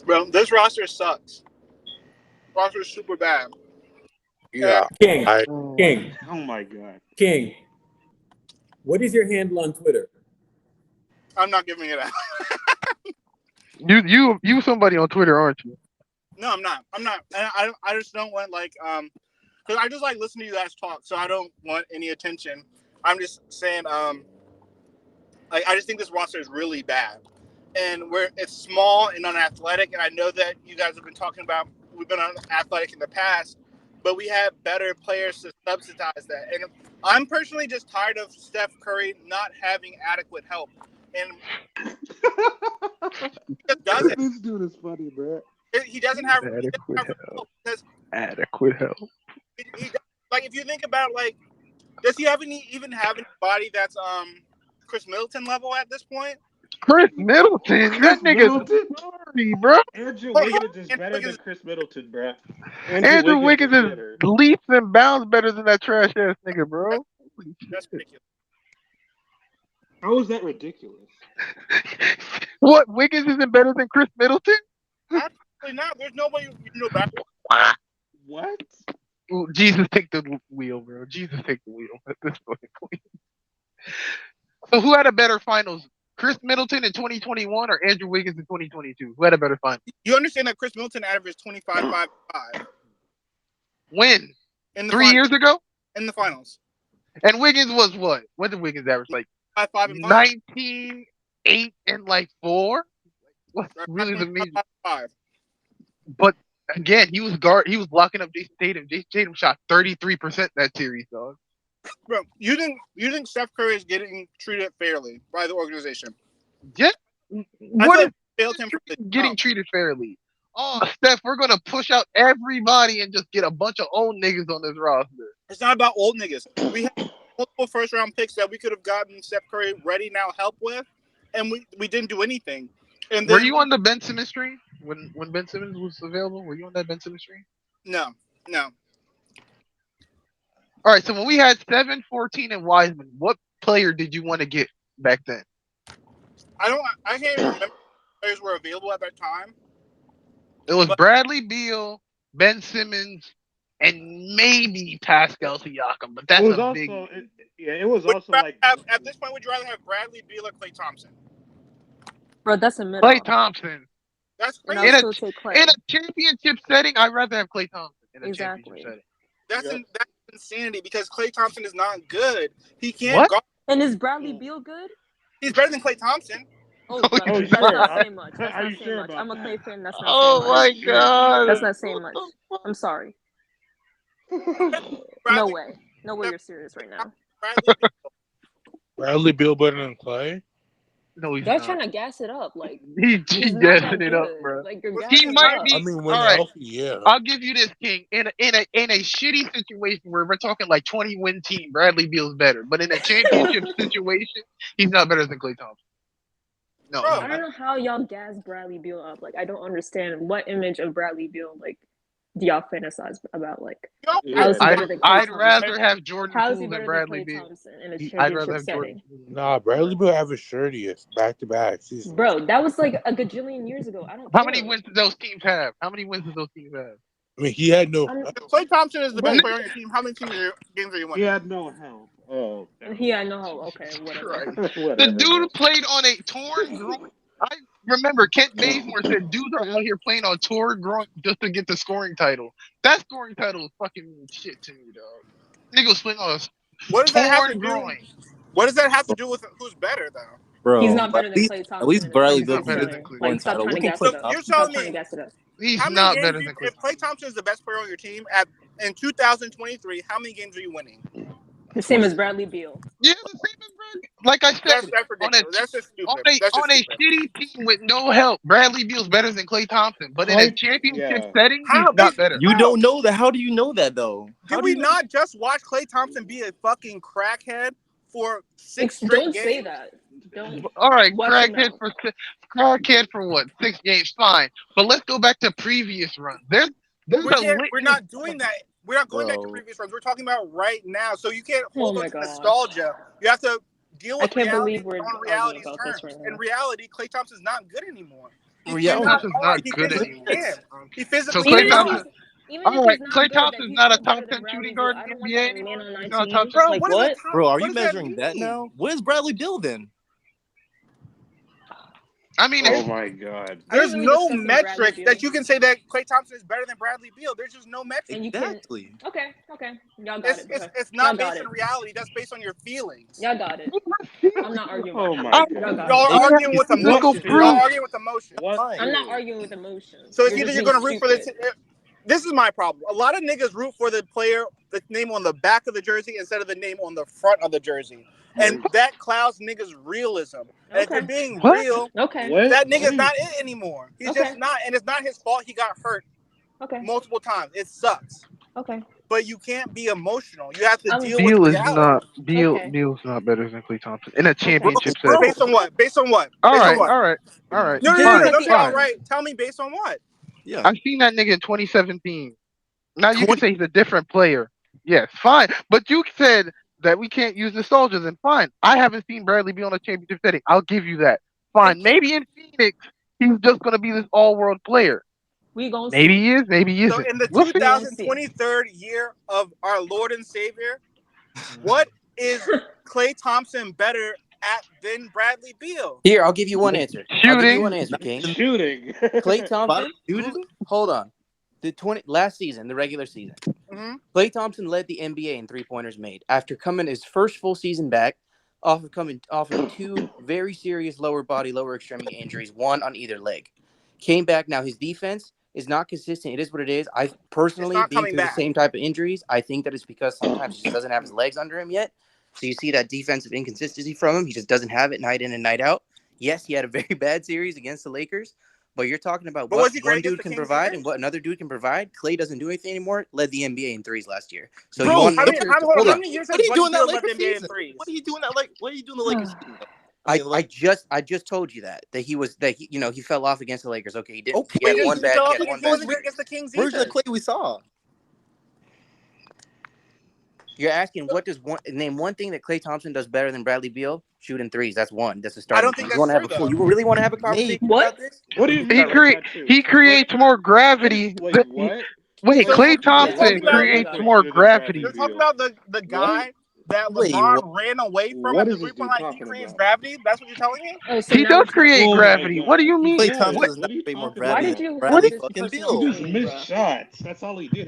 Bro, this roster sucks. Roster is super bad. Yeah. King. I, King. Oh my god. King. What is your handle on Twitter? I'm not giving it out. You somebody on Twitter, aren't you? No, I'm not. I'm not. And I just don't want because I just like listening to you guys talk, so I don't want any attention. I'm just saying, I just think this roster is really bad, and it's small and unathletic. And I know that you guys have been talking about we've been unathletic in the past, but we have better players to subsidize that. And I'm personally just tired of Steph Curry not having adequate help, and he just doesn't. This dude is funny, bro. He doesn't have adequate help. He like if you think about does he even have anybody that's Chris Middleton level at this point? Chris Middleton, that nigga's sorry, bro. Andrew Wiggins is better than Chris Middleton, bro. Andrew Wiggins is leaps and bounds better than that trash ass nigga, bro. That's ridiculous. How is that ridiculous? What? Wiggins isn't better than Chris Middleton? Absolutely not. There's nobody you know better. What? Ooh, Jesus, take the wheel, bro. Jesus, take the wheel at this fucking point. So who had a better finals Chris Middleton in 2021 or Andrew Wiggins in 2022? Who had a better final? You understand that Chris Middleton averaged 25-5-5 When? in the 3 years ago? in the finals. And Wiggins was what? What did Wiggins average? Like 5-5 and 5. 19, 8, and like 4? What's really the major? 5. But again, he was locking up Jason Tatum. Jason Tatum shot 33% that series, dog. Bro, you think Steph Curry is getting treated fairly by the organization? Yeah. I What feel is failed him for the getting job. treated fairly? Oh, Steph, we're gonna push out everybody and just get a bunch of old niggas on this roster. It's not about old niggas. We have multiple first round picks that we could have gotten Steph Curry ready now help with, and we didn't do anything. And then, Were you on the Ben Simmons train when Ben Simmons was available? Were you on that Ben Simmons train? No. All right, so when we had 7, 14, and Wiseman, what player did you want to get back then? I can't even remember if players were available at that time. It was But- Bradley Beal, Ben Simmons, and maybe Pascal Siakam, but that's It was a also big. it was Would also you like at this point, would you rather have Bradley Beal or Klay Thompson? Bro, that's a middle. Klay Thompson. That's And crazy. I'll still take Klay. In a championship setting, I'd rather have Klay Thompson in a Exactly. championship setting. That's insanity because Klay Thompson is not good. He can't What? guard. And is Bradley Beal good? He's better than Klay Thompson. Oh, Oh, bro, you that's sure? not saying much. That's Are not you saying sure much. about I'm a that? Clay fan. That's not Oh saying my much. god. That's not saying much. I'm sorry. No Bradley, way. No way you're serious right now. Bradley Beal. Bradley Beal better than Clay? No, he's Y'all not. trying to gas it up. Like, He's he's not that gassing it up, good. bro. Like, you're He gassing might it up. be- I mean, when All right. healthy, yeah. I'll give you this, King. In a shitty situation where we're talking like 20-win team, Bradley Beal's better. But in a championship situation, he's not better than Klay Thompson. No. Bro, he's I not. don't know how y'all gas Bradley Beal up. Like, I don't understand what image of Bradley Beal, like, do y'all fantasize about? Like, Yeah, how is he no. better than Klay I'd Thompson? rather have Jordan How Poole is he than better Bradley than Klay Beal. Thompson in a I'd rather championship have Jordan setting? Poole. Nah, Bradley Beal averaged 30th back-to-back seasons. Bro, that was like a gajillion years ago. I don't How care. many wins did those teams have? How many wins did those teams have? I mean, he had no. I'm- if Klay Thompson is the Bro. best player on your team, how many games are you He winning? had no help. Oh, Yeah, I know. Okay, whatever. Christ. whatever. The dude played on a torn groin. I remember Kent Bazemore said dudes are out here playing on torn groin just to get the scoring title. That scoring title is fucking shit to me, dog. Nigga was playing on What a does that have to torn do? groin. What does that have to do with who's better though? Bro, He's not better at than least, Klay Thompson. at least in a Bradley He's Beal not can better get than championship Klay. setting. one Like, stop title. trying We to can gas play it up. You're Stop telling trying to me gas it up. He's how many not games better do than you, Klay. if Klay Thompson is the best player on your team in 2023, how many games are you winning? The same as Bradley Beal. Yeah, the same as Bradley. Like I That's said, ridiculous. That's just stupid. on That's just a stupid. shitty team with no help, Bradley Beal's better than Klay Thompson. But in a Klay- championship yeah. setting, How? he's not better. You don't know that. How do you know that though? How Did do we you know? not just watch Klay Thompson be a fucking crackhead for 6 straight Don't games? say that. Don't. All right, Watch your crackhead for what? 6 games, fine. But let's go back to previous runs. There's We're a we're not doing that. We're not going back to Bro. previous runs. We're talking about right now. So you can't Oh hold my on to God. nostalgia. You have to deal I with can't reality believe we're on arguing reality's about terms. this right now. In reality, Klay Thompson's not good anymore. He Reality. cannot Thompson's guard. not He good physically anymore. can't. He So physically Klay Even if cannot. Thompson. even All if right, he's not Klay good, that Thompson's he's not a still better top than 10 Bradley shooting Beal. guard I in don't the want NBA that anymore. man on He's my not a team. top 10. Bro, Like what is what? a top? Bro, are what you does that measuring that mean? now? Where's Bradley Beal then? I mean, Oh my God. Are There's you really no discussing Bradley metric Beal? that you can say that Klay Thompson is better than Bradley Beal. There's just no metric. And you can. Exactly. Okay. Y'all got it. Okay. It's Y'all not got based it. on reality. That's based on your feelings. Y'all got it. I'm not arguing Oh with my that. God. Y'all got Y'all it. are arguing with Physical emotion. proof. Y'all are arguing with emotion. What? Fine. I'm not arguing with emotions. So it's You're either just you're being going to root for the. stupid. This is my problem. A lot of niggas root for the player, the name on the back of the jersey instead of the name on the front of the jersey, and that clouds niggas' realism. And if you're Okay. being What? real, Okay. What? that nigga's What? not it anymore. He's Okay. just not, and it's not his fault. He got hurt Okay. multiple times. It sucks. Okay. But you can't be emotional. You have to I'm- deal with Beal is reality. not Okay. Beal's not better than Klay Thompson in a championship Bro, setting. based on what? Based on what? All Based on right, what? all right, all right. No, Just Fine, because don't he say all fine. right. Tell me based on what? Yeah. I've seen that nigga in 2017. Now you can say he's a different player. Yes, fine. But you said that we can't use nostalgia, then fine. I haven't seen Bradley be on a championship setting. I'll give you that. Fine. Maybe in Phoenix, he's just going to be this all-world player. We gonna Maybe see. he is, maybe he So isn't. in the We'll see. 2023 year of our Lord and Savior, what is Klay Thompson better than Bradley Beal. Here, I'll give you one answer. I'll give you one answer, King. Shooting. Klay Thompson. Shooting? Hold on. Last season, the regular season, Klay Thompson led the NBA in 3-pointers made after coming his first full season back off of 2 very serious lower extremity injuries, one on either leg. Came back. Now his defense is not consistent. It is what it is. I personally, being through the same type of injuries, I think that it's because sometimes he just doesn't have his legs under him yet. So you see that defensive inconsistency from him. He just doesn't have it night in and night out. Yes, he had a very bad series against the Lakers, but you're talking about what one dude can provide and what another dude can provide. Klay doesn't do anything anymore. Led the NBA in threes last year. So Bro, you want how many years What are has you doing that Bradley Lakers Beal led the NBA in season? threes? What are you doing that What are you doing the Lakers season? I just told you that he fell off against the Lakers. Okay, he didn't. Okay, He had one bad. He had one bad. Against the Kings version of Klay we saw. You're asking name one thing that Klay Thompson does better than Bradley Beal? Shooting threes. That's one. That's a start. I don't think that's true, though. You really want to have a conversation about this? What do you He creates more gravity. Wait, what? Wait, Klay Thompson creates more gravity. You're talking about the guy that LeBron ran away from at the 3-point line. He creates gravity. That's what you're telling me? He does create gravity. What do you mean? Klay Thompson does not create more gravity. Why did you Bradley have fucking this Beal? He just missed shots. That's all he did.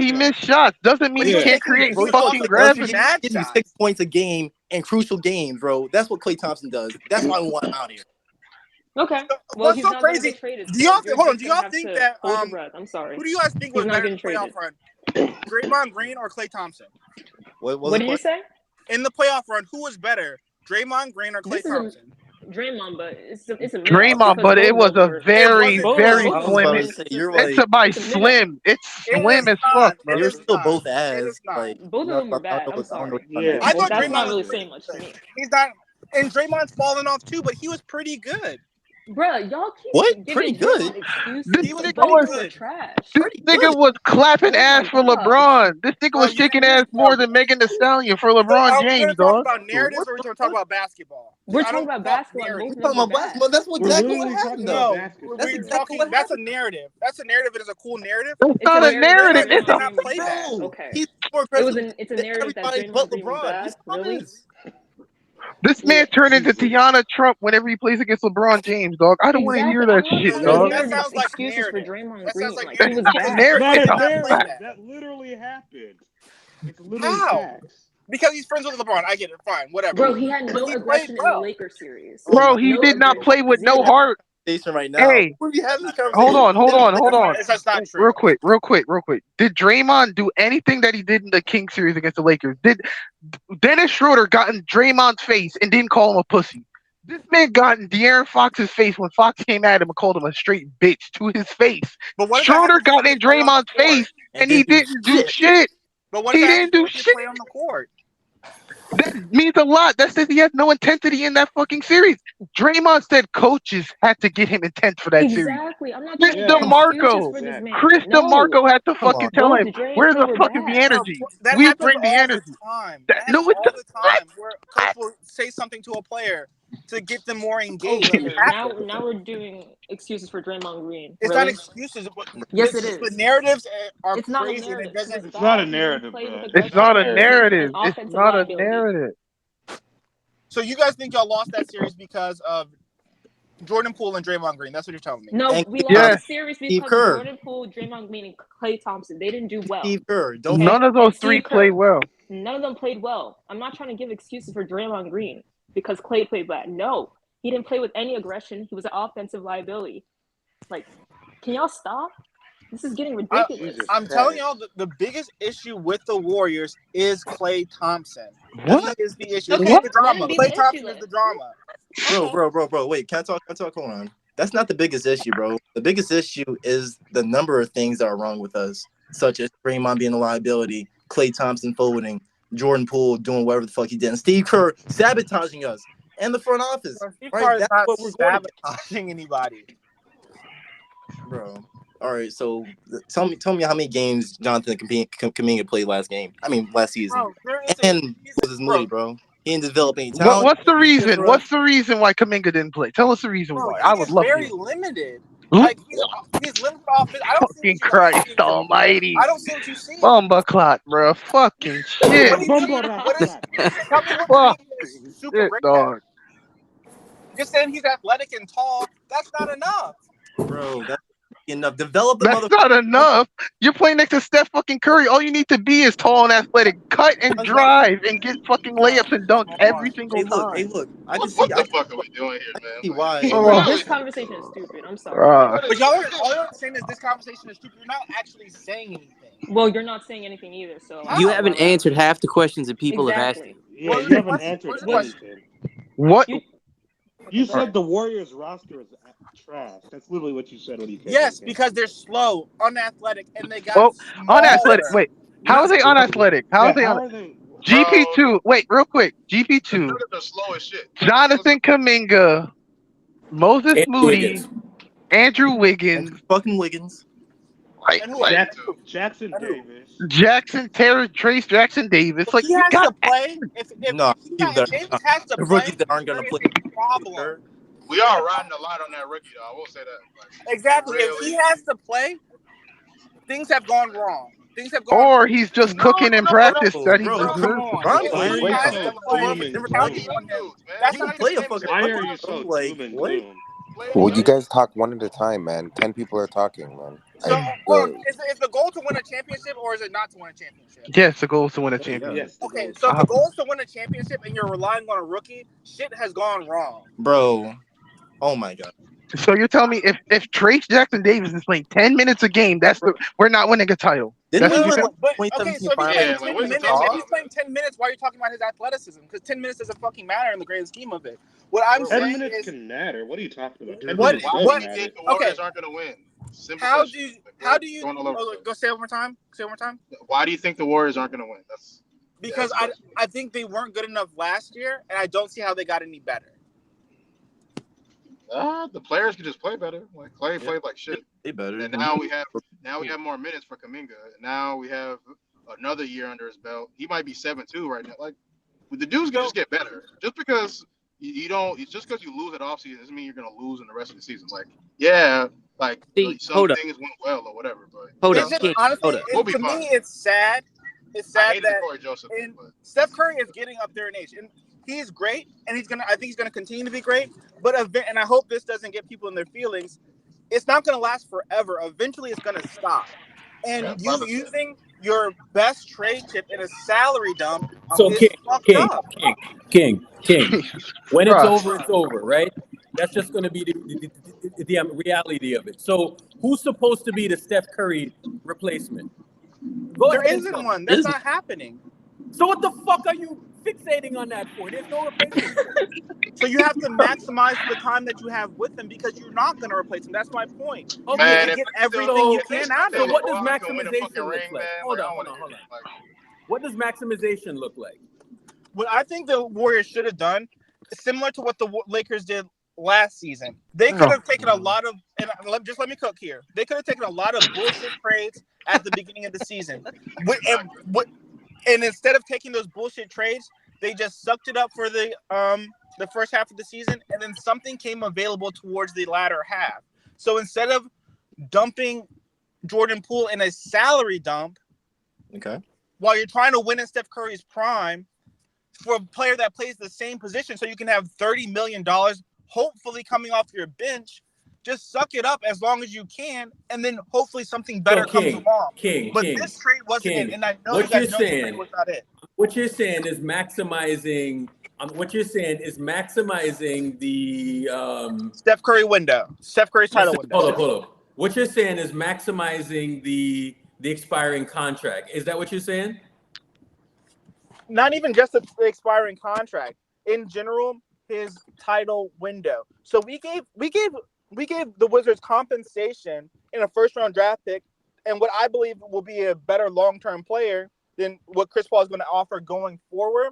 He missed shots. Doesn't mean he can't create fucking gravity. Gives you 6 points a game in crucial games, bro. That's what Klay Thompson does. That's why I want him out here. Okay. Well, What's he's so not gonna crazy? get traded. Do y'all You're hold on? just Do gonna y'all have think to that hold your breath. I'm sorry. who do you guys think was He's not better in getting the playoff traded. run? Draymond Green or Klay Thompson? What did you say? In the playoff run, who was better, Draymond Green or Klay Thompson? Draymond, but it's a Draymond, but it was a very, very slim. It's by slim. It's slim as fuck, bro. You're still both ass. Like both of them were bad. I'm sorry. Yeah. I thought that's Draymond not really was saying much to me. He's not, and Draymond's falling off too, but he was pretty good. Bruh, y'all keep What? giving Pretty good. excuses. This but nigga both was of them are trash. was clapping ass for LeBron. This nigga was shaking ass more than Megan Thee Stallion for LeBron James, dog. About narratives, or are we going to talk about basketball? We're talking about basketball. We're talking about basketball. That's exactly what happened, though. That's exactly what happened. That's a narrative. That's a narrative. It is a cool narrative. It's not a narrative. It's not play that. Okay. He's more It's a narrative that everybody Draymond but Green was bad. LeBron. Really? This man turned into Tiana Trump whenever he plays against LeBron James, dog. I don't want to hear that shit, dog. That sounds like excuses for Draymond Green. Like he was bad. That literally happened. It's literally How? facts. Because he's friends with LeBron. I get it. Fine. Whatever. Bro, he had no aggression in the Lakers series. Bro, he did not play with no heart. Right now. Hey, hold on. That's not true. Real quick. Did Draymond do anything that he did in the King series against the Lakers? Did Dennis Schroeder got in Draymond's face and didn't call him a pussy? This man got in De'Aaron Fox's face when Fox came at him and called him a straight bitch to his face. Schroeder got in Draymond's face and he didn't do shit. But what he if didn't do shit. Play on the court? That means a lot. That says he has no intensity in that fucking series. Draymond said coaches had to get him intense for that series. Exactly. I'm not Chris DeMarco had to fucking tell him, where's the fuck is the energy? We bring the energy. No, it's all the time. Where coach will say something to a player to get them more engaged. Now we're doing excuses for Draymond Green. It's not excuses. Yes, it is. The narratives are it's not crazy. A narrative. It's not a narrative, bro. It's not a narrative. It's not a narrative. So you guys think y'all lost that series because of Jordan Poole and Draymond Green? That's what you're telling me. No, we lost the series because of Jordan Poole, Draymond Green, and Klay Thompson. They didn't do well. Steve Kerr. None of those three played well. None of them played well. I'm not trying to give excuses for Draymond Green because Klay played bad. No, he didn't play with any aggression. He was an offensive liability. Like, can y'all stop? This is getting ridiculous. I'm telling y'all, the biggest issue with the Warriors is Klay Thompson. What is the issue? Okay, the drama. Klay Thompson is the drama. Bro. Wait, can I talk? Hold on. That's not the biggest issue, bro. The biggest issue is the number of things that are wrong with us, such as Draymond being a liability, Klay Thompson folding, Jordan Poole doing whatever the fuck he did, and Steve Kerr sabotaging us and the front office. Steve Right? Kerr is That's not what we're going to sabotaging anybody. Bro. All right, so tell me how many games Jonathan Kuminga played last season. Bro, and was Moody, bro. He didn't develop any talent. What's the reason? What's the reason why Kuminga didn't play? Tell us the reason why. I would love to. Very limited. Like he's limited off. I don't fucking Christ Almighty. I don't see what you see. Bumba clot, bro. Fucking shit. Fucking shit, dog. Just saying he's athletic and tall, that's not enough. Bro, that's enough. Develop the That's not enough. You're playing next to Steph fucking Curry. All you need to be is tall and athletic. Cut and drive and get fucking layups and dunks every single time. Hey, look. I can see. What the fuck are we doing here, man? see why. This conversation is stupid. I'm sorry. But y'all are all you're saying is this conversation is stupid. You're not actually saying anything. Well, you're not saying anything either. So You haven't answered half the questions that people have asked you. Yeah, you haven't answered anything. What? You said the Warriors roster is trash. That's literally what you said when you came. Yes, in. because they're slow, unathletic, and they got unathletic. Wait, how are they unathletic? How are they how on? are they? GP2. Wait, real quick. GP2. They're slow as shit. Jonathan Kuminga, Moses Moody, Andrew Wiggins, fucking Wiggins, Jackson Davis, Trace Jackson Davis. Like he has to play. If No, Davis has to the play, rookies that aren't gonna play. problem. We are riding a lot on that rookie, though. I will say that. Like, Exactly. If really. he has to play, things have gone wrong. Things have gone. Or he's just cooking in practice that he Bro, deserves. come on. Why If are he you has so to play, doom and we're gloom? counting on him. That's not play a his fucking. Why are you so doom and gloom? Well, you guys talk one at a time, man. 10 people are talking, man. So, is the goal to win a championship or is it not to win a championship? Yes, the goal is to win a championship. Yes. Okay, so if the goal is to win a championship and you're relying on a rookie, shit has gone wrong. Bro, oh my god. So you're telling me if Trace Jackson Davis is playing 10 minutes a game, we're not winning a title. Didn't That's we what win you're But okay, so if he's playing 10 minutes, if he's playing 10 minutes, why are you talking about his athleticism? Because 10 minutes doesn't fucking matter in the grand scheme of it. What I'm 10 saying minutes is, can matter. What are you talking about? 10 What- minutes what- does Why do you matter. think the Warriors aren't going to win? Simple how question. do you Like, going all over the place. go say it one more time? Say it one more time. Why do you think the Warriors aren't going to win? Because I think they weren't good enough last year, and I don't see how they got any better. The players could just play better. Like Clay played like shit. They better. And now we have more minutes for Kuminga. Now we have another year under his belt. He might be 7-2 right now. Like the dudes can just get better. Just because you don't, it's just because you lose at offseason doesn't mean you're gonna lose in the rest of the season. Like some things went well or whatever. But Honestly, we'll be to fine. me, it's sad. It's sad that Corey Joseph, Steph Curry is getting up there in age, and he's great, and I think he's gonna continue to be great. But and I hope this doesn't get people in their feelings. It's not gonna last forever. Eventually, it's gonna stop. And you using your best trade chip in a salary dump So is fucked up. King. When it's over, it's over, right? That's just going to be the reality of it. So who's supposed to be the Steph Curry replacement? There isn't one. That's not happening. So what the fuck are you fixating on that for? There's no replacement. So you have to maximize the time that you have with them because you're not going to replace them. That's my point. Okay, Man, you get everything you can out of So it. what does maximization look like? Hold on. What does maximization look like? What I think the Warriors should have done, similar to what the Lakers did last season, they could have taken a lot of, and let me cook here. They could have taken a lot of bullshit trades at the beginning of the season, and instead of taking those bullshit trades, they just sucked it up for the first half of the season, and then something came available towards the latter half. So instead of dumping Jordan Poole in a salary dump, while you're trying to win in Steph Curry's prime, for a player that plays the same position, so you can have $30 million, hopefully coming off your bench, just suck it up as long as you can, and then hopefully something better comes along. But this trade wasn't it, and I know what that you're no saying, trade was not it. What you're saying is maximizing. The Steph Curry window, Steph Curry's title window. Hold up. What you're saying is maximizing the expiring contract. Is that what you're saying? Not even just the expiring contract. In general, his title window. So we gave the Wizards compensation in a first-round draft pick, and what I believe will be a better long-term player than what Chris Paul is going to offer going forward,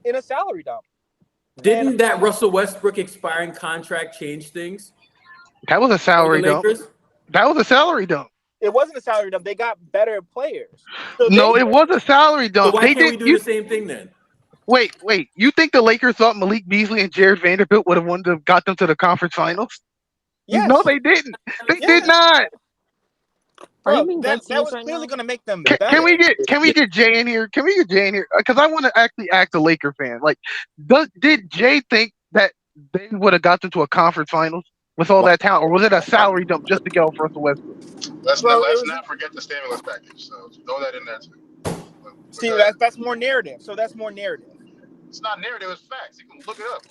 in a salary dump. Didn't that Russell Westbrook expiring contract change things? That was a salary dump. That was a salary dump. It wasn't a salary dump. They got better players. So it was a salary dump. So why can't we do the same thing then? Wait. You think the Lakers thought Malik Beasley and Jared Vanderbilt would have got them to the conference finals? Yes. No, they didn't. They did not. Are you Bro, being that dead serious was right clearly now? going to make them Can better. we get Jay in here? Can we get Jay in here? Because I want to actually ask a Laker fan. Like, did Jay think that they would have got into a conference finals with all that talent, or was it a salary dump just to get off Russell Westbrook? Let's Bro, let's not forget the stimulus package. So throw that in there too. See, Because that's more narrative. So that's more narrative. it's not narrative, it's facts. You can look it up.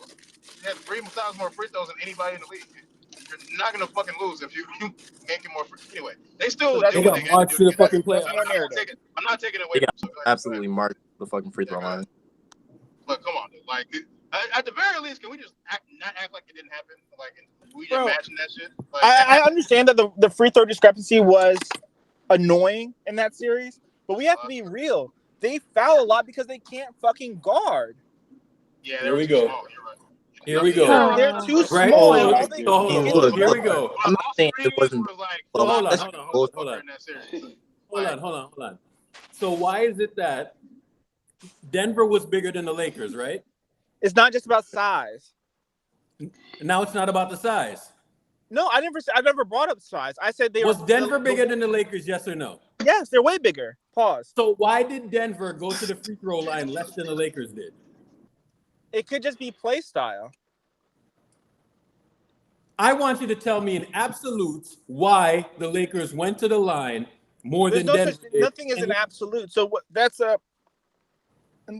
You had 3,000 more free throws than anybody in the league. You're not gonna fucking lose if you making more free. Anyway, they still So that's do They what got they got to marched do to to the get that. fucking That's playoffs. more narrative. I'm not taking it They away got from you. So absolutely marked the fucking free throw line. Look, come on, dude. Like at the very least, can we just not act like it didn't happen? Like we Bro, imagine that shit. Like I understand that the free throw discrepancy was annoying in that series, but we have to be real. They foul a lot because they can't fucking guard. yeah, they Here were we too go. small. You're right. Here we They're go. too Right. small. So, And all they so hold on, do hold is on. Here we go. I'm not saying it wasn't. Was like So hold on, That's hold on, hold bullshit. on, hold on. in that series. Hold on. So why is it that Denver was bigger than the Lakers, right? It's not just about size. Now it's not about the size. No, I never brought up size. I said they Was were Denver bigger than the Lakers, yes or no? Yes, they're way bigger. Pause. So why did Denver go to the free throw line less than the Lakers did? It could just be play style. I want you to tell me in absolutes why the Lakers went to the line more There's than Denver did. nothing is an absolute. So what?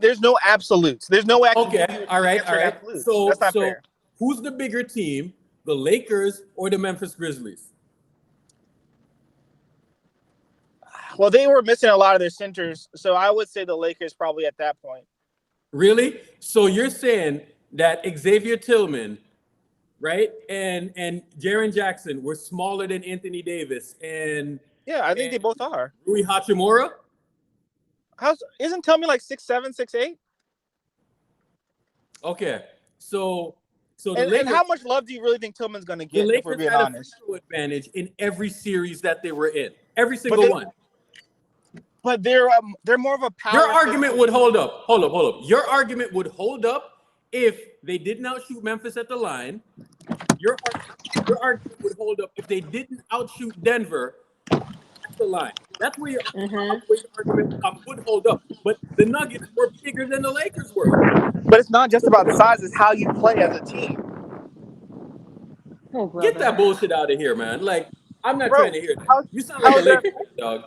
There's no absolutes. There's no way I can give Okay, you all right. absolutes. So, that's not fair. Who's the bigger team, the Lakers or the Memphis Grizzlies? Well, they were missing a lot of their centers, so I would say the Lakers probably at that point. Really? So you're saying that Xavier Tillman, right, and Jaren Jackson were smaller than Anthony Davis and Yeah, I think they both are. Rui Hachimura? Isn't Tillman like 6'7", 6'8"? Okay, so the And Lakers, how much love do you really think Tillman's going to the get? If we're Lakers being had honest. a free throw advantage in every series that they were in, every single one. But they're more of a power. Your argument would hold up. Hold up. Your argument would hold up if they didn't outshoot Memphis at the line. Your argument would hold up if they didn't outshoot Denver at the line. That's where your argument would hold up. But the Nuggets were bigger than the Lakers were. But it's not just about size; it's how you play as a team. Oh, Get that bullshit out of here, man. Like, I'm not Bro, trying to hear that. You sound like a Lakers fan, dog.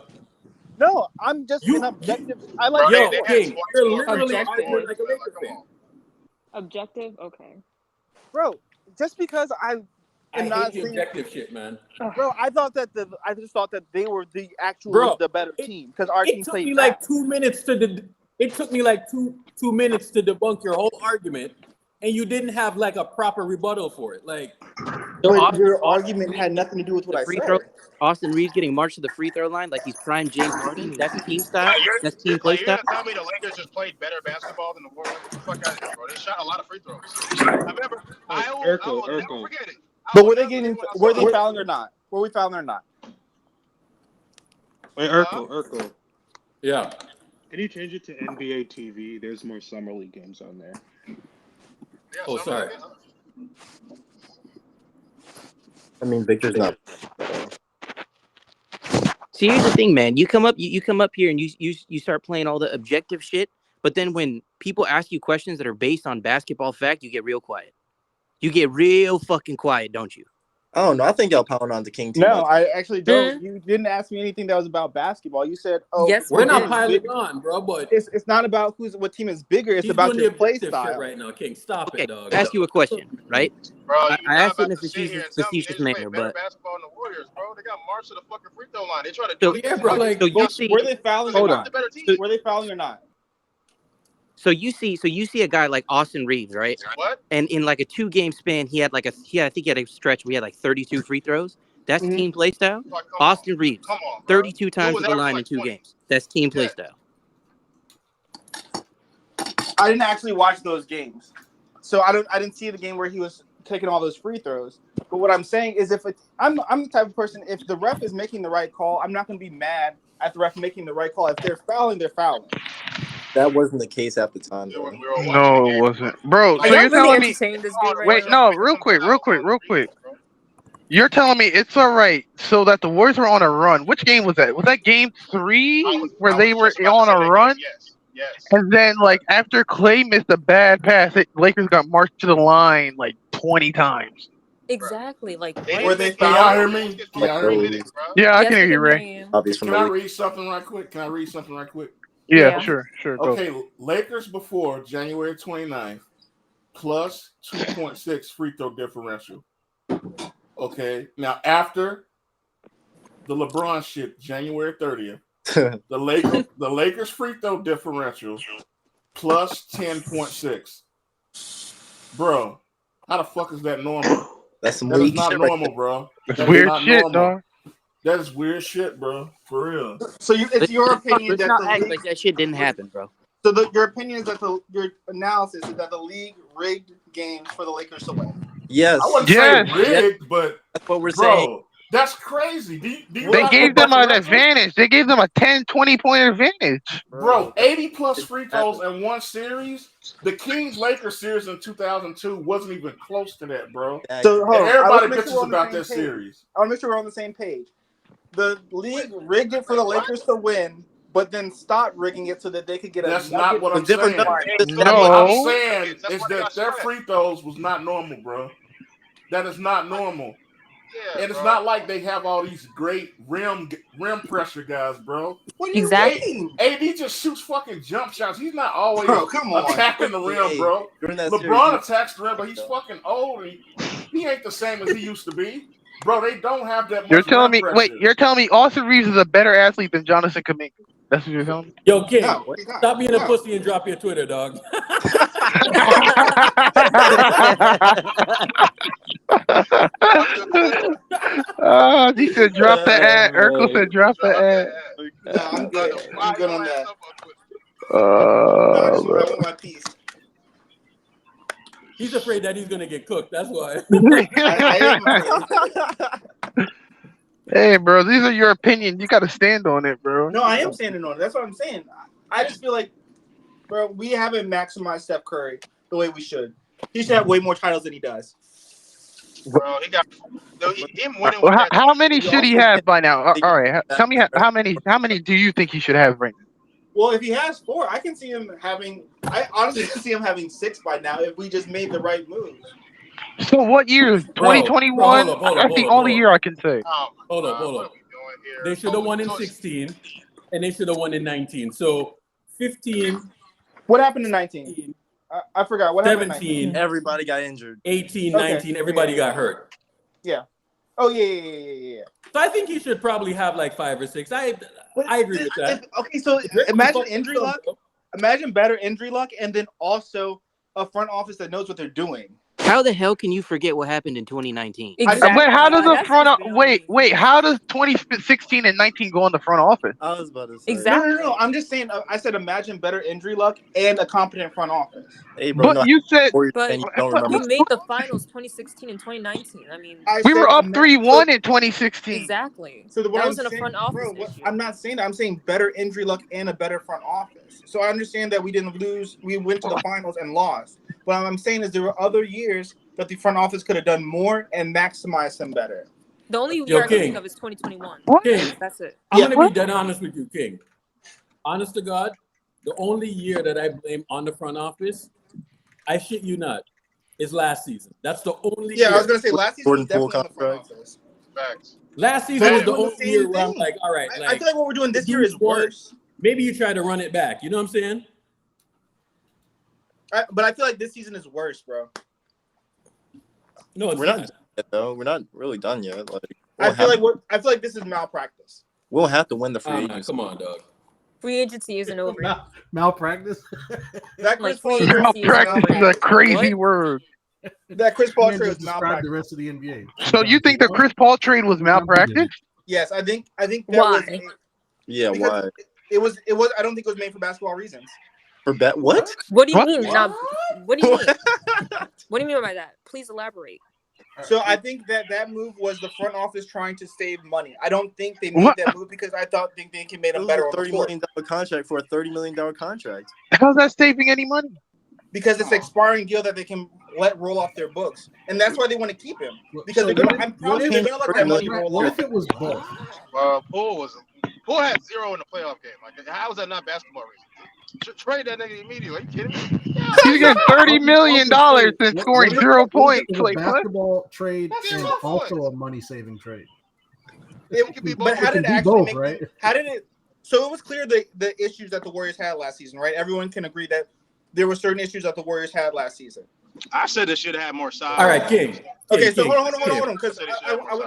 No, I'm just an objective. I like. Yo, King, you're literally Objective. arguing like a Lakers fan. Objective, okay. Bro, just because I am not hate the saying objective shit, man. Bro, I just thought that they were the actual Bro, the better team because our team It took played me bad. like 2 minutes it took me like two minutes to debunk your whole argument, and you didn't have like a proper rebuttal for it. Like, Your argument had nothing to do with what I free said. throw. Austin Reeves getting marched to the free throw line like he's prime James Harden. That's team style. That's team play You're style. gonna tell me the Lakers just played better basketball than the Warriors? Get the fuck out of here, bro. They shot a lot of free throws. I remember. I will never forget it. But were they fouling or not? Were we fouling or not? Wait, Urkel. Yeah. Can you change it to NBA TV? There's more summer league games on there. Oh, sorry. I mean, Victor's not. See, here's the thing, man. You come up here and you start playing all the objective shit, but then when people ask you questions that are based on basketball fact, you get real quiet. You get real fucking quiet, don't you? I don't know. I think y'all pound on the King too No, much. I actually don't. You didn't ask me anything that was about basketball. You said, "Oh, Yes, We're not it's piling big." on, bro, but It's not about what team is bigger. It's he's about doing your the play objective style. shit right now, King. Stop Okay, it, dog. ask you a question, right? Bro, I you're asked not it in a about to sit here and tell me they facetious just played manner, better but basketball than the Warriors, bro. They got marched to the fucking free throw line. They try to So- do it. Yeah, bro, like, so you see, Were they fouling or Hold not? on. The better team. Were they fouling or not? so you see a guy like Austin Reeves, right? What? And in like a 2-game span, I think he had a stretch where he had like 32 free throws. That's team play style. Like, come Austin Reeves, Come on, bro. 32 times was to the averaging line like in 2 20. games. That's team play style. I didn't actually watch those games, so I didn't see the game where he was taking all those free throws. But what I'm saying is, I'm the type of person, if the ref is making the right call, I'm not going to be mad at the ref making the right call. If they're fouling, they're fouling. That wasn't the case at the time, though. No, it wasn't, bro. So Are you're y'all really telling me? entertaining this dude right Wait, now? no, real quick. You're telling me it's all right so that the Warriors were on a run. Which game was that? Was that game 3 where I they was were just about to on say a that game. run? Yes. And then, like, after Clay missed a bad pass, Lakers got marched to the line like 20 times. Exactly. Like They what? didn't Can miss y'all foul. hear They me? just get Can like y'all 3 hear me? minutes, bro. Yeah, I Yes, can hear we you, can Ray. hear you. Obvious from Can the I league. read something right quick? Yeah, Yeah. sure, go. Okay, Lakers before January 29th, plus 2.6 free throw differential. Okay, now after the LeBron shit, January 30th, the Lakers free throw differential plus 10.6. Bro, how the fuck is that normal? That's some That is league not shit right normal, bro. That's That is weird not shit, normal. dog. That is weird shit, bro. For real. So it's your opinion Let's that not the act league. like that shit didn't happen, bro. So your opinion is that your analysis is that the league rigged games for the Lakers to win. Yes. I wouldn't Yes. say rigged, but That's what we're saying. bro, that's crazy. Do you They not gave look them at an the record? advantage. They gave them a 10, 20-point advantage. Bro, 80 plus free throws in one series. The Kings-Lakers series in 2002 wasn't even close to that, bro. So hold on. And everybody I wanna make sure bitches we're on the about same that page. series. I want to make sure we're on the same page. The league rigged it for the Lakers to win, but then stopped rigging it so that they could get a That's nugget. not what I'm different saying. nuggets. What I'm No. saying is that their free throws was not normal, bro. That is not normal. Yeah, And it's bro. not like they have all these great rim pressure guys, bro. What do you Exactly. mean? AD just shoots fucking jump shots. He's not always Bro, come on. attacking the rim, Hey, bro. during that LeBron series, attacks the rim, but he's fucking old. And he ain't the same as he used to be. Bro, they don't have that You're much telling rim me, pressure. wait, you're telling me Austin Reeves is a better athlete than Jonathan Kuminga? That's what you're telling me? Yo, King, No, he's not. stop being a No. pussy and drop your Twitter, dog. He said drop the ad. Urkel said drop the ad. No, I'm good. I'm good on that. I Oh, want my piece. He's afraid that he's gonna get cooked. That's why. I am afraid. Hey, bro, these are your opinions. You got to stand on it, bro. No, I am standing on it. That's what I'm saying. I just feel like, bro, we haven't maximized Steph Curry the way we should. He should have way more titles than he does. Bro, he got him winning Well, with that. how many should he have by now? All They- right, tell me how many do you think he should have right now? Well, if he has 4, I can see him having. I honestly can see him having 6 by now if we just made the right moves. So what year? 2021? hold up, That's the only year I can say. Oh, Hold up. what are we doing here? They should have won in 16, and they should have won in 19. So 15, What happened in 19? I forgot. What happened in 17, 19? everybody got injured. 18, Okay. 19, everybody Yeah. got hurt. Yeah. Oh yeah. So I think he should probably have like 5 or 6. I agree with that. Okay, so imagine injury luck. Imagine better injury luck, and then also a front office that knows what they're doing. How the hell can you forget what happened in 2019? Wait, how does the front wait? How does 2016 and 19 go in the front office? I was about to say. Exactly. No. I'm just saying. I said imagine better injury luck and a competent front office. Hey, bro, But you said But you don't remember. we made the finals 2016 and 2019. I mean, we were up 3-1 in 2016. exactly. So That what I'm wasn't a saying, front office bro, issue. I'm not saying that. I'm saying better injury luck and a better front office. So I understand that we didn't lose. We went to the finals and lost. What I'm saying is there were other years that the front office could have done more and maximized them better. The only Yo, year I can King. think of is 2021. King, That's it. I'm gonna be dead honest with you, King. Honest to God, the only year that I blame on the front office, I shit you not, is last season. That's the only year. I was gonna say last season was Jordan Poole definitely in the front office. Facts. Last season was the Doing the only same year where I'm thing. like, all right, I like feel like what we're doing this the year dude's is work. worse. Maybe you try to run it back. You know what I'm saying? But I feel like this season is worse, bro. No, it's We're not. not yet, though. We're not really done yet. Like I feel like this is malpractice. we'll have to win the free agency. Come on, dog. Free agency isn't over. Malpractice. That Like Chris Paul free trade agency is Malpractice is a crazy word. That Chris Paul You trade just was describe malpractice. the rest of the NBA. So you think the Chris Paul trade was malpractice? Yes, I think that Why? was. Yeah, Because why? It was. I don't think it was made for basketball reasons. For bet what? What do you What? mean? Now, what do you mean? What do you mean by that? Please elaborate. So I think that move was the front office trying to save money. I don't think they made What? that move because I think they made It them was better a on the $30 court. million contract for a $30 million contract. How's that saving any money? because it's an expiring deal that they can let roll off their books, and that's why they want to keep him because So they're gonna. I'm probably what gonna let that money roll what off. if it was both? Poole had 0 in the playoff game. Like, how is that not basketball reasons? Trade that nigga immediately. Are you kidding me? He's getting $30 million and scoring 0 points. It was a Like what? basketball trade That's and 0 also points. a money saving trade. But how It can did it be actually both, make? right? How did it? So it was clear the issues that the Warriors had last season, right? Everyone can agree that there were certain issues that the Warriors had last season. I said they should have had more size. All right, King. Okay, so King, hold on, King. because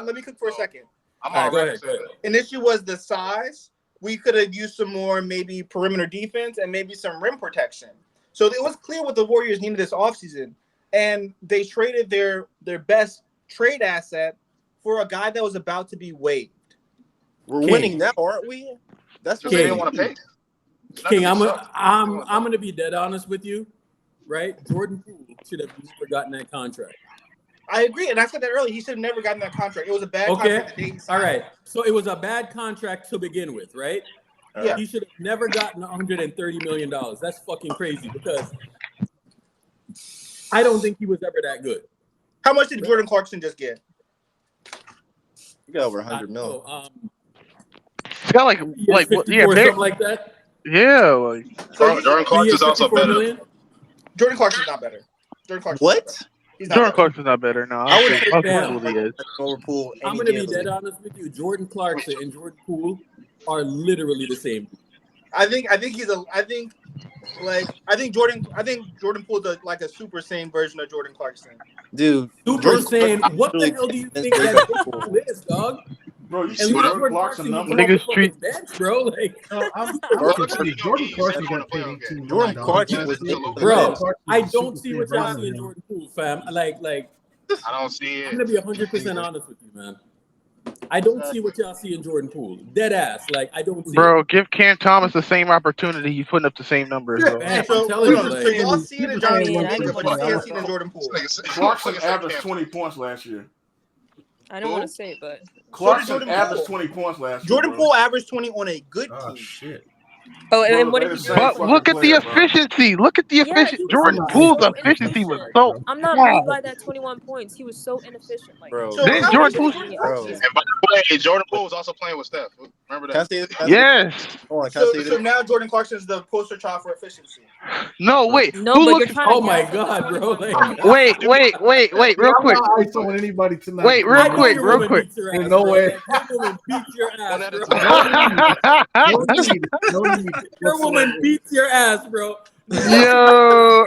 let me cook for a second. I'm All right, go already ahead. saying that. An issue was the size. We could have used some more maybe perimeter defense and maybe some rim protection. So it was clear what the Warriors needed this offseason. And they traded their best trade asset for a guy that was about to be waived. We're King. winning now, aren't we? That's Because they didn't want to pay. King, I'm gonna be dead honest with you, right? Jordan Poole should have never gotten that contract. I agree, and I said that earlier. He should have never gotten that contract. It was a bad Okay. contract the day he signed All right. it. So it was a bad contract to begin with, right? Yeah. He should have never gotten $130 million. That's fucking crazy because I don't think he was ever that good. How much did Jordan Clarkson just get? You got over 100 mil. It's got like what? Yeah, something like that. yeah. Like, Jordan Clarkson's also better. Million? Jordan Clarkson's not better. Jordan Clarkson's What? not better. He's not Jordan better. Clarkson's not better. No, I would think say most Bam. people he is. Over Poole. I'm gonna be dead honest with you. Jordan Clarkson and Jordan Poole are literally the same. I think Jordan Poole's like a Super Saiyan version of Jordan Clarkson. Dude. Super Jordan Saiyan. Clarkson What the really hell do you is think way that better Jordan Poole. Poole is, dog? Bro, you At see least Jordan Jordan Clarkson Clarkson numbers? can come off Niggas the fucking treat- bench, bro. Like, I'm Jordan confused. Jordan Clarkson got paid $18 million. Jordan Clarkson was bro, I Clarkson's don't super see fan what y'all version see in of him. Jordan Poole, fam. Like, I don't see I'm it. gonna be 100% honest with you, man. I don't see what y'all see in Jordan Poole. Dead ass. Like, I don't see Bro, it. give Cam Thomas the same opportunity. He's putting up the same numbers, bro. Man, So, I'm telling you, so like, y'all see it in Johnny I mean, Kuminga, but you can't see it in Jordan Poole. Clarkson averaged 20 points last year. I don't want to say it, but Clarkson Jordan averaged Poole. 20 points last year. Jordan bro. Poole averaged 20 on a good Oh team. shit. oh, Bro, and what they did the he same do? But fucking look at the player, bro. efficiency. Look at the Yeah, efficiency. he was Jordan not Poole's so efficiency was inefficient. so. I'm not Wow. moved by that 21 points. He was so inefficient. Like, Bro. So Then how Jordan much Poole. did Bro. And by the way, Jordan Poole was also playing with Steph. Remember Can I that? say this? Can I say Yes. Hold on, can I So say so this? now Jordan Clarkson's the poster child for efficiency. No, wait. no, Who but looks? you're trying to oh my gas up the God, bro. 21 Like, points. Wait, real I'm quick. not ISOing anybody tonight. Wait, real I know quick, your real woman quick. beats your Ain't ass, no bro. way. Like, your woman beats your ass, One at a bro. time. No need. No need. Your woman whatsoever. beats your ass, bro. Yo, Like,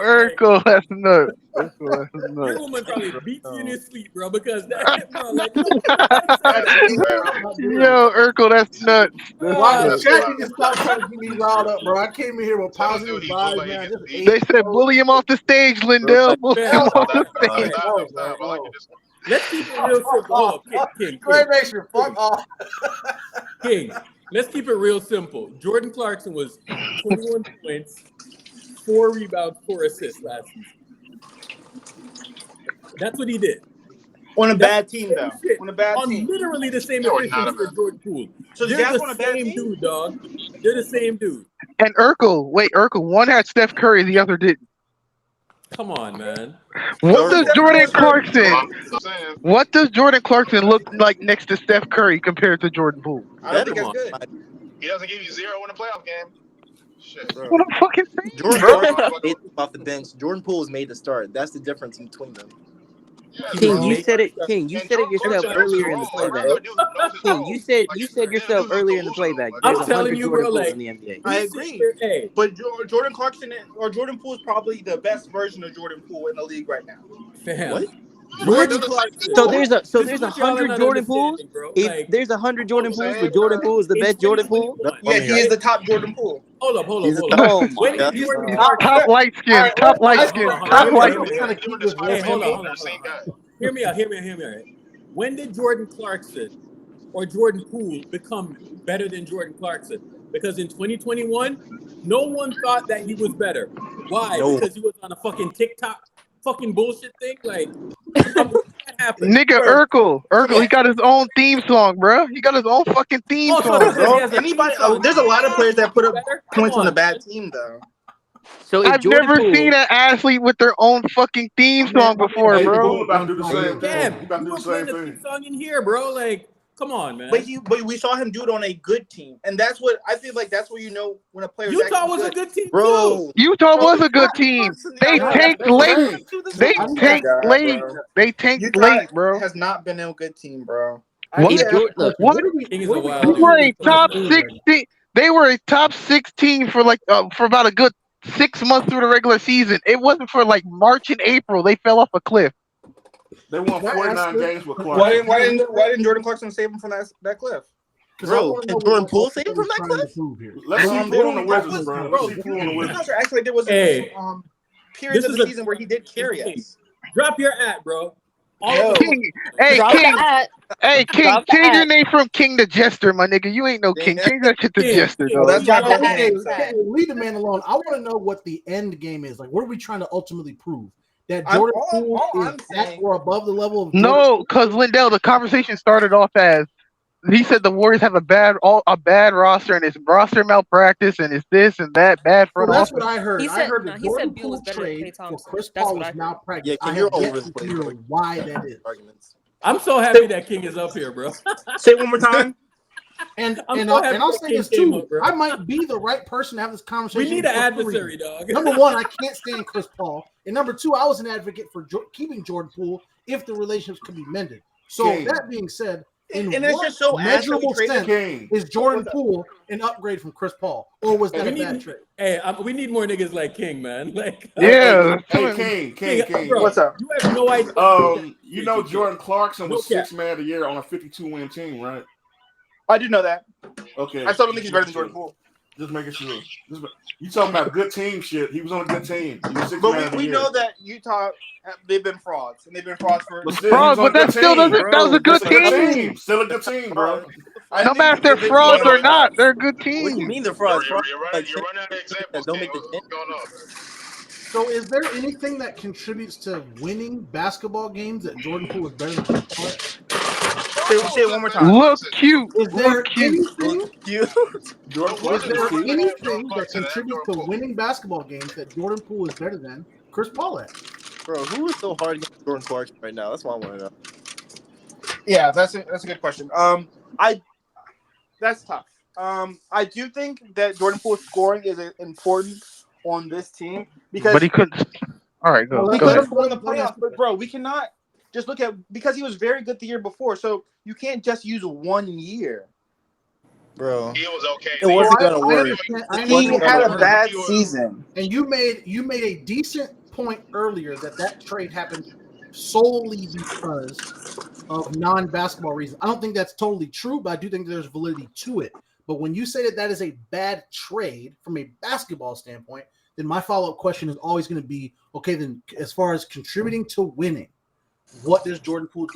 Urkel, that's nuts. That's your nuts. woman probably beats you in your sleep, bro, because Bro. that, bro, like, Yo, Urkel, that's nuts. That's Why nuts. Chad, you just stop trying to get me riled up, bro? I came in here with Tell positive dude he look vibes, like he man. gets This beat. They said bully him off the stage, Lindell. Bully him off the stage. Stop. I like it. let's keep it real simple. Hold up, King. Nation, fuck off. King, let's keep it real simple. Jordan Clarkson was 21 points, 4 rebounds, 4 assists last season. That's what he did. On a That's bad the team, same though. shit. On a bad On team. literally the same No, it's not efficiency as Jordan Poole. So the They're Jazz the on a bad same team? dude, dog. They're the same dude. And Urkel, one had Steph Curry, the other didn't. Come on, man. What does Jordan Clarkson? I'm saying. What does Jordan Clarkson look like next to Steph Curry compared to Jordan Poole? I don't think that's good. He doesn't give you 0 in the playoff game. Shit. Bro. What I'm fucking saying, Jordan bro. Clarkson made off the bench. Jordan Poole was made to start. That's the difference between them. Yes, King, bro. you said it. King, you And said it Jordan yourself Clarkson knows his earlier in the role. Like, playback. that dude knows his King, role. you said Like, you said that yourself dude's earlier in the delusional. playback. Like, I'm There's telling 100 you, Jordan bro, Pooles like, in the NBA. I we sit agree. here- Hey, But Jordan Clarkson or Jordan Poole is probably the best version of Jordan Poole in the league right now. fam. What? Jordan Clarkson. So there's This is a what y'all are 100 not Jordan Pooles. understanding, bro. If Like, there's 100 Jordan I'm Pooles, saying, but Jordan bro. Poole is the in best Jordan Poole. 2021. Yeah, he is the top Jordan Poole. Hold up. He's a Oh my when God. did Jordan Top Clarkson? light skin, All right, top let- light skin, hold on, top hold on. light Hear me skin. out. Trying to keep this real Hey, hold simple. on. Hear me out. When did Jordan Clarkson or Jordan Poole become better than Jordan Clarkson? Because in 2021, no one thought that he was better. Why? No. Because he was on a fucking TikTok fucking bullshit thing. Like, when that happened? Nigga, Bro. Urkel, he got his own theme song, bro. He got his own fucking theme Also, song, because bro. he has a Anybody? theme song, There's a lot of players that put up better? Come points on a on. bad team, though. So if I've Jordan never Poole, seen an athlete with their own fucking theme song before, Hey, bro. Poole about to do the same Yeah, thing. He about to we do were the playing same the thing. theme song in here, bro. Like, come on, man. But we saw him do it on a good team, and that's what I feel like. That's where you know when a player Utah was a good team bro. Utah Bro, was a good team. They tanked late. They tanked late. They tanked Utah late, bro. has not been a good team, bro. What? if Jordan, look, What? King is a They wild were dude. a top 16. They were a top 16 for like for about a good 6 months through the regular season. It wasn't for like March and April. They fell off a cliff. They won Can I 49 ask you- games with can- Clark. Why didn't Jordan Clarkson save him from that cliff? Bro, can Jordan Poole save him from that cliff? Let's see Poole on the Wizards, bro. Let's see Poole on the You Wizards. guys are acting like there was Hey, periods this of the is a- season where he did carry us. Drop your at, bro. All Yo. of King, hey Drop King, the at. hey King, Drop the change your at. name from King to Jester, my nigga. You ain't no King. Change that shit to King, Jester, King. dog. That's my Yeah, brother. okay, leave the man alone. I want to know what the end game is. Like, what are we trying to ultimately prove? That Jordan Poole is at or above the level of Jordan No, because Lindell, the conversation started off as he said the Warriors have a bad roster and it's roster malpractice and it's this and that bad Well, front that's office. what I heard. He I said, heard no, the he said Jordan Beal Poole was better than Klay trade for Thompson. Chris That's Paul what was I heard. malpractice. Yeah, King, I you're have all yet over the to place. hear why that is. Arguments. I'm so happy that King is up here, bro. Say it one more time. And I'm and so I'll, happy and I'll that say King this came too. up, bro. I might be the right person to have this conversation. We need an for 3 adversary, reasons. dog. Number one, I can't stand Chris Paul, and number two, I was an advocate for keeping Jordan Poole if the relationships could be mended. So King. that being said, in And it's what just so ass that we measurable traded sense King. is Jordan Poole an upgrade from Chris Paul, or was that We a bad need, trade? we need more niggas like King, man. Like, Yeah, Hey, King. bro, What's up? you have no idea. You know Jordan Clarkson was No cap. 6th man of the year on a 52-win team, right? I do know that. Okay. I still don't think he's better than Jordan Poole. Just making sure. You talking about good team shit? He was on a good team. He was 6th man of But the we year. know that Utah, they've been frauds, and they've been frauds for. But still, Frauds, he was on but a that good still team, doesn't. That was a good Still a good team. team. Still a good team, bro. No matter if they're frauds or not, they're a good What do you team. mean they're frauds? You're Like, running out of examples, that don't King. make the What's team. going on? So, is there anything that contributes to winning basketball games that Jordan Poole is better than Chris Paul? Say it one more time. Look cute. Is there Look cute. anything? Jordan Is Clarkson there is cute. anything that contributes to winning basketball games that Jordan Poole is better than Chris Paul at? Bro, who is so hard against Jordan Clarkson right now? That's what I want to know. Yeah, that's a good question. That's tough. I do think that Jordan Poole's scoring is important on this team because But he couldn't. All right, go. he Go could ahead. have scored in the playoffs, but bro, we cannot just look at because he was very good the year before. So you can't just use 1 year. Bro, He was okay. it wasn't I gonna work. He had a bad season. And you made a decent point earlier that trade happened solely because of non-basketball reasons. I don't think that's totally true, but I do think there's validity to it. But when you say that is a bad trade from a basketball standpoint, then my follow-up question is always going to be, okay, then as far as contributing to winning, what does Jordan Poole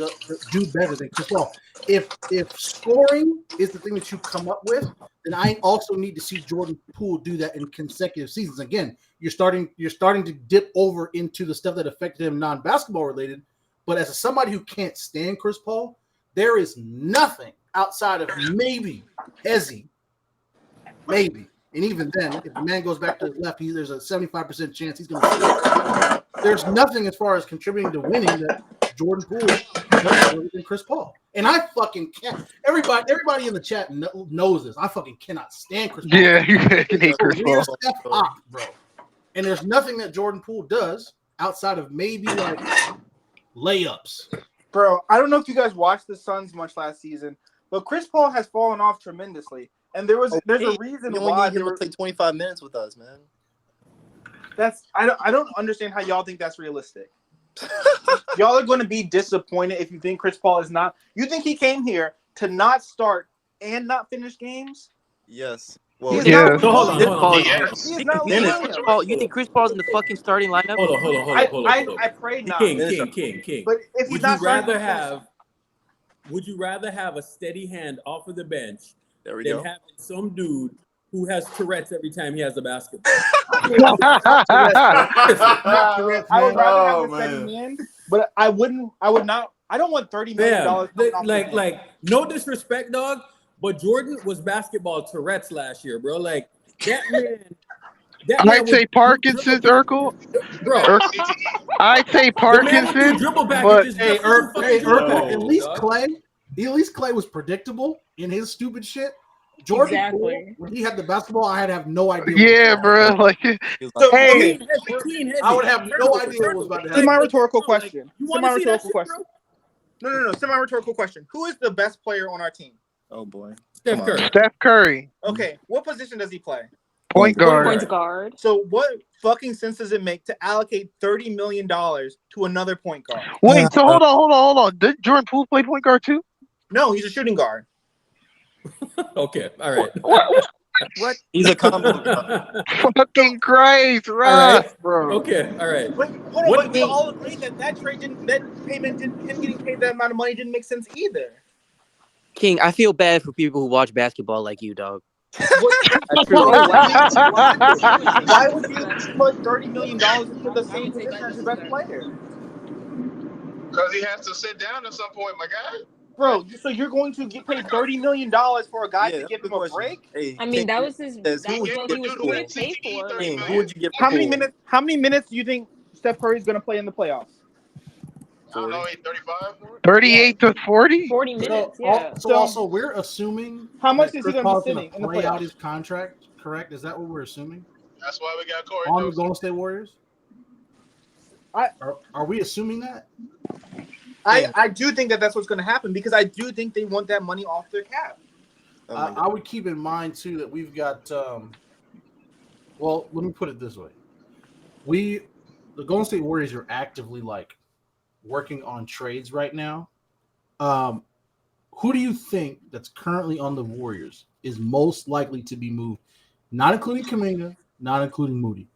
do better than Chris Paul? If scoring is the thing that you come up with, then I also need to see Jordan Poole do that in consecutive seasons. Again, you're starting to dip over into the stuff that affected him non-basketball related. But as somebody who can't stand Chris Paul, there is nothing outside of maybe Hezzy, maybe. And even then, if the man goes back to the left, there's a 75% chance he's going to. There's nothing as far as contributing to winning that Jordan Poole is better than Chris Paul. And I fucking can't. Everybody in the chat knows this. I fucking cannot stand Chris Paul. Yeah, you can hate Chris Paul. Step up, bro. And there's nothing that Jordan Poole does outside of maybe like layups. Bro, I don't know if you guys watched the Suns much last season, but Chris Paul has fallen off tremendously. And there's a reason we only why need him to play 25 minutes with us, man. I don't understand how y'all think that's realistic. Y'all are going to be disappointed if you think Chris Paul is not. You think he came here to not start and not finish games? Yes. Well, Yeah. So hold on. You think Chris Paul's in the fucking starting lineup? Hold on. I prayed not. King. But if he's not Would you rather have a steady hand off of the bench than having some dude who has Tourette's every time he has a basketball? I would rather have a steady hand, but I would not. I don't want $30 million. Like, no disrespect, dog, but Jordan was basketball Tourette's last year, bro. Like that man That man I'd say would Parkinson's, Urkel. bro. I'd say The man would do Parkinson, dribble but packages Hey, just to do fucking dribble Urkel, packages, dog. at least Clay was predictable in his stupid shit. Jordan, Exactly. when he had the basketball, I'd have no idea. yeah, bro. Like, So, Hey, Clean heavy. I would have no idea what was about to happen. semi-rhetorical question. You want to see that Semi-rhetorical shit, bro? question. No. Semi-rhetorical question. Who is the best player on our team? Oh boy. Steph Come on. Curry. Steph Curry, Okay, what position does he play? point guard. Point guard. So what fucking sense does it make to allocate $30 million to another point guard? Wait, so hold on. Did Jordan Poole play point guard too? No, he's a shooting guard. Okay, all right. What? He's a combo guard. Fucking Christ, All right. bro. Okay, all right. But hold on, but we all agree that him getting paid that amount of money didn't make sense either. King, I feel bad for people who watch basketball like you, dog. Why would you put $30 million into the same position as your best player? Because he has to sit down at some point, my guy. Bro, so you're going to get paid $30 million for a guy to give him a break? Hey, I mean, that was his. That's who would what you he give was to getting paid for. King, who would you give How many Poole? minutes? How many minutes do you think Steph Curry's going to play in the playoffs? I don't know, 35? 38 to 40? 40 minutes. Yeah. So also, we're assuming How much that is he Chris going to be Paul's sitting in the play out playoffs? his contract. Correct? Is that what we're assuming That's why we got Corey on the Joseph. Golden State Warriors? Are we assuming that? I do think that's what's going to happen because I do think they want that money off their cap. I would keep in mind too that we've got. Well, let me put it this way: the Golden State Warriors are actively like working on trades right now. Who do you think that's currently on the Warriors is most likely to be moved? Not including Kuminga, not including Moody.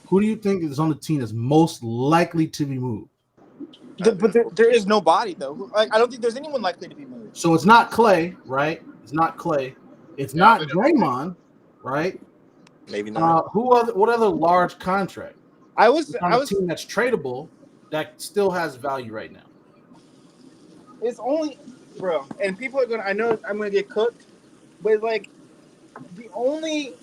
Who do you think is on the team that's most likely to be moved? But there is nobody though. Like I don't think there's anyone likely to be moved. So it's not Clay, right? It's not Clay. It's not Draymond, right? Maybe not. What other large contract? I was a team that's tradable that still has value right now. It's only, bro, and people are gonna. I know I'm gonna get cooked, but like, the only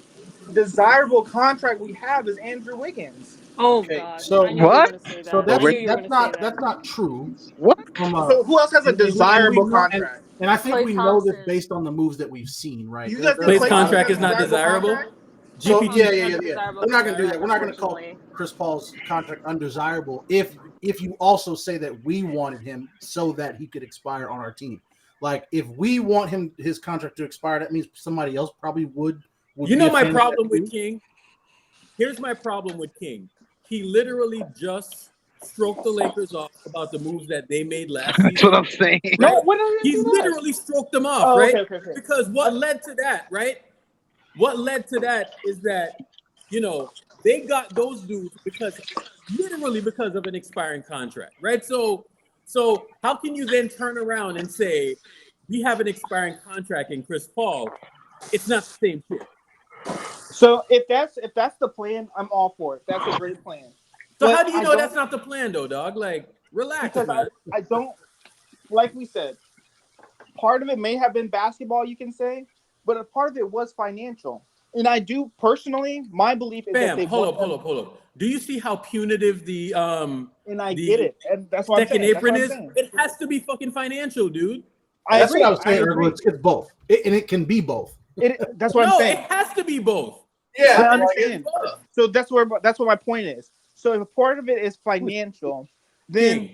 desirable contract we have is Andrew Wiggins. Oh Okay, God! so I knew you were gonna say that. So I knew you were gonna say that. that's not true. What? So who else has a desirable contract? And I think Klay we know this Thompson. based on the moves that we've seen, right? You guys Clay's contract is not desirable. So GPT. yeah. Desirable We're not gonna do that. contract, We're not gonna call unfortunately. Chris Paul's contract undesirable if you also say that we wanted him so that he could expire on our team. Like if we want his contract to expire, that means somebody else probably would You know be a my fan of problem that with too. King? Here's my problem with King. He literally just stroked the Lakers off about the moves that they made last season. That's what I'm saying. No, when did he He do that? literally stroked them off, Oh, right? okay. Because what led to that, right? What led to that is that, they got those dudes because of an expiring contract, right? So how can you then turn around and say we have an expiring contract in Chris Paul? It's not the same shit. So if that's the plan, I'm all for it. That's a great plan. So But how do you I know don't- that's not the plan, though, dog? Like, relax, Because man. I don't, like we said, part of it may have been basketball, you can say, but a part of it was financial. And I do personally, my belief is that Bam, they hold up. Do you see how punitive the and I the get it, and that's what I'm second saying. That's apron what I'm is? saying. It has to be fucking financial, dude. That's agree. what I was saying I agree. earlier. It's both, and it can be both. That's what No, I'm saying. it has to be both. Yeah, I Like, understand. So that's where my point is. So if a part of it is financial, then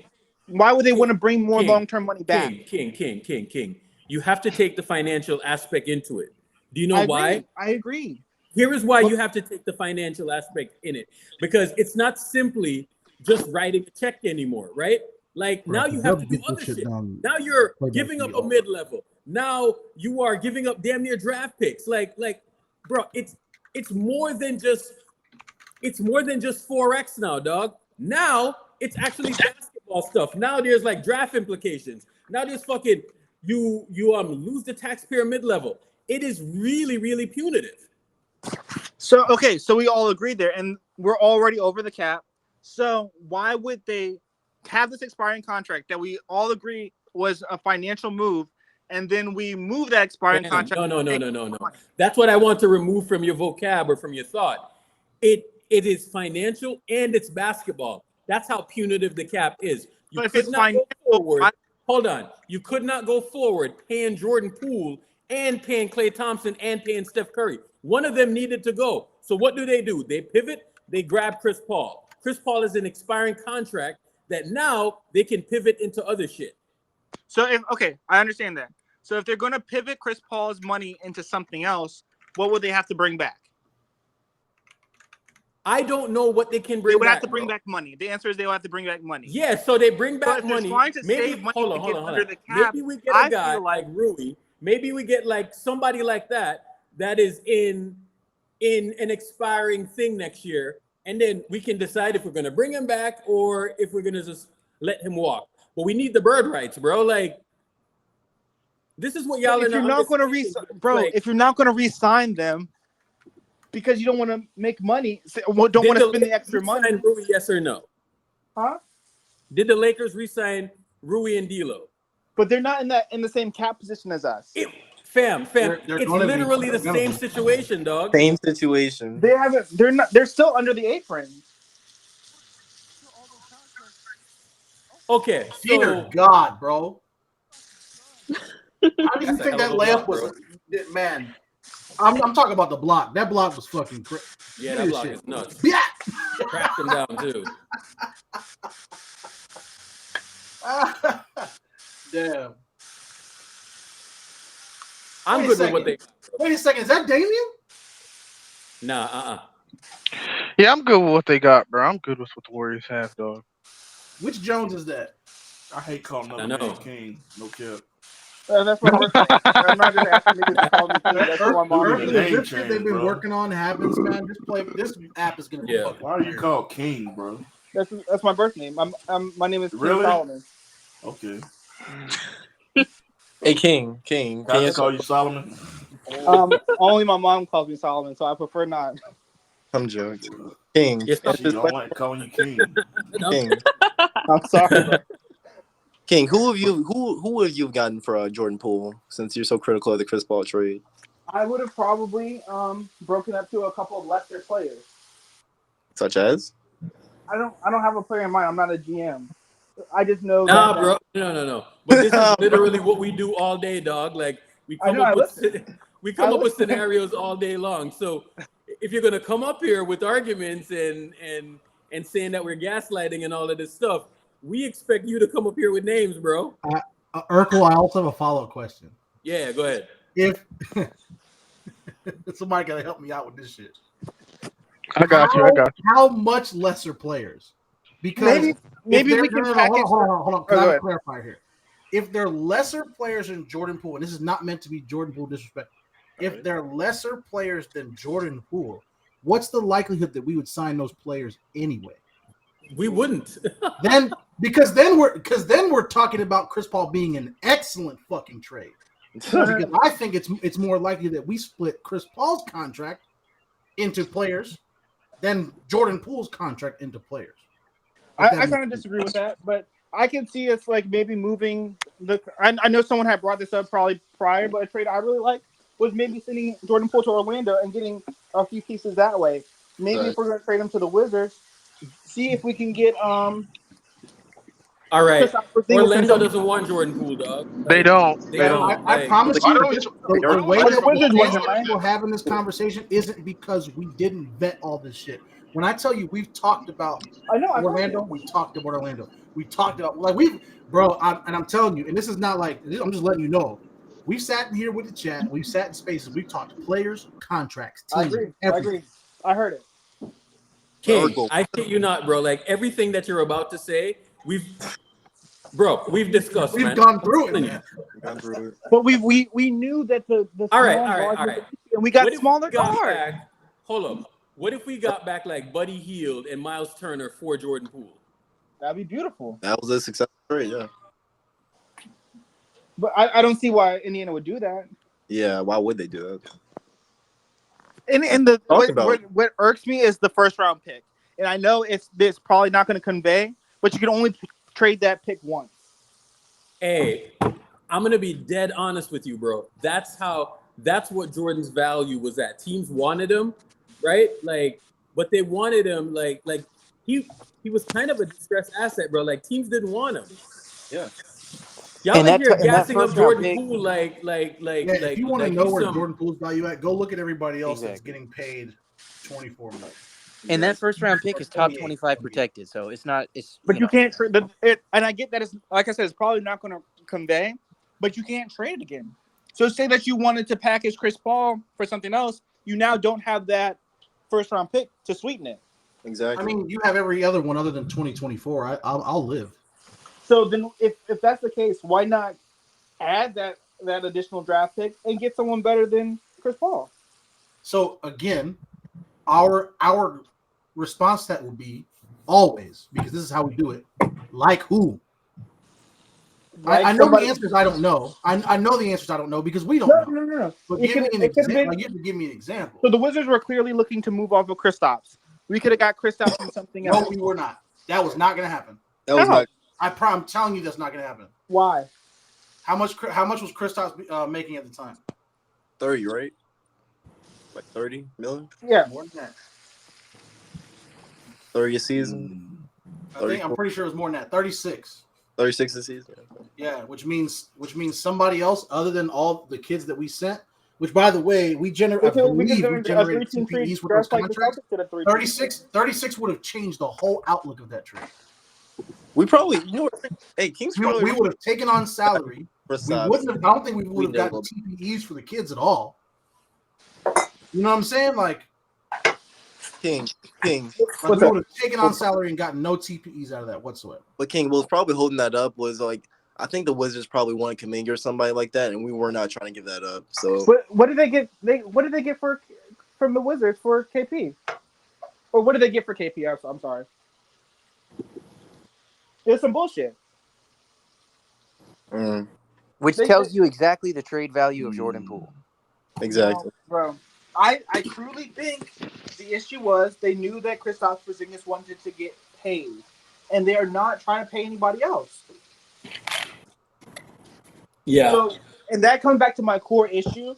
why would they want to bring more long-term money back? King. You have to take the financial aspect into it. Do you know why? I agree. Here is why you have to take the financial aspect in it. Because it's not simply just writing a check anymore, right? Like now you have to do other shit. Now you're giving up a mid-level. Now you are giving up damn near draft picks. Like, bro, it's more than just 4X now, dog. Now it's actually basketball stuff. Now there's like draft implications. Now there's fucking you lose the taxpayer mid-level. It is really, really punitive. So okay, so we all agree there, and we're already over the cap. So why would they have this expiring contract that we all agree was a financial move, and then we move that expiring contract? No. That's what I want to remove from your vocab or from your thought. it is financial and it's basketball. That's how punitive the cap is. You But if could it's not go financial, forward. Hold on. You could not go forward paying Jordan Poole and paying Klay Thompson and paying Steph Curry. One of them needed to go. So what do? They pivot. They grab Chris Paul. Chris Paul is an expiring contract that now they can pivot into other shit. So I understand that. So if they're going to pivot Chris Paul's money into something else, what would they have to bring back? I don't know what they can bring They would back. have to bring back money. The answer is they will have to bring back money. Yeah, so they bring So back if they're money. trying to Maybe save money hold to on, get hold on. under the cap, Maybe we get I a guy feel like Rui. Maybe we get like somebody like that is in an expiring thing next year, and then we can decide if we're gonna bring him back or if we're gonna just let him walk. But we need the bird rights, bro. Like this is what y'all if are you're not going to if you're not going to re-sign them because you don't want to make money, don't want to spend the extra money. Rui, yes or no? Huh? Did the Lakers re-sign Rui and D'Lo? But they're not in the same cap position as us. Fam, They're it's gonna be. literally the They're gonna same be. situation, dog. Same situation. They haven't. They're not. They're still under the apron. Okay, Dear God, bro. How did you think that layup was? Man, I'm talking about the block. That block was fucking crazy. Yeah, that block is nuts. Yeah. Cracked him down too. Damn. I'm good with what they. Wait a second, is that Damian? Nah, Yeah, I'm good with what they got, bro. I'm good with what the Warriors have, dog. Which Jones is that? I hate calling I another know. man King. No cap. That's my birthday. I'm not just asking niggas to call me King. That's what my mom Earth- did. name This shit they've change, been bro. working on happens, man. This app is gonna be fucking. Why are you called King, bro? That's my birth name. My name is King Really? Solomon. Okay. Hey, King. Can I just call you Solomon? Only my mom calls me Solomon, so I prefer not. I'm joking. King. She don't like calling you King. King. I'm sorry, bro. King, who have you gotten for Jordan Poole since you're so critical of the Chris Paul trade? I would have probably broken up to a couple of lesser players. Such as? I don't have a player in mind. I'm not a GM. I just know. Nah, that, bro. No. But this is literally what we do all day, dog. Like we come up with scenarios all day long. So if you're gonna come up here with arguments and saying that we're gaslighting and all of this stuff, we expect you to come up here with names, bro. Urkel, I also have a follow-up question. Yeah, go ahead. If somebody gotta help me out with this shit. I got you. How much lesser players? Because maybe we can package. Hold on. Can I clarify here? If they're lesser players than Jordan Poole, and this is not meant to be Jordan Poole disrespect. If they're lesser players than Jordan Poole, what's the likelihood that we would sign those players anyway? We wouldn't. Because then we're talking about Chris Paul being an excellent fucking trade. Because I think it's more likely that we split Chris Paul's contract into players than Jordan Poole's contract into players. I kind of disagree with that, but I can see us like maybe moving the. I know someone had brought this up probably prior, but a trade I really like was maybe sending Jordan Poole to Orlando and getting a few pieces that way. Maybe if we're going to trade him to the Wizards, see if we can get All right. Orlando doesn't want Jordan Poole, dog. They don't. I promise you, the way that we're having this conversation isn't because we didn't vet all this shit. When I tell you we've talked about Orlando, we talked about Orlando. We talked about I'm telling you, and this is not like I'm just letting you know. We've sat in here with the chat. We've sat in spaces. We've talked players, contracts, teams. I agree. I heard it. King, I kid you not, bro. Like everything that you're about to say, we've discussed. We've gone through it. But we knew that the all right. And we got smaller guards. Hold up. What if we got back like Buddy Hield and Miles Turner for Jordan Poole? That'd be beautiful. That was a successful trade, yeah. But I don't see why Indiana would do that. Yeah, why would they do that? And what irks me is the first round pick. And I know it's probably not going to convey, but you can only trade that pick once. Hey, I'm gonna be dead honest with you, bro. That's what Jordan's value was at. Teams wanted him, right? Like but they wanted him like he was kind of a distressed asset, bro. Like teams didn't want him. Yeah. Y'all And are that here and that gassing up first round Jordan pick. Poole Yeah, if you want to know he's where some. Jordan Poole's value at, go look at everybody else that's Exactly. getting paid $24 million. And that first round pick Or is top 28. 25 protected, so it's not. It's But you you know. can't trade it, and I get that it's like I said, it's probably not going to convey, but you can't trade it again. So say that you wanted to package Chris Paul for something else, you now don't have that first round pick to sweeten it. Exactly. I mean, you have every other one other than 2024. I'll live. So then, if that's the case, why not add that additional draft pick and get someone better than Chris Paul? So again, our response to that will be always, because this is how we do it. Like who? Like I know somebody- the answers I don't know. I know the answers I don't know because we don't know. No. But It give me could've- an it could've example. been- Like, you have to give me an example. So the Wizards were clearly looking to move off of Kristaps. We could have got Kristaps from something No, else. we were not. That was not going to happen. That was not. I'm telling you, that's not going to happen. Why? How much was Kristaps making at the time? 30, right? Like 30 million? Yeah. More than that. 30 a season? I'm pretty sure it was more than that. 36. 36 a season? Yeah, which means somebody else other than all the kids that we sent. Which, by the way, we generated TPEs with those contracts. 36 would have changed the whole outlook of that trade. We probably, hey, Kings We would have taken on salary. I don't think we would have gotten TPEs for the kids at all. You know what I'm saying? Like, King. we would have taken on salary and gotten no TPEs out of that whatsoever. But King, what was probably holding that up was like, I think the Wizards probably wanted Kuminga or somebody like that, and we were not trying to give that up. So, What did they get? What did they get from the Wizards for KP? Or what did they get for KP? I'm sorry. It's some bullshit. Which tells you exactly the trade value of Jordan Poole. Exactly. Bro, I truly think the issue was they knew that Kristaps Porzingis wanted to get paid, and they are not trying to pay anybody else. Yeah. So, and that comes back to my core issue: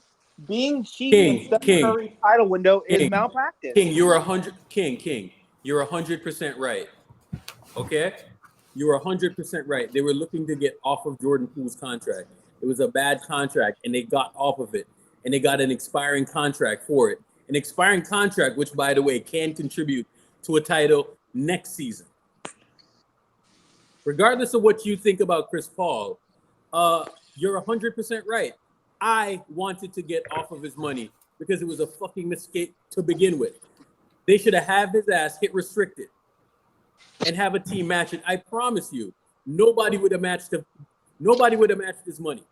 being cheap in Steph Curry's title window is malpractice. King, you're 100. King, you're 100% right. Okay, you're 100% right. They were looking to get off of Jordan Poole's contract. It was a bad contract, and they got off of it, and they got an expiring contract for it. An expiring contract, which, by the way, can contribute to a title next season. Regardless of what you think about Chris Paul, you're 100% right. I wanted to get off of his money because it was a fucking mistake to begin with. They should have had his ass hit restricted and have a team match it. I promise you, nobody would have matched his money.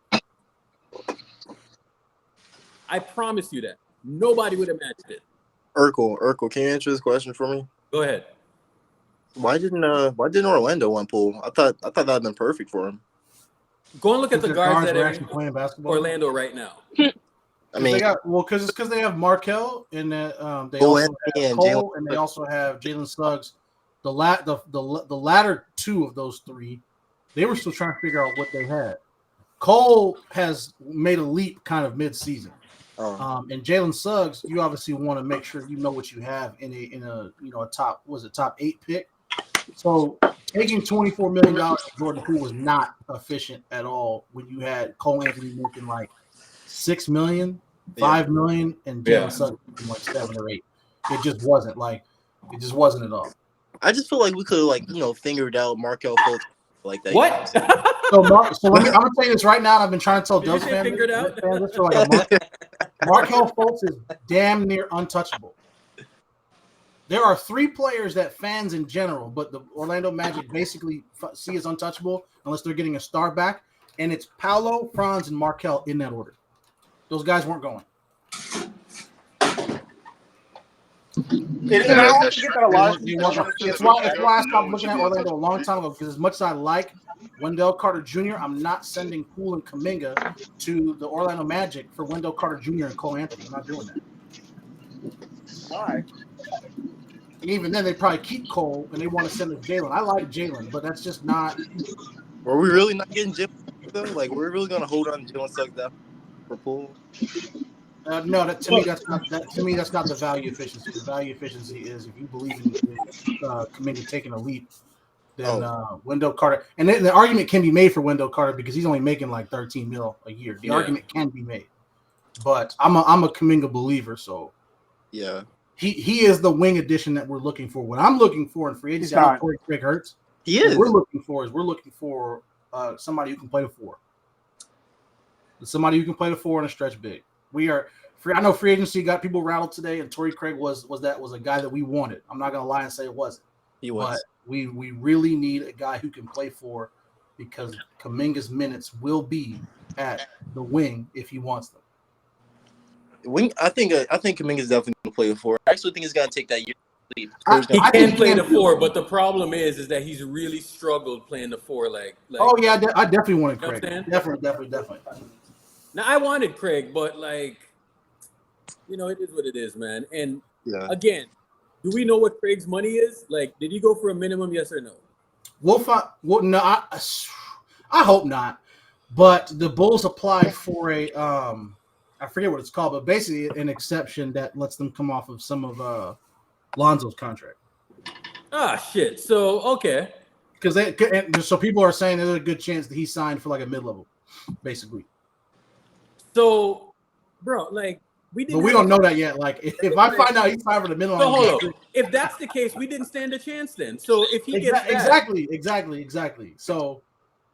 I promise you that. Nobody would have matched it. Urkel, can you answer this question for me? Go ahead. Why didn't Orlando want Poole? I thought that'd have been perfect for him. Go and look at the guards that are are actually playing basketball. Orlando right now. I mean, because they have Markelle and they Cole also Anthony have and Cole Jalen and they also have Jalen Suggs. The latter two of those three, they were still trying to figure out what they had. Cole has made a leap kind of mid-season, and Jalen Suggs, you obviously want to make sure you know what you have in a top 8 pick. So taking $24 million from Jordan Poole was not efficient at all when you had Cole Anthony making like $6 million, $5 million, and Jalen Suggs making like 7 or 8. It just wasn't at all. I just feel like we could have figured out Markelle Fultz like that. What? So I'm gonna tell you this right now. And I've been trying to tell Dubs fans this for like a month. Markelle Fultz is damn near untouchable. There are 3 players that fans in general, but the Orlando Magic basically see as untouchable unless they're getting a star back, and it's Paolo, Franz, and Markelle in that order. Those guys weren't going. It's why I stopped looking at Orlando a long time ago, because as much as I like Wendell Carter Jr., I'm not sending Poole and Kuminga to the Orlando Magic for Wendell Carter Jr. and Cole Anthony. I'm not doing that. Why? And even then, they probably keep Cole and they want to send us Jalen. I like Jalen, but that's just not. Were we really not getting Jalen though? Like, we're really gonna hold on to Jalen Suggs for Poole? No, to me that's not the value efficiency. The value efficiency is if you believe in Kuminga taking a leap, then Wendell Carter. And the argument can be made for Wendell Carter because he's only making like 13 mil a year. The argument can be made, but I'm a Kuminga believer, so yeah, he is the wing addition that we're looking for. What I'm looking for in free agency, I know Torrey Craig hurts. He is. What we're looking for somebody who can play the 4. Somebody who can play the 4 and a stretch big. We are free. I know free agency got people rattled today, and Torrey Craig was a guy that we wanted. I'm not gonna lie and say it wasn't. He was. But we really need a guy who can play 4 because Kuminga's minutes will be at the wing if he wants them. I think Kuminga's definitely gonna play the 4. I actually think he's gonna take that year. He can play the 4, but the problem is that he's really struggled playing the 4. Like oh yeah, I definitely wanted You know Craig. what I'm Definitely. Now I wanted Craig, but it is what it is, man. And again, do we know what Craig's money is? Like, did he go for a minimum? Yes or no? We'll find. Well, no, I hope not. But the Bulls applied for a I forget what it's called, but basically an exception that lets them come off of some of Lonzo's contract. Ah, shit. So okay, because so people are saying there's a good chance that he signed for like a mid-level, basically. So, bro, like we didn't. But we don't know that yet. Like if I find out he signed for the mid-level, so hold on. If that's the case, we didn't stand a chance then. So if he gets that, exactly. So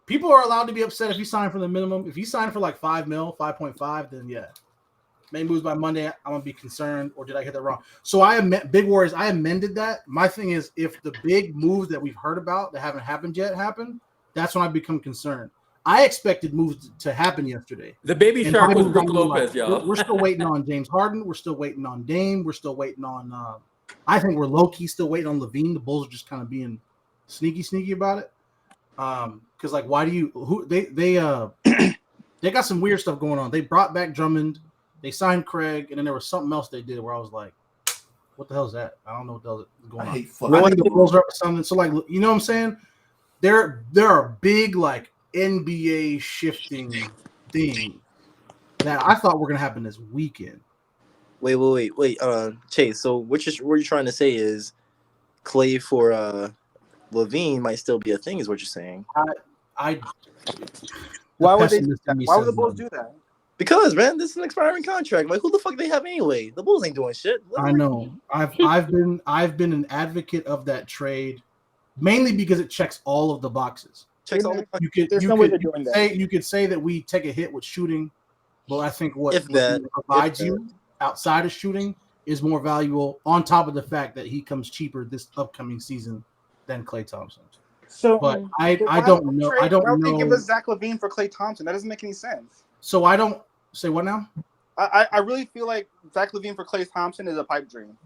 people are allowed to be upset if he signed for the minimum. If he signed for like 5 mil, 5.5, then yeah. Maybe moves by Monday, I'm gonna be concerned, or did I get that wrong? So Big Warriors, I amended that. My thing is, if the big moves that we've heard about that haven't happened yet happen, that's when I become concerned. I expected moves to happen yesterday. The baby shark was Brook Lopez, y'all. We're still waiting on James Harden. We're still waiting on Dame. We're still waiting on. I think we're low key still waiting on Levine. The Bulls are just kind of being sneaky about it. Because like, why do you? They got some weird stuff going on. They brought back Drummond. They signed Craig, and then there was something else they did where I was like, "What the hell is that? I don't know what the hell is going on." I think the Bulls are up to something. So, like, you know what I'm saying? There are big like NBA shifting things that I thought were gonna happen this weekend. Wait. Chase. So what you're trying to say is Clay for Levine might still be a thing, is what you're saying? Why would the Bulls do that? Because, man, this is an expiring contract. Like, who the fuck they have anyway? The Bulls ain't doing shit. I know. I've been an advocate of that trade, mainly because it checks all of the boxes. Checks all the boxes. You could say that we take a hit with shooting, but I think what provides you outside of shooting is more valuable. On top of the fact that he comes cheaper this upcoming season than Klay Thompson. So, but I don't know. I don't know. Why would they give us Zach LaVine for Klay Thompson? That doesn't make any sense. So I don't say what now? I really feel like Zach LaVine for Klay Thompson is a pipe dream.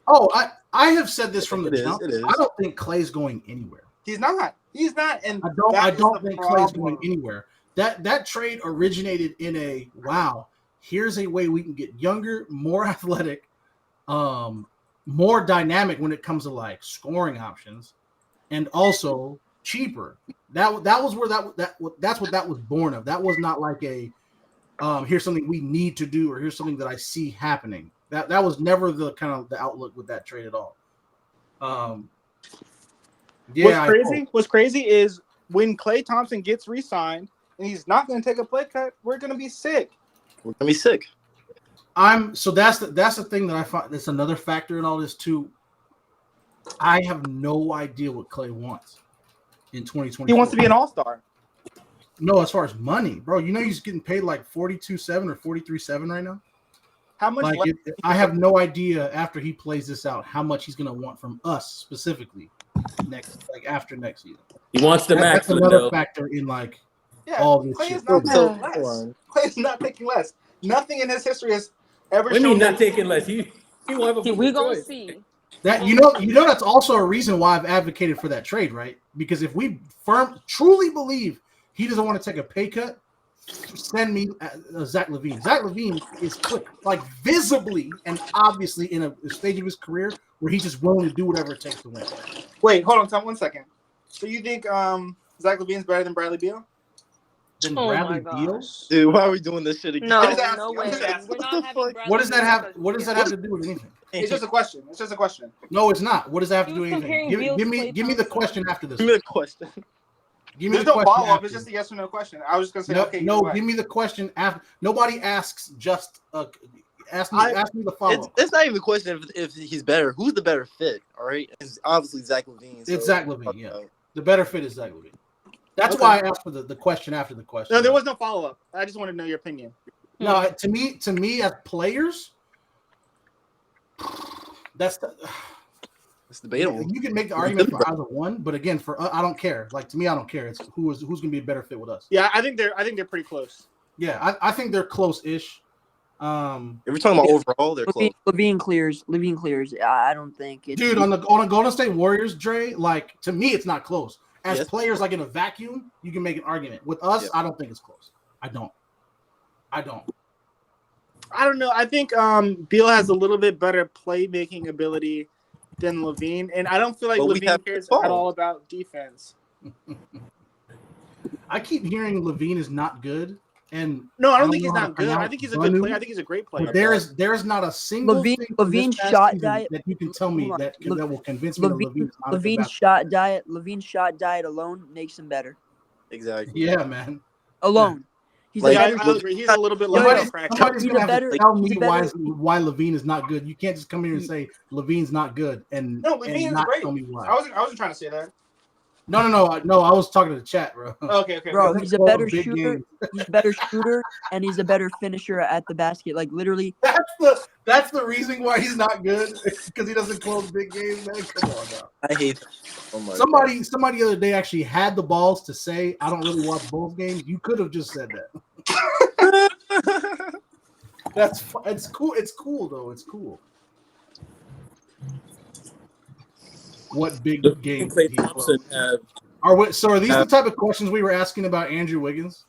Oh, I have said this from the jump. I don't think Klay's going anywhere. He's not. And I don't think Klay's going anywhere. That trade originated in a wow. Here's a way we can get younger, more athletic, more dynamic when it comes to like scoring options, and also cheaper. That's what that was born of. That was not like a here's something we need to do, or here's something that I see happening. That was never the kind of the outlook with that trade at all. What's crazy is when Klay Thompson gets re-signed and he's not going to take a play cut, we're going to be sick. We're going to be sick. So that's the thing that I find. That's another factor in all this too. I have no idea what Klay wants in 2020. He wants to be an all-star. No, as far as money, bro, you know he's getting paid like 42.7 or 43.7 right now. How much? Like I have no idea after he plays this out how much he's gonna want from us specifically after next season. He wants the max. That's another factor in like all this shit. Klay is not taking less. Nothing in his history has ever. What do you mean not taking less? He will have a we gonna choice. see. That you know that's also a reason why I've advocated for that trade, right? Because if we truly believe he doesn't want to take a pay cut, send me Zach LaVine. Zach LaVine is like visibly and obviously in a stage of his career where he's just willing to do whatever it takes to win. Wait, hold on, Tom, 1 second. So you think Zach LaVine's better than Bradley Beal? than Oh Bradley my Beal? gosh. Dude, why are we doing this shit again? No, I'm just asking. no I'm way. just asking. We're What not the having fuck? Bradley What does that Beal have? because What does that have to do with anything? It's just a question. It's just a question. No, it's not. What does that have to He do was with anything? comparing Beal to Klay Give me the Thompson. question after this. Give me the question. Give me There's the no question follow up. after It's just this. a yes or no question. I was just gonna say No, okay. no. Either way. Give me the question after. Nobody asks. Just ask me. I- Ask me the follow up. It's not even a question if he's better. Who's the better fit? All right, it's obviously Zach LaVine. It's Zach LaVine. Yeah, the better fit is Zach LaVine. That's Okay. why I asked for the question after the question. No, there was no follow up. I just wanted to know your opinion. No, to me, as players, It's debatable. You can make the argument for either one, but again, for I don't care. Like to me, I don't care. It's who's going to be a better fit with us. Yeah, I think they're pretty close. Yeah, I think they're close-ish. If we're talking about overall, they're close. Levine clears. I don't think it's Dude, on a Golden State Warriors, Dre, like to me, it's not close. As Yes. players, like in a vacuum, you can make an argument. With us, Yeah. I don't think it's close. I don't. I don't know. I think Beal has a little bit better playmaking ability than Levine, and I don't feel like But we Levine have cares ball. at all about defense. I keep hearing Levine is not good, and No, I don't think know he's how to not good. I pronounce think he's a good Banu, player. I think he's a great player. But there is not a single Levine- thing from Levine's this past shot season diet- that you can tell me hold on. that will convince me that Levine is not a good Levine's basketball shot diet alone makes him better. Exactly. Yeah, man. Alone. He's Like, a better I agree. He's a little bit like Somebody's he's gonna a have better- to tell he's me a better- why Levine is not good. You can't just come here and say Levine's not good and No, Levine is not great. tell me why. I wasn't trying to say that. No. I was talking to the chat, bro. Okay. Bro, That's he's a all better big shooter. games. He's a better shooter, and he's a better finisher at the basket. Like literally, That's the reason why he's not good because he doesn't close big games, man. Come on now. I hate that. Oh my Somebody the other day actually had the balls to say, "I don't really watch Bulls games." You could have just said that. It's cool. It's cool though. It's cool. What big game Klay did he Thompson close? have So are these the type of questions we were asking about Andrew Wiggins?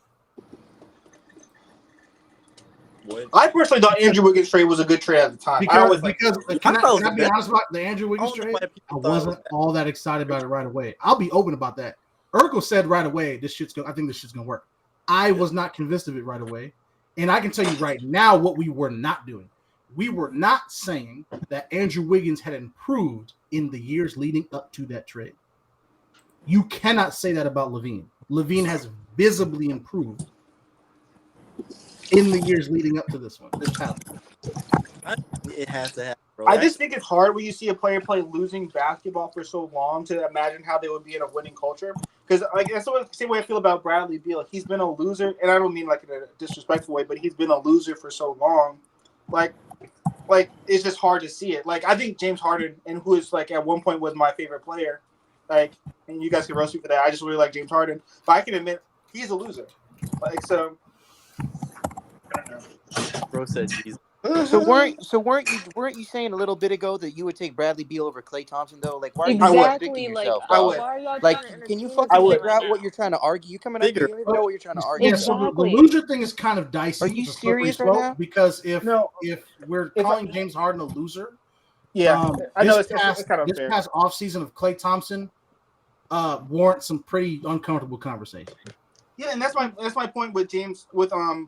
I personally thought Andrew Wiggins trade was a good trade at the time. Because, I always like. can I be honest about the Andrew Wiggins trade? I wasn't all that excited about it right away. I'll be open about that. Urkel said right away, I think this shit's gonna work. I was not convinced of it right away. And I can tell you right now what we were not doing. We were not saying that Andrew Wiggins had improved in the years leading up to that trade. You cannot say that about Levine. Levine has visibly improved in the years leading up to this past one. It has to happen, bro. I just think it's hard when you see a player play losing basketball for so long to imagine how they would be in a winning culture. Because that's the same way I feel about Bradley Beal. He's been a loser, and I don't mean like in a disrespectful way, but he's been a loser for so long. Like it's just hard to see it. Like I think James Harden, and who is like at one point was my favorite player, like, and you guys can roast me for that. I just really like James Harden, but I can admit he's a loser. Like so. I don't know. Bro said Jesus. So weren't you saying a little bit ago that you would take Bradley Beal over Klay Thompson though? Like why are you contradicting yourself? I would. Why are y'all Like, trying to can you entertain fucking this figure right out now? what you're trying to argue? You coming up here, you don't even know what you're trying to argue. Yeah, so the loser thing is kind of dicey. Are you It's a slippery serious right slope now? because if we're calling James Harden a loser, I know it's kind of this unfair. past offseason of Klay Thompson warrants some pretty uncomfortable conversation. Yeah, and that's my point with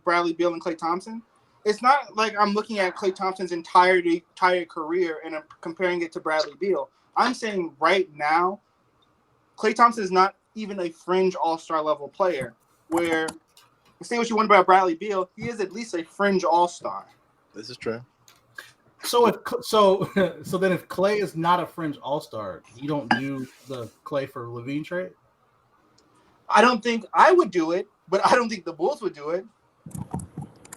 Bradley Beal and Klay Thompson. It's not like I'm looking at Klay Thompson's entire career and I'm comparing it to Bradley Beal. I'm saying right now, Klay Thompson is not even a fringe all-star level player. Where, say what you want about Bradley Beal, he is at least a fringe all-star. This is true. So then if Klay is not a fringe all-star, you don't do the Klay for Levine trade? I don't think I would do it, but I don't think the Bulls would do it.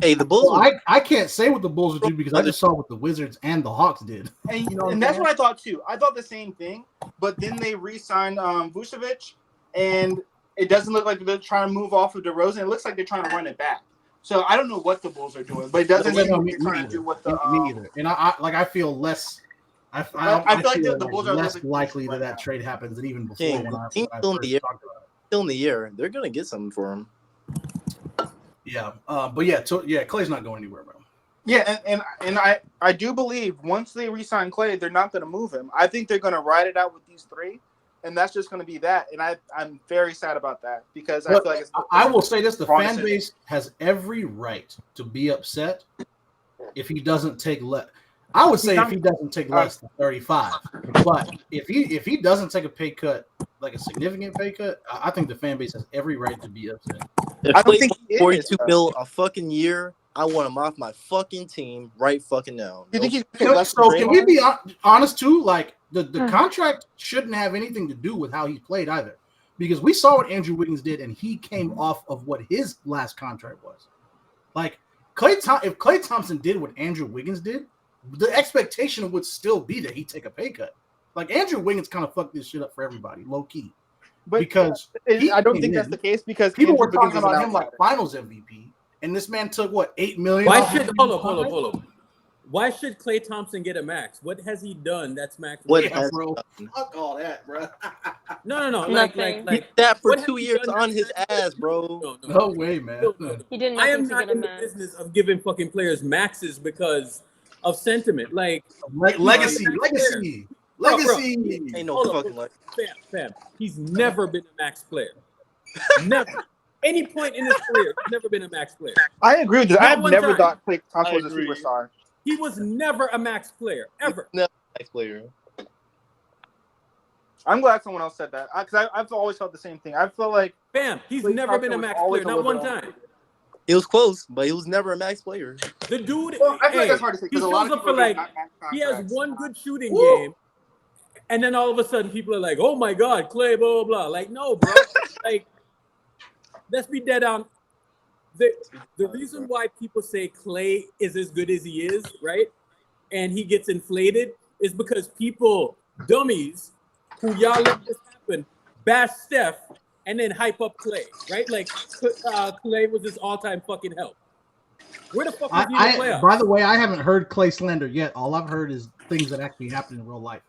Hey, the Bulls. Well, I can't say what the Bulls would do because I just saw what the Wizards and the Hawks did. And, You know what and I'm that's saying? what I thought too. I thought the same thing, but then they re-signed Vucevic, and it doesn't look like they're trying to move off of DeRozan. It looks like they're trying to run it back. So I don't know what the Bulls are doing, but it doesn't seem like they're trying to do what the. Me either. And I feel less. I feel like the Bulls are less likely that trade happens than even before King, when I King's still in the first year. talked about it. Still in the year. They're gonna get something for him. Yeah, but yeah, Klay's not going anywhere, bro. Yeah, and I do believe once they re-sign Klay, they're not going to move him. I think they're going to ride it out with these three, and that's just going to be that. And I'm very sad about that because I But feel like it's I will say this: the wrong fan decision. base has every right to be upset if he doesn't take less. I would say if he doesn't take less than 35, but if he doesn't take a pay cut, like a significant pay cut, I think the fan base has every right to be upset. If I don't Klay think he is, 42 though. mil a fucking year, I want him off my fucking team right fucking now. You think he's So can we be honest too? Like the contract shouldn't have anything to do with how he played either, because we saw what Andrew Wiggins did, and he came off of what his last contract was. Like if Klay Thompson did what Andrew Wiggins did, the expectation would still be that he'd take a pay cut. Like Andrew Wiggins kind of fucked this shit up for everybody, low key. But because I don't think that's the case because people Andrew were talking Wiggins is an about him like outsider. Finals MVP, and this man took what, $8 million? Why should hold up? Why should Klay Thompson get a max? What has he done that's max? Bro? Fuck all that, bro. No. Nothing. Like that for what has 2 he years done on that's his ass, bro. No way, man. He did I nothing am to not get a in the max. business of giving fucking players maxes because of sentiment. Like Legacy. Bro, Ain't no hold up, fucking like. fam. He's never been a max player. Never. Any point in his career, he's never been a max player. I agree with this. Not I have one never time. thought Klay Thompson I was a agree. superstar. He was never a max player, ever. Never a max player. I'm glad someone else said that because I've always felt the same thing. I feel like Bam, he's Klay never Thompson been a was max always player, a not one little bit time. It was close, but he was never a max player. The dude, Well, I feel like hey, that's hard to say he because a shows lot of up people for get like, max he has contracts. one good shooting game, and then all of a sudden people are like, oh my God, Klay, blah, blah, blah. Like, no, bro. Like, let's be dead on. The reason why people say Klay is as good as he is, right? And he gets inflated is because people, dummies, who y'all let this happen, bash Steph and then hype up Klay, right? Like Klay was his all-time fucking help. Where the fuck was he in the playoffs? By the way, I haven't heard Klay slander yet. All I've heard is things that actually happen in real life.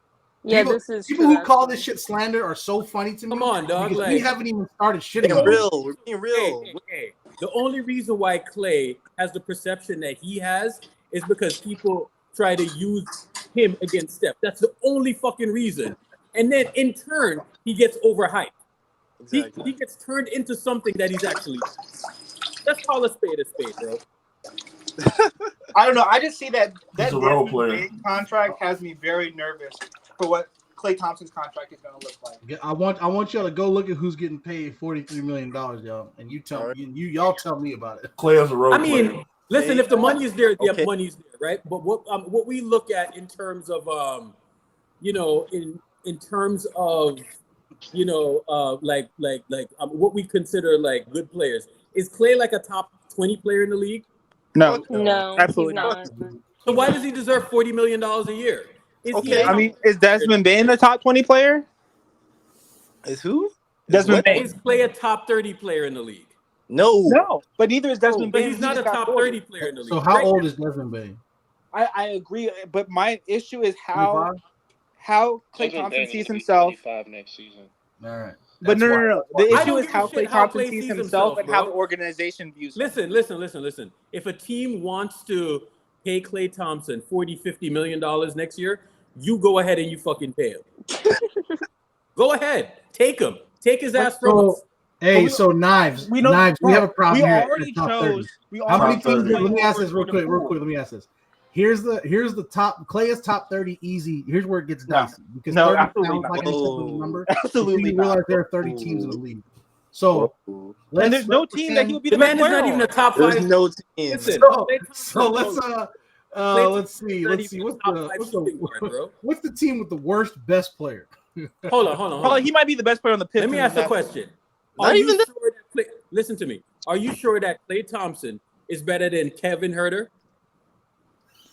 Yeah, people, this is people true, who call actually. this shit slander are so funny to me. Come on, dog. Because Like, we haven't even started shitting Being on real. him. We're being real. Hey. The only reason why Klay has the perception that he has is because people try to use him against Steph. That's the only fucking reason. And then in turn, he gets overhyped. Exactly. He gets turned into something that he's actually. Let's call a spade, bro. I don't know. I just see that He's a role Desmond player. Bane contract has me very nervous for what Klay Thompson's contract is going to look like. Yeah, I want y'all to go look at who's getting paid $43 million, y'all, and y'all tell me about it. Klay as a role I mean, player. listen, if the money is there, the Okay. money's there, right? But what we look at in terms of in terms of what we consider like good players, is Klay like a top 20 player in the league? No, No, absolutely he's not. So why does he deserve $40 million a year? Is he Okay, a I mean, is Desmond Bane the top 20 player? Is who? Desmond Bane. Is Klay a top 30 player in the league? No, but neither is Desmond But Bane. he's not a top 30 player in the league. So how right? old is Desmond Bane? I agree, but my issue is 25? how Klay Thompson sees himself. next season. All right. But That's no. I The don't issue is give a how shit Klay how Thompson Klay sees sees himself and himself, how bro. the organization views him. Listen. If a team wants to pay Klay Thompson $40-50 million next year, you go ahead and you fucking pay him. Go ahead. Take him. Take his ass from us. Hey, so Knives. we know- Knives, we have a problem we here. already at top chose- 30. we How many already teams? chose Let me ask Klay this real quick. Let me ask this. Here's the top. Klay is top 30 easy. Here's where it gets dicey because No, 30 absolutely sounds not. like an acceptable number. Absolutely until you not. realize there are 30 teams in the league. So And there's no team that he would be The the man best is not player even a on. top There's 5. no team. Listen, So let's see. not Let's see. even What's top the five what's shooting guard, bro. the what's the team with the worst best player? Hold on. Well, he might be the best player on the Let Pistons. me ask a That's- question. Not Are you even that- sure that listen to me. Are you sure that Klay Thompson is better than Kevin Huerter?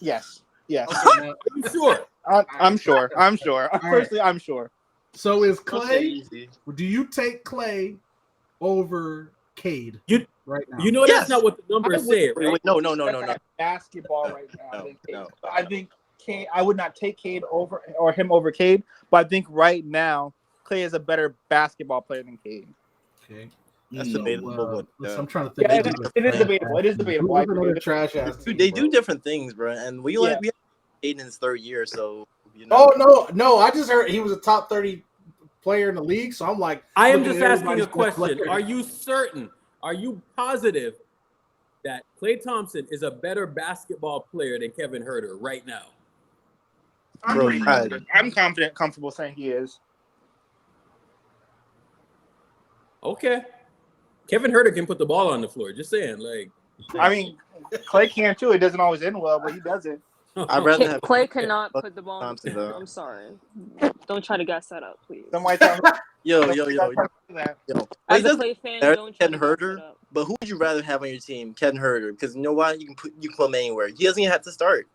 Yes. Yes. Are you sure? I'm sure. I'm sure. right. Personally, I'm sure. So is Okay, Klay? easy. Do you take Klay over Cade You right now? you know Yes. that's not what the numbers say, Wait, right? no. That's basketball right now. No. I think Cade. I would not take Cade over or him over Cade, but I think right now Klay is a better basketball player than Cade. Okay. That's So, debatable. listen, I'm trying to think. Yeah, of it another is debatable. It is debatable. Who's another trash ass team, They bro? do different things, bro. And we Yeah. have Aiden in his third year, so you know. Oh no! I just heard he was a top 30 player in the league. So I'm like, I am looking just at asking a everybody's best question. player. Are you certain? Are you positive that Klay Thompson is a better basketball player than Kevin Huerter right now? I'm confident, comfortable saying he is. Okay. Kevin Huerter can put the ball on the floor. Just saying, like. I mean, Clay can too. It doesn't always end well, but he does it. I'd rather have Clay cannot put the ball on the Thompson, floor. though. I'm sorry. Don't try to gas that up, please. Yo. As Clay a Clay fan, better don't than try Kevin to gas Huerter, it up. but who would you rather have on your team? Kevin Huerter, because you know why? You can put him anywhere. He doesn't even have to start.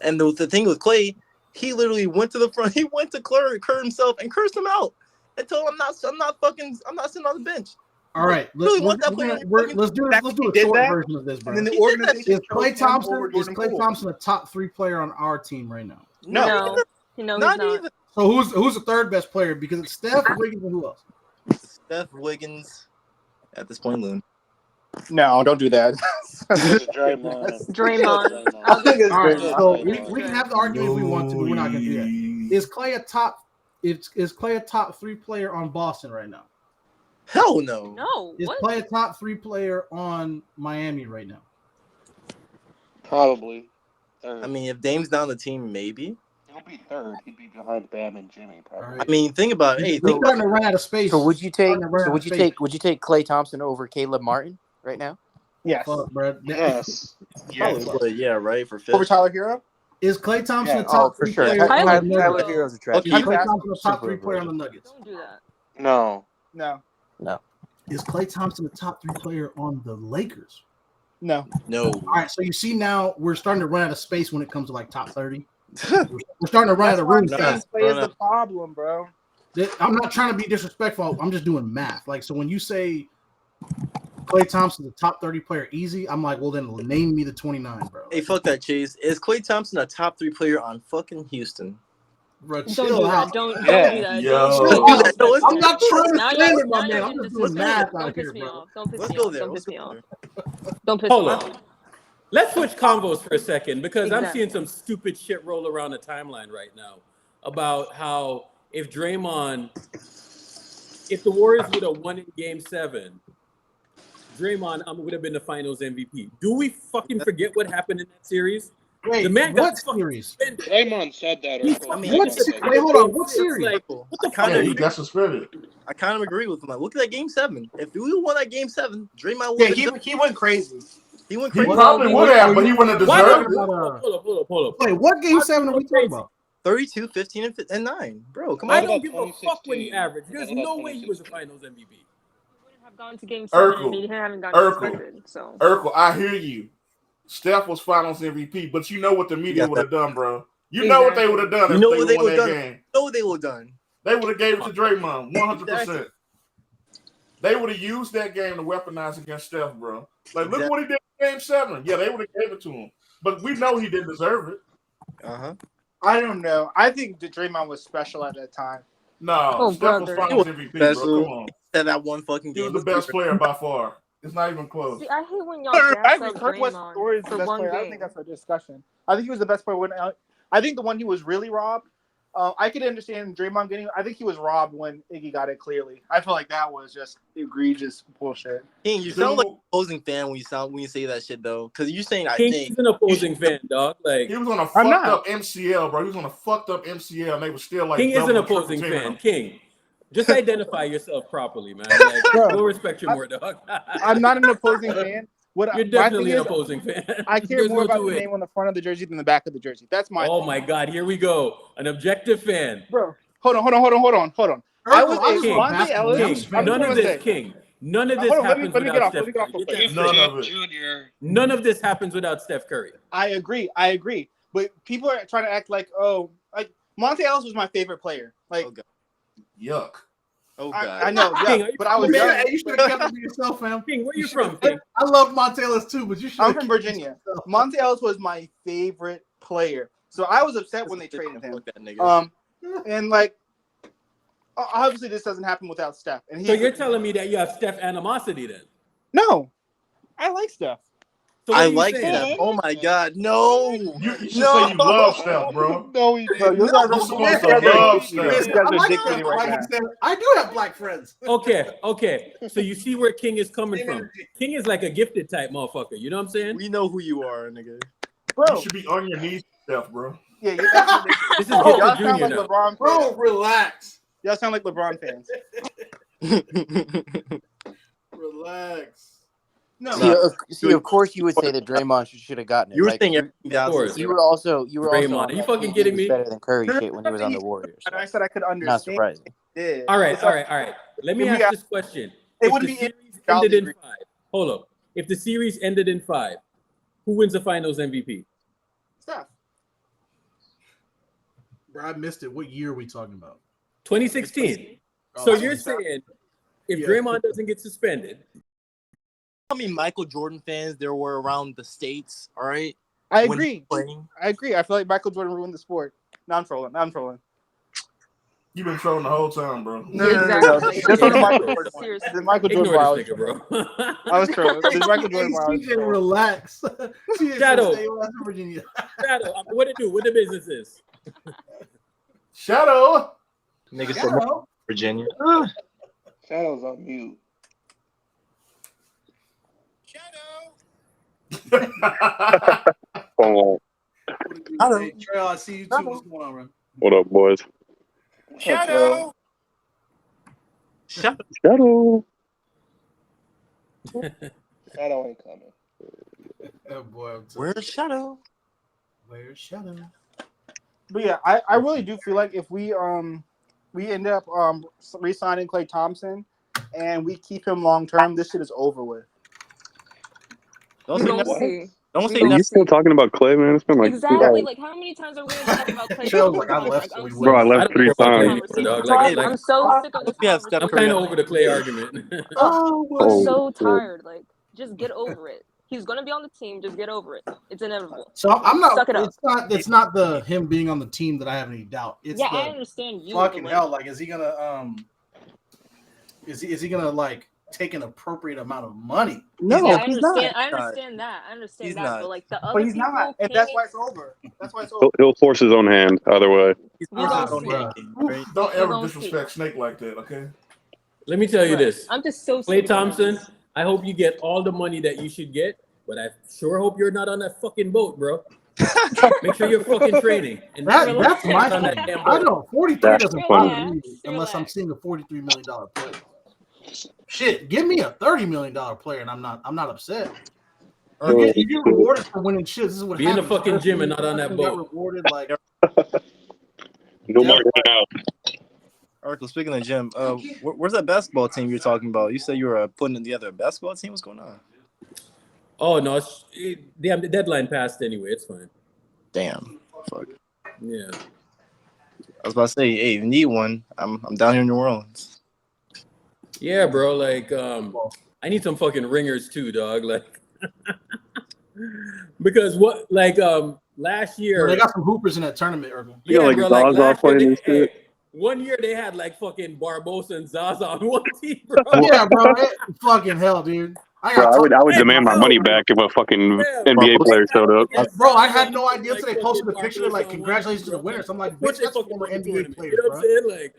And the thing with Clay, he literally went to the front. He went to Kerr himself and cursed him out and told him, I'm not sitting on the bench. All right, Really let's want that player? do a did short that, version of this, bro. and then the organization Is Klay chose him Thompson over is Jordan Klay Poole. Thompson a top 3 player on our team right now? No, he's not. So who's the third best player? Because it's Steph, Wiggins, and who else? Steph, Wiggins, at this point, Loon. No, don't do that. Draymond. All right, Draymond. so we can have the argument if we want to, but we're not going to do that. Is Klay a top 3 player on Boston right now? Hell no. No. Is Klay a top 3 player on Miami right now? Probably. I mean, if Dame's down the team, maybe. He'll be third. He'd be behind Bam and Jimmy, probably. I mean, think about it. Hey, We're starting to run out of space. So would you take? Starting to run out of space. Would you take Klay Thompson over Caleb Martin right now? Yes. Fuck, bro. Yes. Probably would, yeah, right, for Over fifth. Tyler Hero? Is Klay Thompson a Yeah, top for 3 sure. player? Tyler on the Nuggets? Hero's a trash. Is Klay Thompson a top 3 player on the Nuggets? Don't do that. No. No. No. Is Klay Thompson a top 3 player on the Lakers? No. No. All right, so you see now we're starting to run out of space when it comes to like top 30. We're starting to run out of room. Clay is the problem, bro. I'm not trying to be disrespectful. I'm just doing math. Like, so when you say Klay Thompson's a top 30 player easy, I'm like, well, then name me the 29, bro. Hey, fuck that, Chase. Is Klay Thompson a top 3 player on fucking Houston? Bro, Don't chill do out. that. Don't do that. Yo. I'm not trying to Now stand you're- it, my now man. you're I'm getting just doing disrespectful. math Don't out piss here, me bro. off. Don't piss Let's me go off. there. Don't Let's piss me go off. there. Don't piss Hold me on. off. Let's switch convos for a second because I'm Exactly. seeing some stupid shit roll around the timeline right now about how if the Warriors would have won in Game 7, Draymond would have been the Finals MVP. Do we fucking forget what happened in that series? Wait, the man what got series? Draymond said that. I mean, Wait, hold on. What series? Like, what the I kind fuck? of He got suspended. I kind of agree with him. Like, look at that Game 7. If we won that Game 7, Draymond Yeah, would he went crazy. He went He crazy. probably would have, but he wouldn't have Why deserved don't- it. Hold up. Wait, what Game 7 are we talking about? 32, 15, and 9. Bro, come I on. don't give a fuck when he averaged. There's no way he was a Finals MVP. Wouldn't have gone to Game 7 and he Urkel, haven't gotten suspended. So Urkel, I hear you. Steph was Finals MVP, but you know what the media would have done, bro. You know what they would have done You if know what they they won would that have done. game. You know what they would have done. They would have gave it to Draymond, 100%. Exactly. They would have used that game to weaponize against Steph, bro. Like, look Exactly. what he did in Game 7. Yeah, they would have gave it to him. But we know he didn't deserve it. Uh-huh. I don't know. I think that Draymond was special at that time. No, Steph was Finals MVP, bro. Special. Come on. Said that one fucking He game. was the best player by far. It's not even close. see, I hate when y'all I gas agree. up Kirk West Draymond Story is the for best one player. I don't game. think that's a discussion. I think he was the best player. I think the one he was really robbed. I could understand Draymond getting. I think he was robbed when Iggy got it. Clearly, I feel like that was just egregious bullshit. King, you sound like an opposing fan when you say that shit though, because you're saying I King think is an opposing fan, dog. Like He was on a fucked up MCL, bro. He was on a fucked up MCL, and they were still like. King is an double, triple opposing teaming fan. him. King, just identify yourself properly, man. Like, Bro, we'll respect you more, dog. I'm not an opposing fan. You're my definitely thing an is, opposing fan. I care There's more no about two the ways. name on the front of the jersey than the back of the jersey. That's my. Oh my God, here we go. An objective fan. Bro, hold on. I was a King, Monte Ellis. King, none of this, King. None of this Hold on, happens let me get without off. Steph Let me get off Curry. real Get quick. that None of straight. None of this happens without Steph Curry. I agree. But people are trying to act like, like Monte Ellis was my favorite player. Like, Yuck. Oh God. I know, yeah, King, but I was Man, young. hey, you should have kept it to yourself, fam. King, where you shoulda from, kept- King? I love Montelis too, but you should. I'm from Virginia. Monte Ellis was my favorite player, so I was upset when they traded him. Fuck that nigga. And like, obviously this doesn't happen without Steph. And So you're telling me that you have Steph animosity then? No, I like Steph. So what I are you like saying? Steph. Oh my God, no, You should say you love Steph, bro. No, you guys You're are supposed to love Steph. Listen, I like dictating Steph. right I like now. Steph. I do have black friends. Okay. So you see where King is coming Same from. energy. King is like a gifted type motherfucker. You know what I'm saying? We know who you are, nigga. You should be on your knees, Steph, bro. Yeah, you're definitely. This is Y'all Gifted sound Junior like now. LeBron fans. Bro, relax. Y'all sound like LeBron fans. Relax. No. See, of course, you would say that Draymond should have gotten it. You were Like, saying you, course. you were also Draymond, on are you that fucking KD kidding was me? better than Curry shit when he was on the Warriors. And I said I could Not understand. surprising. Yeah. All right. It's like- Let me If we ask ask- this question. It If wouldn't the be series Golly ended in Green. 5, hold up. If the series ended in 5, who wins the Finals MVP? Steph. Bro, I missed it. What year are we talking about? 2016. Oh, So okay. you're saying if Yeah. Draymond doesn't get suspended, How many Michael Jordan fans there were around the states? All right, I when he agree. was playing? I agree. I feel like Michael Jordan ruined the sport. No, I'm trolling. You've been trolling the whole time, bro. No. Exactly. Just on the Yeah. Michael Jordan one. Seriously. The Michael Jordan ignore one, this nigga, bro. I was trolling. The Michael Jordan one, I was CJ, trolling. relax. CJ Shadow. stay in West Virginia. Shadow, what it do? What the business is? Shadow. Nigga said Shadow. Virginia. Shadow's on mute. Oh, Hey, Trail, I see you too. What's going on, man? what up, boys? Shadow. Shadow. Shadow ain't coming. Oh boy, Where's Shadow? Where's Shadow? But yeah, I really do feel like if we end up re-signing Klay Thompson and we keep him long term, this shit is over with. Don't We say gonna never. see. Don't We say Are gonna you never. still see. talking about Clay, man? It's been like 2 Exactly. hours. Like, how many times are we gonna talk about Klay Trail's Thompson like, I contract? left, so I'm we sick Bro, I of I left don't 3 care about Clay times. anymore, dog. I'm so sick of this We have Steph I'm conversation. kind of Curry. over the Clay argument. Oh, I'm Oh, so shit. tired. Like, just get over it. He's gonna be on the team. Just get over it. It's inevitable. So I'm not. Suck it up. It's not the him being on the team that I have any doubt. It's Yeah, I the understand you. But fucking like, hell. Like, is he gonna Is he gonna like take an appropriate amount of money? No, yeah, I he's understand. not. I understand that. I understand He's that. not. But like the But other he's people, not, and King, that's why it's over. That's why it's over. He'll force his own hand either way. He's we gonna not see. Yankee, right? Don't We ever gonna see. disrespect Snake like that, okay? Let me tell you Bruh, this. I'm just so Clay sick of Thompson, this. I hope you get all the money that you should get, but I sure hope you're not on that fucking boat, bro. Make sure you're fucking training. And That's my on that thing. damn I boat. know 43 That's doesn't funny. bother me unless I'm seeing a $43 million player. Shit, give me a $30 million player, and I'm not upset. You get rewarded for winning shit. This is what Be in the happens. fucking gym and not on that Got boat. rewarded like No more hanging out. Oracle, speaking of the gym, where's that basketball team you're talking about? You said you were putting together a basketball team. What's going on? Oh no, the deadline passed anyway. It's fine. Damn. Fuck. Yeah. I was about to say, hey, if you need one, I'm down here in New Orleans. Yeah, bro. Like, I need some fucking ringers too, dog. Like, because last year they got some hoopers in that tournament, Urban. You got, like, bro, Zaza last playing year and shit. one year they had like fucking Barbosa and Zaza on one team, bro. Yeah, bro. Fucking hell, dude. Bro, I would demand my money back if a fucking NBA player showed up. Bro, I had no idea until they posted the picture. Like, congratulations to the winners. I'm like, bitch, that's former NBA players, You know what I'm saying? Like,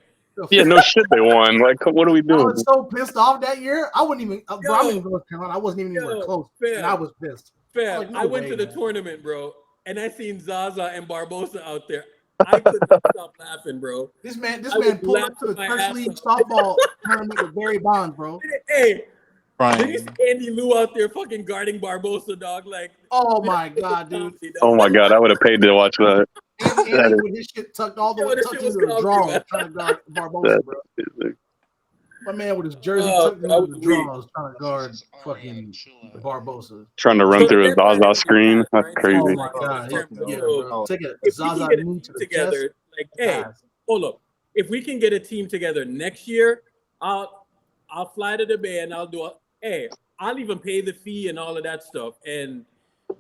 Yeah, no shit, they won. Like, what are we I doing? was so pissed off that year. I wouldn't even. Bro, I'm in North Carolina. I wasn't even anywhere close, and I was pissed. Fam, Like, no I went way, to the man. tournament, bro, and I seen Zaza and Barbosa out there. I could not stop laughing, bro. This man I was pulled up to the laughing my Church ass League off. softball tournament with Barry Bonds, bro. Hey, Brian. did you see Andy Lou out there fucking guarding Barbosa, dog? Like, Oh my god, dude! Oh my god, I would have paid to watch that. Andy with his shit tucked all the way that tucked shit was into the comfy, draw, man. trying to guard Barbosa, bro. My man with his jersey tucked I into was the weak. draws, trying to guard fucking Barbosa. Trying to run through his Zaza screen. That's Oh crazy. my god, yeah, So, bro. Take a if we Zaza can get a knee team to the together, chest. like, hey, pass. hold up. If we can get a team together next year, I'll fly to the Bay and I'll do I'll even pay the fee and all of that stuff. And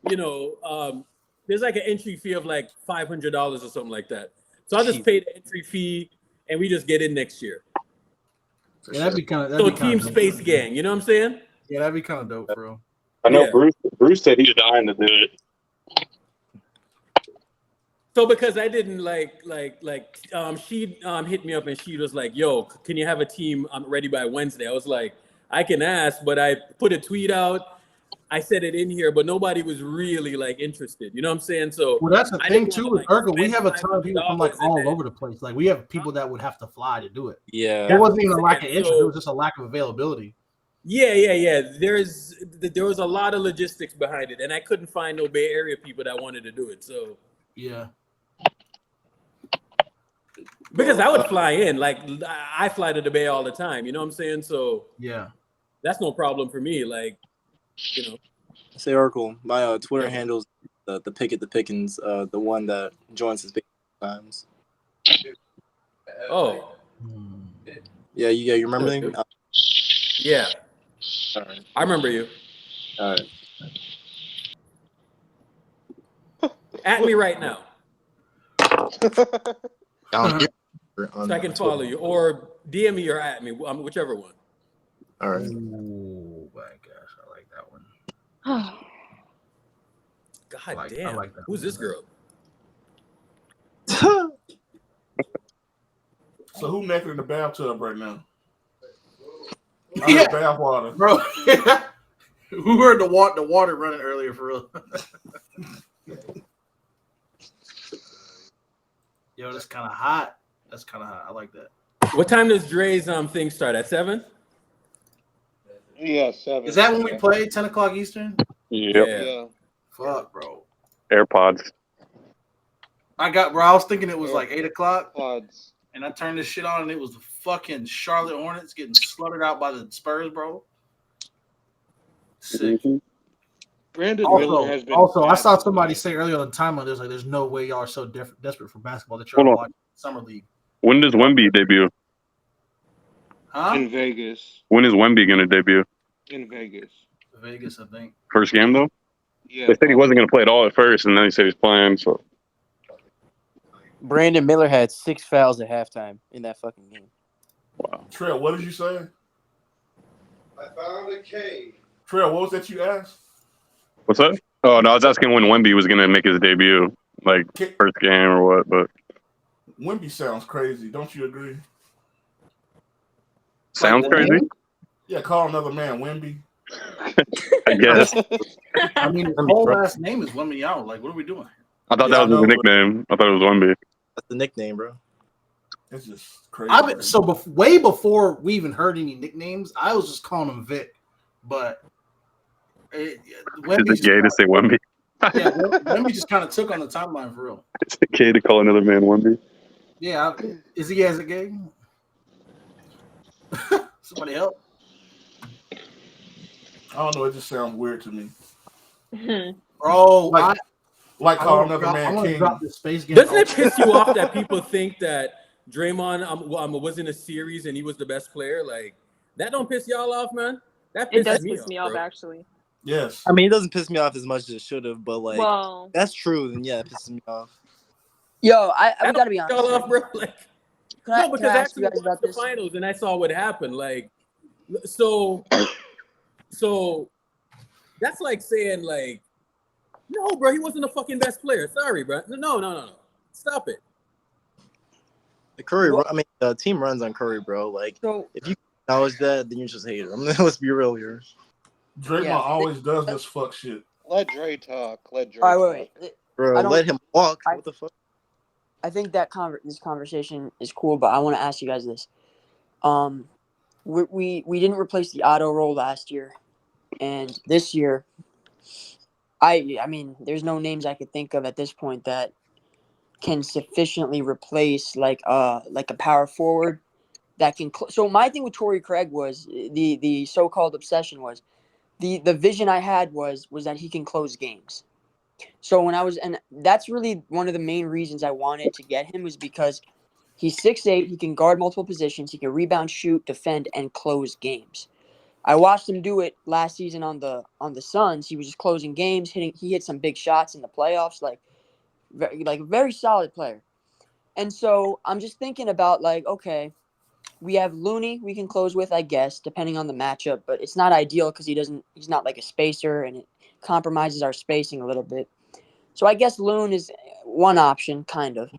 there's like an entry fee of like $500 or something like that. So I'll just pay the entry fee and we just get in next year. Yeah, that'd be kind of So Team Space Gang, you know what I'm saying? Yeah, that'd be kind of dope, bro. I know Yeah. Bruce said he's dying to do it. So because I didn't she hit me up and she was like, "Yo, can you have a team ready by Wednesday?" I was like, "I can ask," but I put a tweet out. I said it in here, but nobody was really like interested. You know what I'm saying? So Well, that's the I thing didn't want too to with like Urkel. We spend have a ton of people from like $500 all over the place. Like we have people that would have to fly to do it. Yeah. It wasn't even a That's lack what of I'm saying. interest; it was So just a lack of availability. yeah. There was a lot of logistics behind it, and I couldn't find no Bay Area people that wanted to do it. So Yeah. because I would fly in, like I fly to the Bay all the time. You know what I'm saying? So Yeah. that's no problem for me. Like, you know. Say Oracle. My Twitter handles the pick at the Pickens, the one that joins his big times. Oh. Yeah, you remember me? Yeah. All right. I remember you. All right. At me right now. Down here. So I can follow you. Or DM me or at me, whichever one. All right. Oh my gosh, I like that one. God damn. like that. Who's this girl? So who naked in the bathtub right now? Yeah. Bath water, Bro. Who heard the water running earlier for real? Yo, that's kind of hot. That's kind of hot. I like that. What time does Dre's thing start? At 7? Yeah, 7. Is that when we play 10 o'clock Eastern? Yep. Yeah. Fuck, bro. AirPods. I was thinking it was like 8 o'clock. AirPods. And I turned this shit on and it was the fucking Charlotte Hornets getting slaughtered out by the Spurs, bro. Sick. Brandon Miller has been. Also, I saw somebody say earlier on the timeline, there's no way y'all are so desperate for basketball that y'all watch Summer League. When does Wemby debut? Huh? In Vegas. When is Wemby going to debut? In Vegas. Vegas, I think. First game, though? Yeah. They said he wasn't going to play at all at first, and then he said he's playing, so. Brandon Miller had 6 fouls at halftime in that fucking game. Wow. Trail, what did you say? I found a cave. Trail, what was that you asked? What's that? Oh, no, I was asking when Wemby was going to make his debut, like first game or what, but. Wemby sounds crazy. Don't you agree? Sounds crazy? Yeah, call another man Wemby. I guess. I mean, his whole last name is Wemby out. Like, what are we doing? I thought that was his nickname. I thought it was Wemby. That's the nickname, bro. It's just crazy. Way before we even heard any nicknames, I was just calling him Vic. But Is it gay to say Wemby? Yeah, Wemby just kind of took on the timeline for real. Is it gay to call another man Wemby? Yeah, is he as a gay? Somebody help. I don't know. It just sounds weird to me. Bro, like call another man King. Drop this space game. Doesn't it piss you off that people think that Draymond was in a series and he was the best player? Like, that don't piss y'all off, man? That It pisses does me piss off, me off, bro. actually. Yes. I mean, it doesn't piss me off as much as it should have, but like, Well, that's true. Then yeah, it pisses me off. Yo, I That gotta be don't honest. piss y'all off, bro. Like, Can I no, because ask actually you guys watched about the this? finals and I saw what happened. Like, so that's like saying like, no, bro, he wasn't the fucking best player. Sorry, bro. No. Stop it. The Curry, I mean, the team runs on Curry, bro. Like, if you acknowledge that, then you're just a hater. I mean, let's be real here. Draymond always does this fuck shit. Let Dre talk. Let Dre All talk. right, wait. Bro, let him walk. What the fuck? I think that this conversation is cool, but I want to ask you guys this. We didn't replace the auto roll last year, and this year, I mean, there's no names I could think of at this point that can sufficiently replace like a power forward that can. So my thing with Torrey Craig was the so-called obsession was the vision I had was that he can close games. So and that's really one of the main reasons I wanted to get him was because he's 6'8", he can guard multiple positions, he can rebound, shoot, defend, and close games. I watched him do it last season on the Suns. He was just closing games, he hit some big shots in the playoffs, like very solid player. And so I'm just thinking about like, okay, We have Looney we can close with, I guess, depending on the matchup, but it's not ideal because he's not like a spacer, and it compromises our spacing a little bit. So I guess Loon is one option, kind of.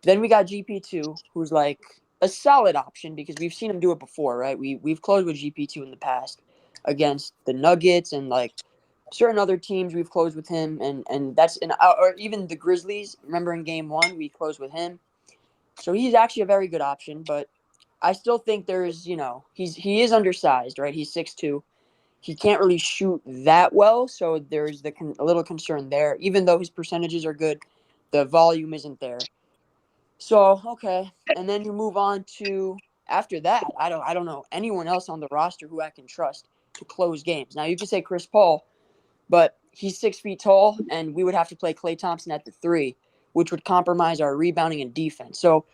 Then we got GP2, who's like a solid option because we've seen him do it before, right? We've closed with GP2 in the past against the Nuggets and like certain other teams. We've closed with him, and that's or even the Grizzlies. Remember in Game 1 we closed with him, so he's actually a very good option. But I still think there's he is undersized, right? He's 6'2". He can't really shoot that well, so there's a little concern there. Even though his percentages are good, the volume isn't there. So, okay. And then you move on to after that, I don't know anyone else on the roster who I can trust to close games. Now you could say Chris Paul, but he's 6 feet tall, and we would have to play Klay Thompson at the 3, which would compromise our rebounding and defense. So,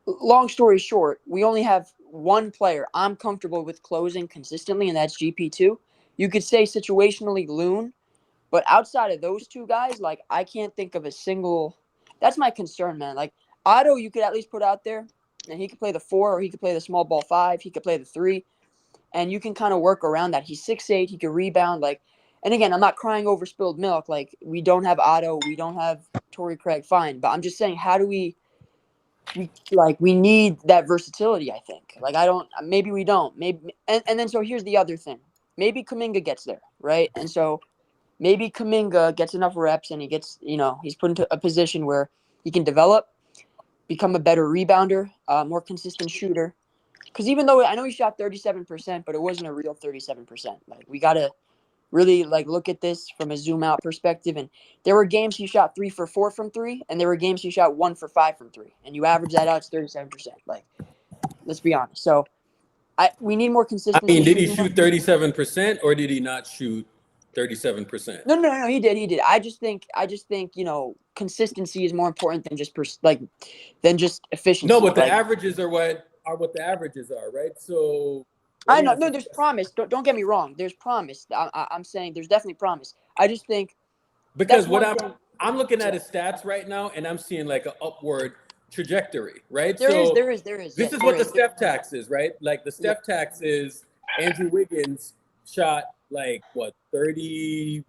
long story short, we only have one player I'm comfortable with closing consistently, and that's GP2. You could say situationally Loon, but outside of those two guys, like I can't think of a single. That's my concern, man. Like Otto, you could at least put out there, and he could play the 4, or he could play the small ball 5. He could play the 3, and you can kind of work around that. He's 6'8". He could rebound. Like, and again, I'm not crying over spilled milk. Like we don't have Otto, we don't have Torrey Craig, fine. But I'm just saying, how do we need that versatility, I think. Like maybe we don't. Maybe and then so here's the other thing. Maybe Kuminga gets there, right? And so maybe Kuminga gets enough reps and he gets, he's put into a position where he can develop, become a better rebounder, more consistent shooter. Because even though I know he shot 37%, but it wasn't a real 37%. Like we gotta really look at this from a zoom out perspective. And there were games he shot 3 for 4 from 3, and there were games he shot 1 for 5 from 3. And you average that out, it's 37%. Like, let's be honest. So we need more consistency. I mean, did he shoot 37% or did he not shoot 37%? No, he did. I just think consistency is more important than just efficiency. No, but the averages are what the averages are, right? So I know. No, there's promise. Don't get me wrong. There's promise. I'm saying there's definitely promise. I just think because I'm looking at his stats right now, and I'm seeing like an upward trajectory, right? There is. This is what the Steph tax is, right? Like the Steph tax is Andrew Wiggins shot 34%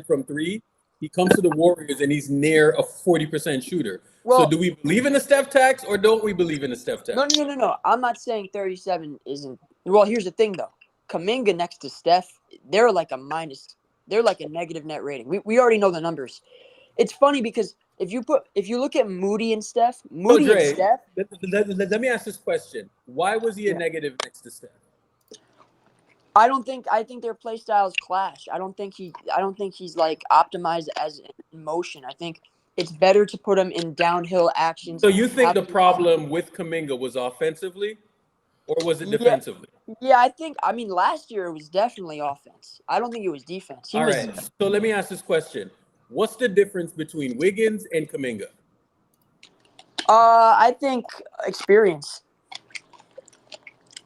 from 3. He comes to the Warriors and he's near a 40% shooter. So do we believe in the Steph tax or don't we believe in the Steph tax? No. I'm not saying 37 isn't. Well, here's the thing though. Kuminga next to Steph, they're like a minus. They're like a negative net rating. We already know the numbers. It's funny because if you look at Moody and Steph, Let me ask this question. Why was he a negative next to Steph? I think their play styles clash. I don't think he's like optimized as in motion. I think it's better to put him in downhill actions. So you think the problem with Kuminga was offensively or was it defensively? Yeah, I mean last year it was definitely offense. I don't think it was defense. All right. So let me ask this question. What's the difference between Wiggins and Kuminga? I think experience.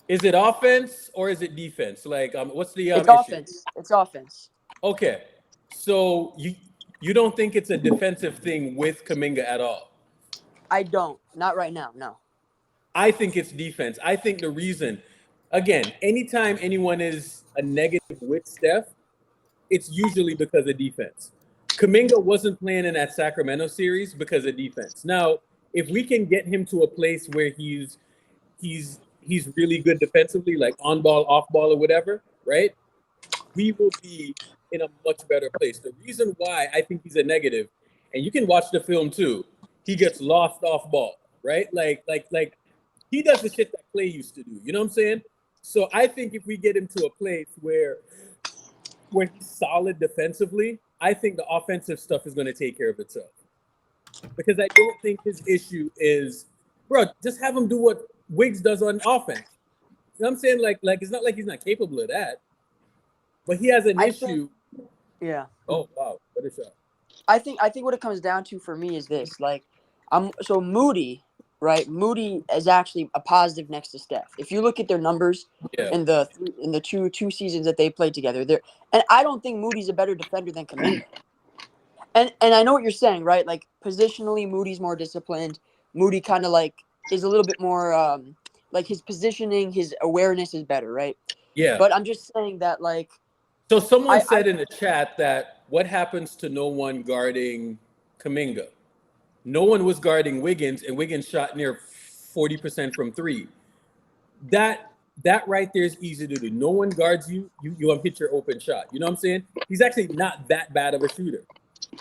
Is it offense or is it defense? Like, what's the It's issue? offense. It's offense. Okay, so you don't think it's a defensive thing with Kuminga at all? I don't. Not right now. No. I think it's defense. I think the reason, again, anytime anyone is a negative with Steph, it's usually because of defense. Kuminga wasn't playing in that Sacramento series because of defense. Now, if we can get him to a place where he's really good defensively, like on ball, off ball, or whatever, right? We will be in a much better place. The reason why I think he's a negative, and you can watch the film too, he gets lost off ball, right? Like he does the shit that Klay used to do. You know what I'm saying? So I think if we get him to a place where he's solid defensively, I think the offensive stuff is going to take care of itself. Because I don't think his issue is, just have him do what Wiggs does on offense. You know what I'm saying? Like it's not like he's not capable of that. But he has an issue. Yeah. Oh, wow. What a shot. I think what it comes down to for me is this. Like, so Moody, right? Moody is actually a positive next to Steph. If you look at their numbers in the two seasons that they played together, and I don't think Moody's a better defender than Kuminga. And I know what you're saying, right? Like positionally, Moody's more disciplined. Moody kind of like is a little bit more like his positioning, his awareness is better, right? Yeah. But I'm just saying that, like, So someone said in the chat that what happens to no one guarding Kuminga? No one was guarding Wiggins, and Wiggins shot near 40% from three. That right there is easy to do. No one guards you. You hit your open shot. You know what I'm saying? He's actually not that bad of a shooter,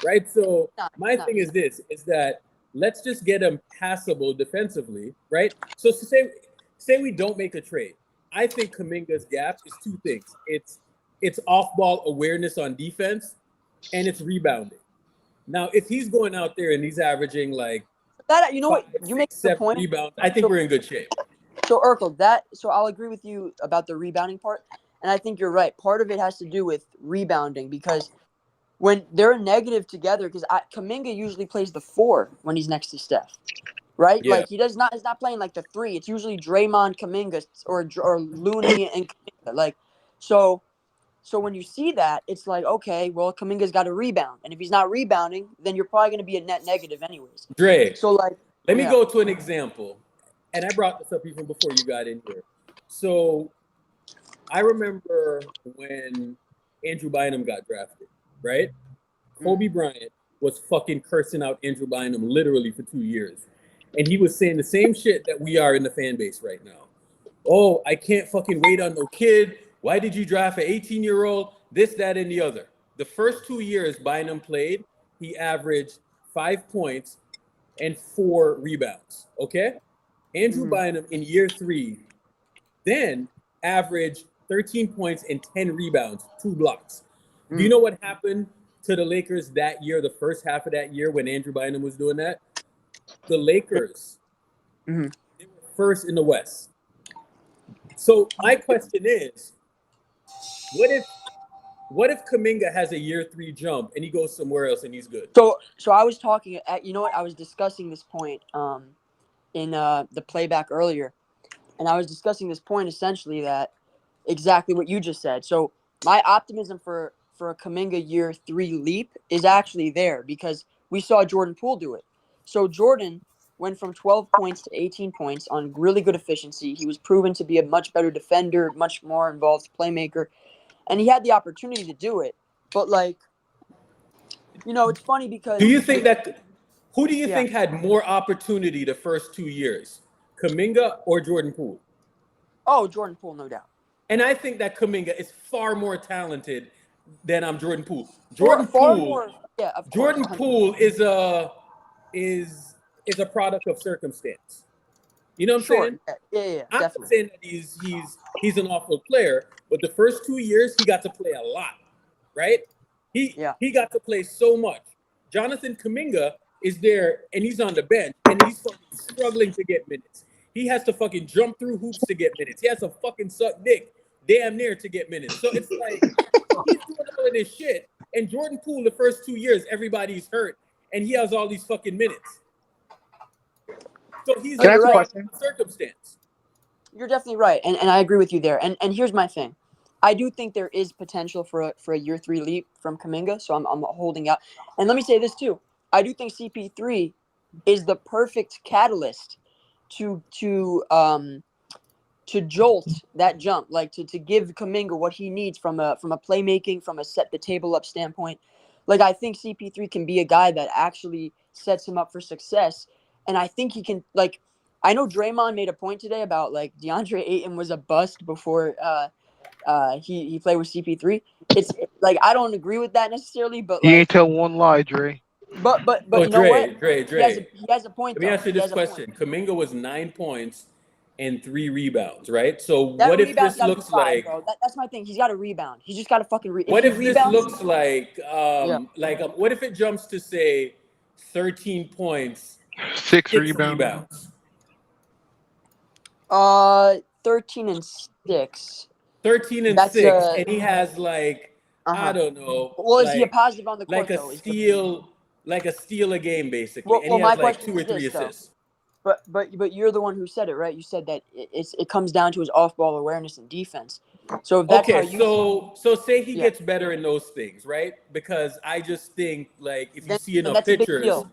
right? So my thing is this: is that let's just get him passable defensively, right? So say we don't make a trade. I think Kuminga's gap is two things. It's off-ball awareness on defense, and it's rebounding. Now, if he's going out there and he's averaging like that, you know what, you make the point. Rebounds, I think we're in good shape. So Urkel, so I'll agree with you about the rebounding part, and I think you're right. Part of it has to do with rebounding because when they're negative together, because Kuminga usually plays the 4 when he's next to Steph, right? Yeah. Like he's not playing like the 3. It's usually Draymond, Kuminga, or Looney and Kuminga. Like so when you see that, it's like, okay, well, Kuminga's got to rebound, and if he's not rebounding, then you're probably going to be a net negative anyways. Dre, so like, let me go to an example. And I brought this up even before you got in here. So I remember when Andrew Bynum got drafted, right? Kobe Bryant was fucking cursing out Andrew Bynum literally for 2 years. And he was saying the same shit that we are in the fan base right now. Oh, I can't fucking wait on no kid. Why did you draft an 18-year-old? This, that, and the other. The first 2 years Bynum played, he averaged 5 points and 4 rebounds, okay? Andrew Bynum in year 3 then averaged 13 points and 10 rebounds, 2 blocks. Do you know what happened to the Lakers that year, the first half of that year when Andrew Bynum was doing that? The Lakers, they were first in the West. So my question is, what if Kuminga has a year 3 jump and he goes somewhere else and he's good? So I was talking, you know what, I was discussing this point in the playback earlier, and I was discussing this point essentially that exactly what you just said. So my optimism for a Kuminga year 3 leap is actually there because we saw Jordan Poole do it. So Jordan went from 12 points to 18 points on really good efficiency. He was proven to be a much better defender, much more involved playmaker, and he had the opportunity to do it. But like, you know, it's funny because do you think that who do you think had more opportunity the first 2 years, Kuminga or Jordan Poole? Oh, Jordan Poole, no doubt. And I think that Kuminga is far more talented than Jordan Poole. Jordan Poole is a product of circumstance. You know what I'm saying? Yeah, I'm definitely. not saying that he's an awful player, but the first 2 years he got to play a lot, right? He got to play so much. Jonathan Kuminga is there and he's on the bench and he's fucking struggling to get minutes. He has to fucking jump through hoops to get minutes. He has to fucking suck dick damn near to get minutes. So it's like he's doing all of this shit. And Jordan Poole, the first 2 years, everybody's hurt and he has all these fucking minutes. So he's in a circumstance. You're definitely right, and I agree with you there. And here's my thing, I do think there is potential for a year 3 leap from Kuminga, so I'm holding out. And let me say this too, I do think CP3 is the perfect catalyst to jolt that jump, like to give Kuminga what he needs from a playmaking, from a set the table up standpoint. Like I think CP3 can be a guy that actually sets him up for success. And I think he can, like, I know Draymond made a point today about, like, DeAndre Ayton was a bust before he played with CP3. It's, like, I don't agree with that necessarily, but, He like... ain't tell one lie, Dre. But you know what? Dre. He has a point, Let me ask you this question. Kuminga was 9 points and 3 rebounds, right? So what if this looks like... That's my thing. He's got to rebound. He's just got to fucking rebound. What if this looks like... what if it jumps to, say, 13 points... 6 rebounds. 13 and 6. 13 and 6, and he has like I don't know. Well, is he a positive on the court? Like a steal a game, basically, and well, he has like 2 or 3 assists. But you're the one who said it, right? You said that it comes down to his off-ball awareness and defense. So if that's how you so say he gets better in those things, right? Because I just think like if you see enough pictures,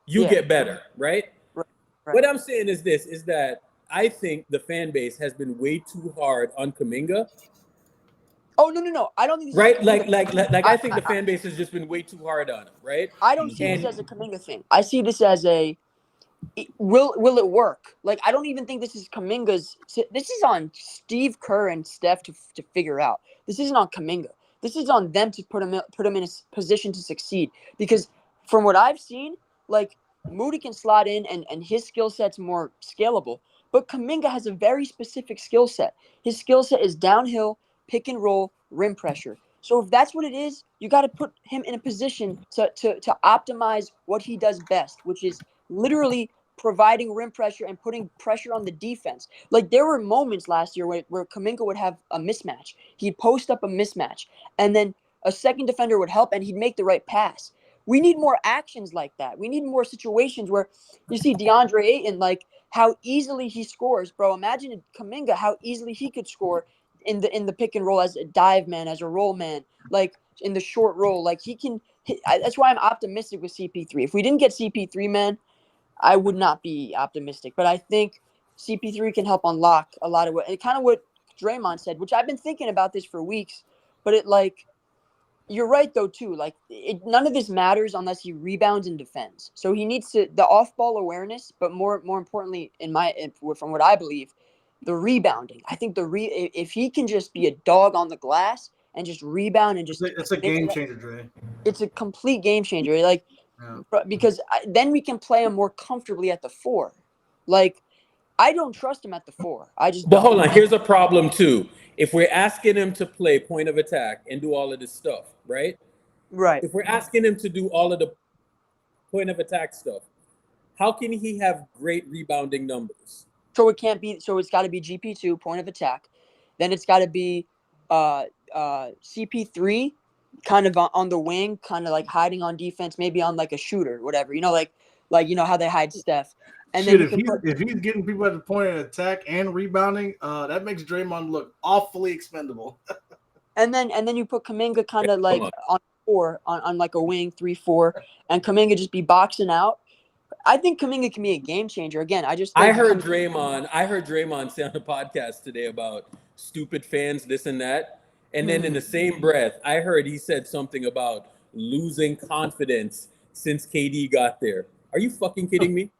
you get better, right? Right. What I'm saying is this: is that I think the fan base has been way too hard on Kuminga. Oh no! I don't think this Right, is a Kuminga like I think the fan base has just been way too hard on him, right? I don't see this And as a Kuminga thing. I see this as will it work? Like, I don't even think this is Kuminga's. This is on Steve Kerr and Steph to figure out. This isn't on Kuminga. This is on them to put him in a position to succeed. Because from what I've seen, like, Moody can slot in and his skill set's more scalable. But Kuminga has a very specific skill set. His skill set is downhill, pick and roll, rim pressure. So if that's what it is, you got to put him in a position to optimize what he does best, which is literally providing rim pressure and putting pressure on the defense. Like, there were moments last year where Kuminga would have a mismatch. He'd post up a mismatch, and then a second defender would help, and he'd make the right pass. We need more actions like that. We need more situations where you see DeAndre Ayton, like, how easily he scores, bro. Imagine Kuminga, how easily he could score in the pick and roll as a dive man, as a roll man, like in the short roll. Like, he can hit. That's why I'm optimistic with CP3. If we didn't get CP3, man, I would not be optimistic. But I think CP3 can help unlock a lot of what, and kind of what Draymond said, which I've been thinking about this for weeks. But it, like, you're right though too. Like, none of this matters unless he rebounds and defends. So he needs the off-ball awareness, but more importantly, from what I believe, the rebounding. I think if he can just be a dog on the glass and just rebound and just, it's a game changer, Dre. It's a complete game changer. Like, because then we can play him more comfortably at the 4. Like, I don't trust him at the 4. I just But don't. hold on, here's a problem too. If we're asking him to play point of attack and do all of this stuff, right? Right. If we're asking him to do all of the point of attack stuff, how can he have great rebounding numbers? So it can't be. So it's got to be GP2 point of attack, then it's got to be CP3, kind of on the wing, kind of like hiding on defense, maybe on like a shooter, whatever. You know, like you know how they hide Steph. And Shit, then if he's getting people at the point of attack and rebounding, that makes Draymond look awfully expendable. and then you put Kuminga kind of like on 4, on like a wing 3-4, and Kuminga just be boxing out. I think Kuminga can be a game changer. Again, I heard Draymond say on the podcast today about stupid fans, this and that. And then in the same breath, I heard he said something about losing confidence since KD got there. Are you fucking kidding me?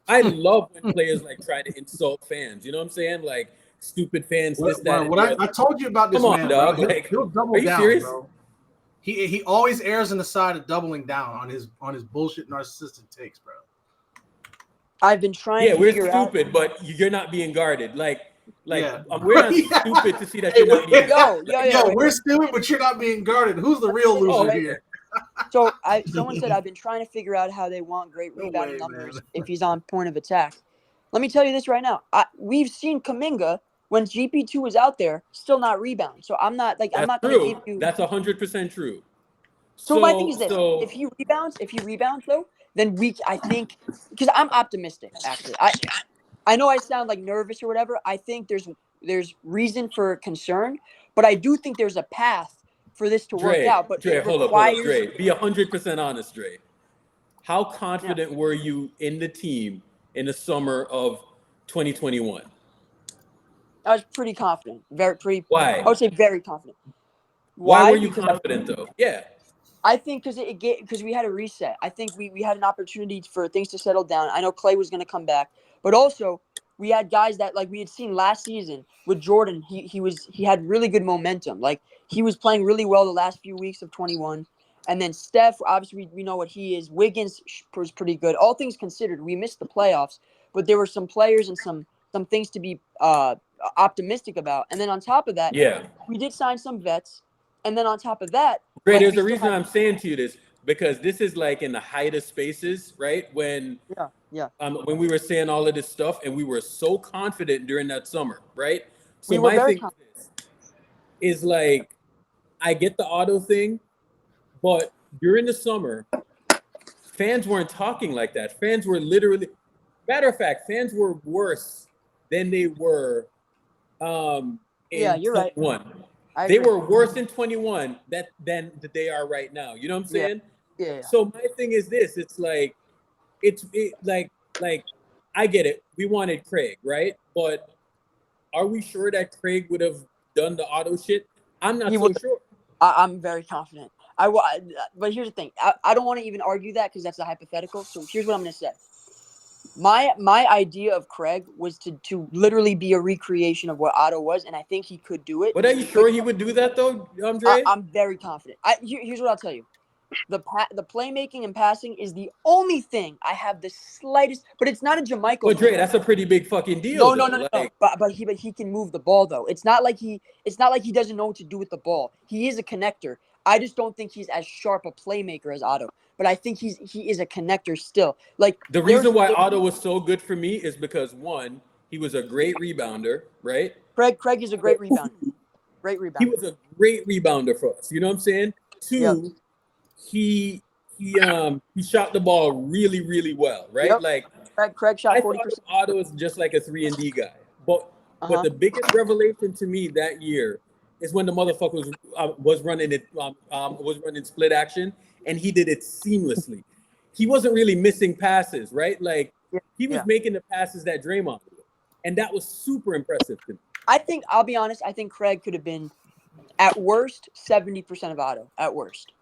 I love when players like try to insult fans. You know what I'm saying? Like, stupid fans, this, that. I told you about this, Come on, man. dog. Bro. Like, He'll double are you down, serious? bro. He always errs on the side of doubling down on his bullshit narcissistic takes, bro. I've been trying to figure out. We're stupid, but you're not being guarded. We're not Yeah. stupid to see that you're not being guarded. Yo, we're stupid, but you're not being guarded. Who's the real loser here? So someone said I've been trying to figure out how they want great rebounding numbers if he's on point of attack. Let me tell you this right now. We've seen Kuminga when GP2 was out there still not rebound. So I'm not going to give you. That's 100% true. So my thing is this: if he rebounds though, then I think, because I'm optimistic. Actually, I know I sound like nervous or whatever. I think there's reason for concern, but I do think there's a path for this to work out. But Dre, it hold requires. up, Dre. Be 100% honest, Dre. How confident were you in the team in the summer of 2021? I was pretty confident. Why? I would say very confident. Why were you confident though? Yeah. I think because we had a reset. I think we had an opportunity for things to settle down. I know Clay was going to come back, but also we had guys that, like, we had seen last season with Jordan. He had really good momentum. Like, he was playing really well the last few weeks of 21. And then Steph, obviously we know what he is. Wiggins was pretty good. All things considered, we missed the playoffs, but there were some players and some things to be optimistic about. And then on top of that, we did sign some vets. And then on top of that, Ray, there's a reason I'm saying to you this, because this is like in the height of spaces, right? When when we were saying all of this stuff, and we were so confident during that summer, right? So my thing is, like, I get the auto thing, but during the summer, fans weren't talking like that. Fans were literally, matter of fact, fans were worse than they were in you're right. 21. I They agree. were worse in 21 than they are right now. You know what I'm saying? Yeah. So my thing is this: it's like I get it. We wanted Craig, right? But are we sure that Craig would have done the auto shit? I'm not He so would. sure. I'm very confident. But here's the thing. I don't want to even argue that because that's a hypothetical. So here's what I'm going to say. My idea of Craig was to literally be a recreation of what Otto was, and I think he could do it. But are you sure he would do that though, Andre? I'm very confident. Here's what I'll tell you. The playmaking and passing is the only thing I have the slightest, but it's not a Jermichael. But Dre, that's a pretty big fucking deal. No. Like, But he can move the ball though. It's not like he doesn't know what to do with the ball. He is a connector. I just don't think he's as sharp a playmaker as Otto. But I think he is a connector still. Like the reason why Otto was so good for me is because one, he was a great rebounder, right? Craig is a great rebounder. Great rebounder. He was a great rebounder for us. You know what I'm saying? Two, he shot the ball really, really well, right? Yep. Like Craig shot 40%. Otto is just like a 3-and-D guy. But the biggest revelation to me that year is when the motherfucker was running split action, and he did it seamlessly. He wasn't really missing passes, right? Like he was making the passes that Draymond did, and that was super impressive to me. I'll be honest. I think Craig could have been, at worst, 70% of Otto. At worst.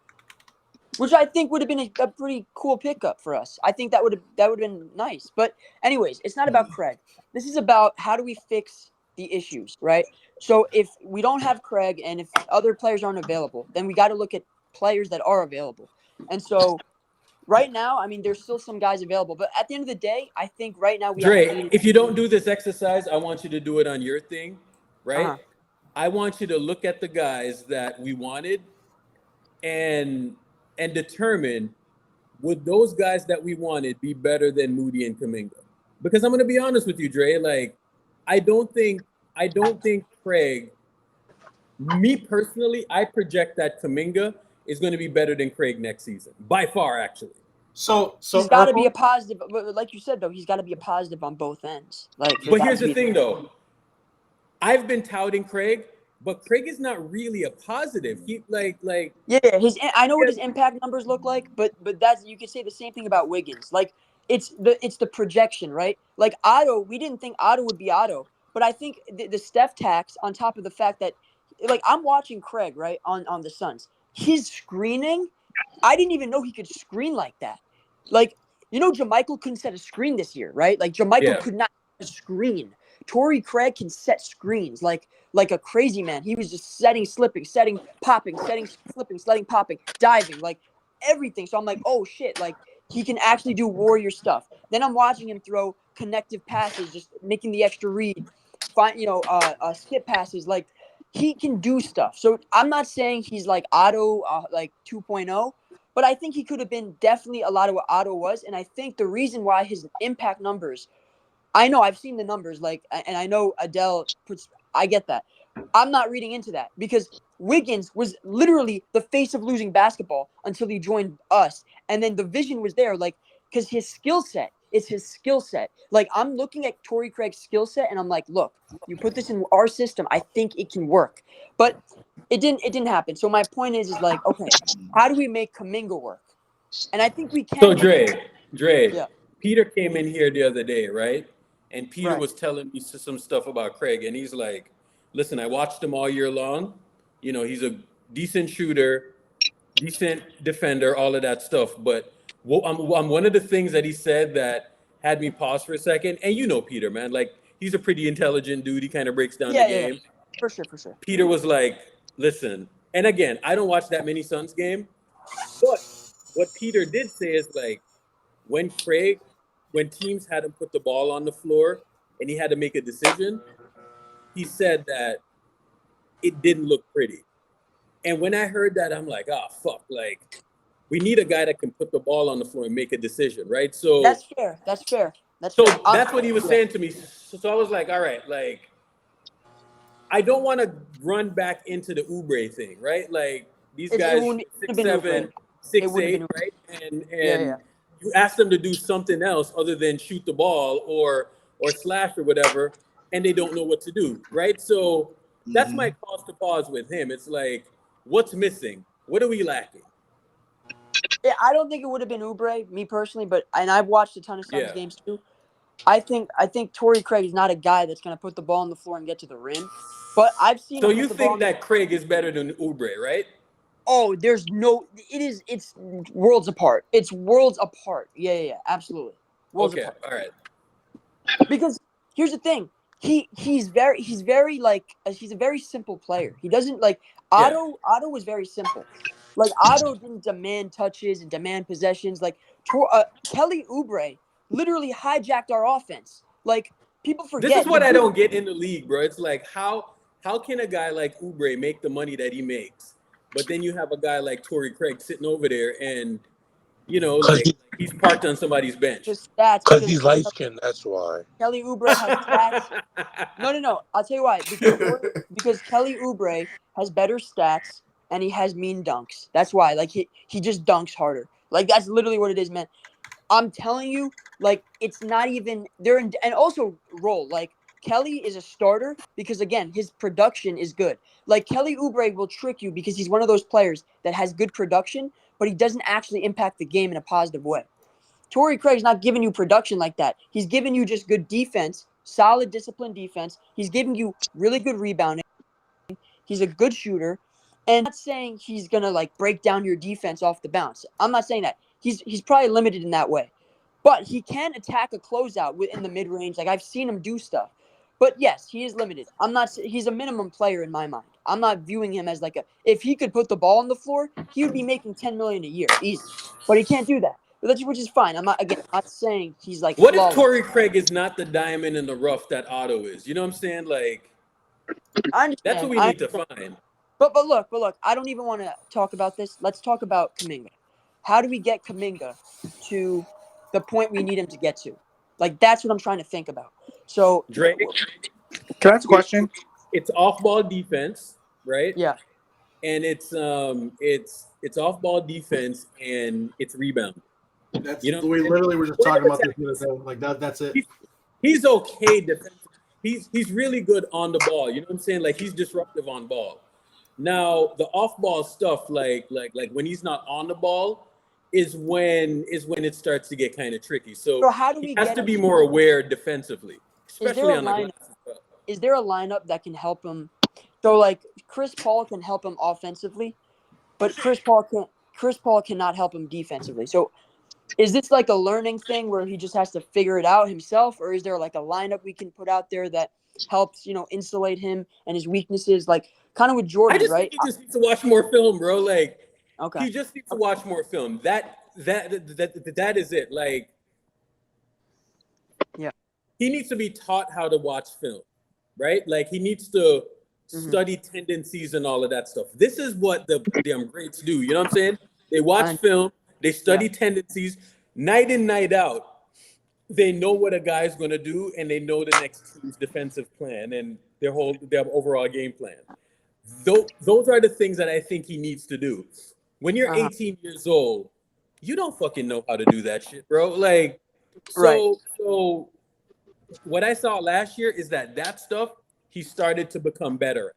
Which I think would have been a pretty cool pickup for us. I think that would have been nice. But anyways, it's not about Craig. This is about how do we fix the issues, right? So if we don't have Craig and if other players aren't available, then we got to look at players that are available. And so right now, I mean, there's still some guys available. But at the end of the day, I think right now we Dre, if you don't do this exercise, I want you to do it on your thing, right? Uh-huh. I want you to look at the guys that we wanted and determine, would those guys that we wanted be better than Moody and Kuminga? Because I'm going to be honest with you, Dre. Like, I don't think Craig. Me personally, I project that Kuminga is going to be better than Craig next season by far, actually. So he's got to be a positive. Like you said, though, he's got to be a positive on both ends. Like, but here's the thing, though. I've been touting Craig, but Craig is not really a positive. He like yeah. I know what his impact numbers look like, but that's, you could say the same thing about Wiggins. Like it's the projection, right? Like Otto, we didn't think Otto would be Otto, but I think the Steph tax on top of the fact that, like, I'm watching Craig right on the Suns. His screening, I didn't even know he could screen like that. Like, you know, Jermichael couldn't set a screen this year, right? Like Jermichael could not set a screen. Torrey Craig can set screens like a crazy man. He was just setting, slipping, setting, popping, setting, slipping, setting, popping, diving, like everything. So I'm like, oh shit, like he can actually do warrior stuff. Then I'm watching him throw connective passes, just making the extra read, skip passes. Like he can do stuff. So I'm not saying he's like Otto, like 2.0, but I think he could have been definitely a lot of what Otto was. And I think the reason why his impact numbers, I know I've seen the numbers, like, and I know Adele puts, I get that. I'm not reading into that because Wiggins was literally the face of losing basketball until he joined us. And then the vision was there, like, because his skill set, it's his skill set. Like, I'm looking at Torrey Craig's skill set and I'm like, look, you put this in our system, I think it can work. But it didn't happen. So my point is like, okay, how do we make Kuminga work? And I think we can. So Dre, yeah. Peter came in here the other day, right? And Peter was telling me some stuff about Craig, and he's like, listen, I watched him all year long. You know, he's a decent shooter, decent defender, all of that stuff. But one of the things that he said that had me pause for a second, and you know Peter, man, like, he's a pretty intelligent dude. He kind of breaks down the game. For sure, for sure. Peter was like, listen, and again, I don't watch that many Suns game, but what Peter did say is, like, when teams had him put the ball on the floor and he had to make a decision, he said that it didn't look pretty. And when I heard that, I'm like, oh, fuck. Like, we need a guy that can put the ball on the floor and make a decision, right? So that's fair. That's fair. That's what he was saying to me. So I was like, all right, like, I don't want to run back into the Oubre thing, right? Like, these guys, 6'7", 6'8", right? And you ask them to do something else other than shoot the ball or slash or whatever, and they don't know what to do, right? So that's my cause to pause with him. It's like, what's missing? What are we lacking? Yeah, I don't think it would have been Oubre, me personally, and I've watched a ton of Suns games too. I think Torrey Craig is not a guy that's going to put the ball on the floor and get to the rim. But I've seen So him you put the ball think on the that Craig is better than Oubre, right? Oh, there's no. It's worlds apart. It's worlds apart. Yeah, absolutely. Worlds Okay, apart. all right. Because here's the thing. He's very like he's a very simple player. He doesn't like Otto. Otto was very simple. Like Otto didn't demand touches and demand possessions. Like Kelly Oubre literally hijacked our offense. Like people forget. This is what I don't get in the league, bro. It's like how can a guy like Oubre make the money that he makes, but then you have a guy like Torrey Craig sitting over there and like he's parked on somebody's bench. The stats Because he's light skinned, that's why. Kelly Oubre has stats. No. I'll tell you why. Because Kelly Oubre has better stats and he has mean dunks. That's why. Like he just dunks harder. Like that's literally what it is, man. I'm telling you, like it's not even and also roll. Like Kelly is a starter because again, his production is good. Like Kelly Oubre will trick you because he's one of those players that has good production, but he doesn't actually impact the game in a positive way. Torrey Craig's not giving you production like that. He's giving you just good defense, solid disciplined defense. He's giving you really good rebounding. He's a good shooter. And I'm not saying he's going to like break down your defense off the bounce. I'm not saying that. He's probably limited in that way. But he can attack a closeout in the mid-range. Like I've seen him do stuff. But yes, he is limited. He's a minimum player in my mind. I'm not viewing him as like if he could put the ball on the floor, he would be making $10 million a year easy. But he can't do that. Which is fine. I'm not saying he's like What flawless. if Torrey Craig is not the diamond in the rough that Otto is? You know what I'm saying? Like I understand. that's what we need to find. But look, I don't even want to talk about this. Let's talk about Kuminga. How do we get Kuminga to the point we need him to get to? Like that's what I'm trying to think about. So Drake, can I ask a question? It's off-ball defense, right? Yeah. And it's off-ball defense and it's rebound. That's we literally were just talking about this the other day. Like that's it. He's okay defensively. He's really good on the ball. You know what I'm saying? Like he's disruptive on ball. Now the off-ball stuff, like when he's not on the ball, is when it starts to get kind of tricky. So how do we he has get to him be to- more aware defensively, especially on the glass. Is there a lineup that can help him? So like Chris Paul can help him offensively, but Chris Paul cannot help him defensively. So is this like a learning thing where he just has to figure it out himself, or is there like a lineup we can put out there that helps, insulate him and his weaknesses, like kind of with Jordan, right? Think he just needs to watch more film, bro. Like, okay, he just needs to watch more film. That is it. Like, yeah, he needs to be taught how to watch film, right? Like, he needs to study tendencies and all of that stuff. This is what the greats do. You know what I'm saying? They watch film, they study tendencies, night in, night out. They know what a guy's going to do, and they know the next team's defensive plan and their overall game plan. Those are the things that I think he needs to do. When you're 18 years old, you don't fucking know how to do that shit, bro. Like, so what I saw last year is that stuff he started to become better at.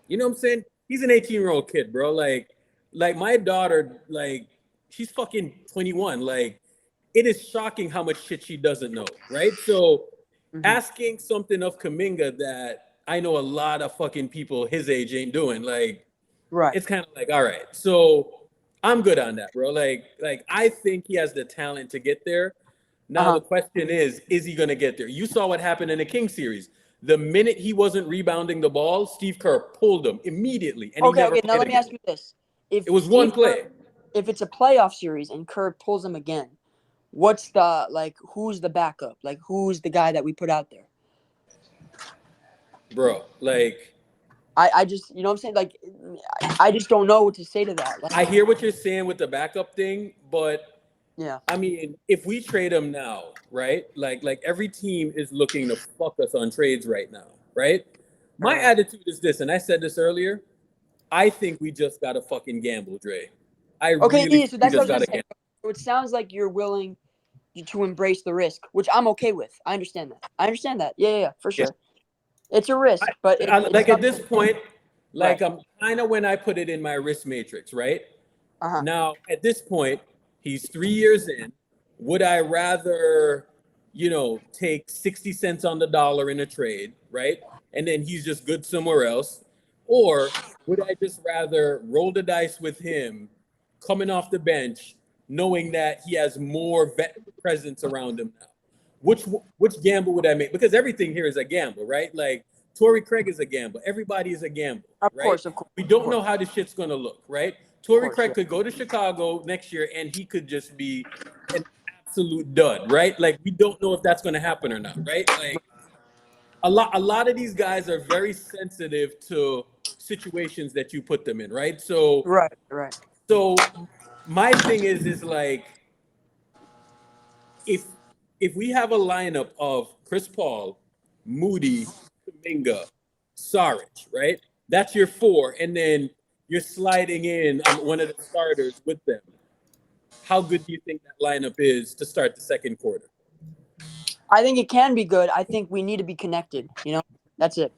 You know what I'm saying? He's an 18-year-old kid, bro. Like my daughter, like, she's fucking 21. Like, it is shocking how much shit she doesn't know, right? So asking something of Kuminga that I know a lot of fucking people his age ain't doing, like, it's kind of like, all right. So I'm good on that, bro. Like I think he has the talent to get there. Now the question is he going to get there? You saw what happened in the King series. The minute he wasn't rebounding the ball, Steve Kerr pulled him immediately. And okay. Now let me ask you this: it was one play. If it's a playoff series and Kerr pulls him again, what's who's the backup? Like, who's the guy that we put out there? Bro, like, I just, you know what I'm saying? Like, I just don't know what to say to that. Like, I hear what you're saying with the backup thing, but yeah, I mean, if we trade him now, right? Like every team is looking to fuck us on trades right now, right? My attitude is this, and I said this earlier. I think we just gotta fucking gamble, Dre. So that's what I was saying. So it sounds like you're willing to embrace the risk, which I'm okay with. I understand that. Yeah, for sure. Yeah. It's a risk, but at this point, I'm kind of when I put it in my risk matrix, right? Now at this point, he's 3 years in. Would I rather take 60 cents on the dollar in a trade, right? And then he's just good somewhere else? Or would I just rather roll the dice with him coming off the bench, knowing that he has more vet presence around him now? Which gamble would I make? Because everything here is a gamble, right? Like Torrey Craig is a gamble. Everybody is a gamble, right? Of course. We don't know how the shit's gonna look, right? Torrey Craig could go to Chicago next year and he could just be an absolute dud, right? Like we don't know if that's gonna happen or not, right? Like a lot of these guys are very sensitive to situations that you put them in, right? So Right. so my thing is like if we have a lineup of Chris Paul, Moody, Kuminga, Saric, right? That's your 4, and then you're sliding in on one of the starters with them. How good do you think that lineup is to start the second quarter? I think it can be good. I think we need to be connected. That's it.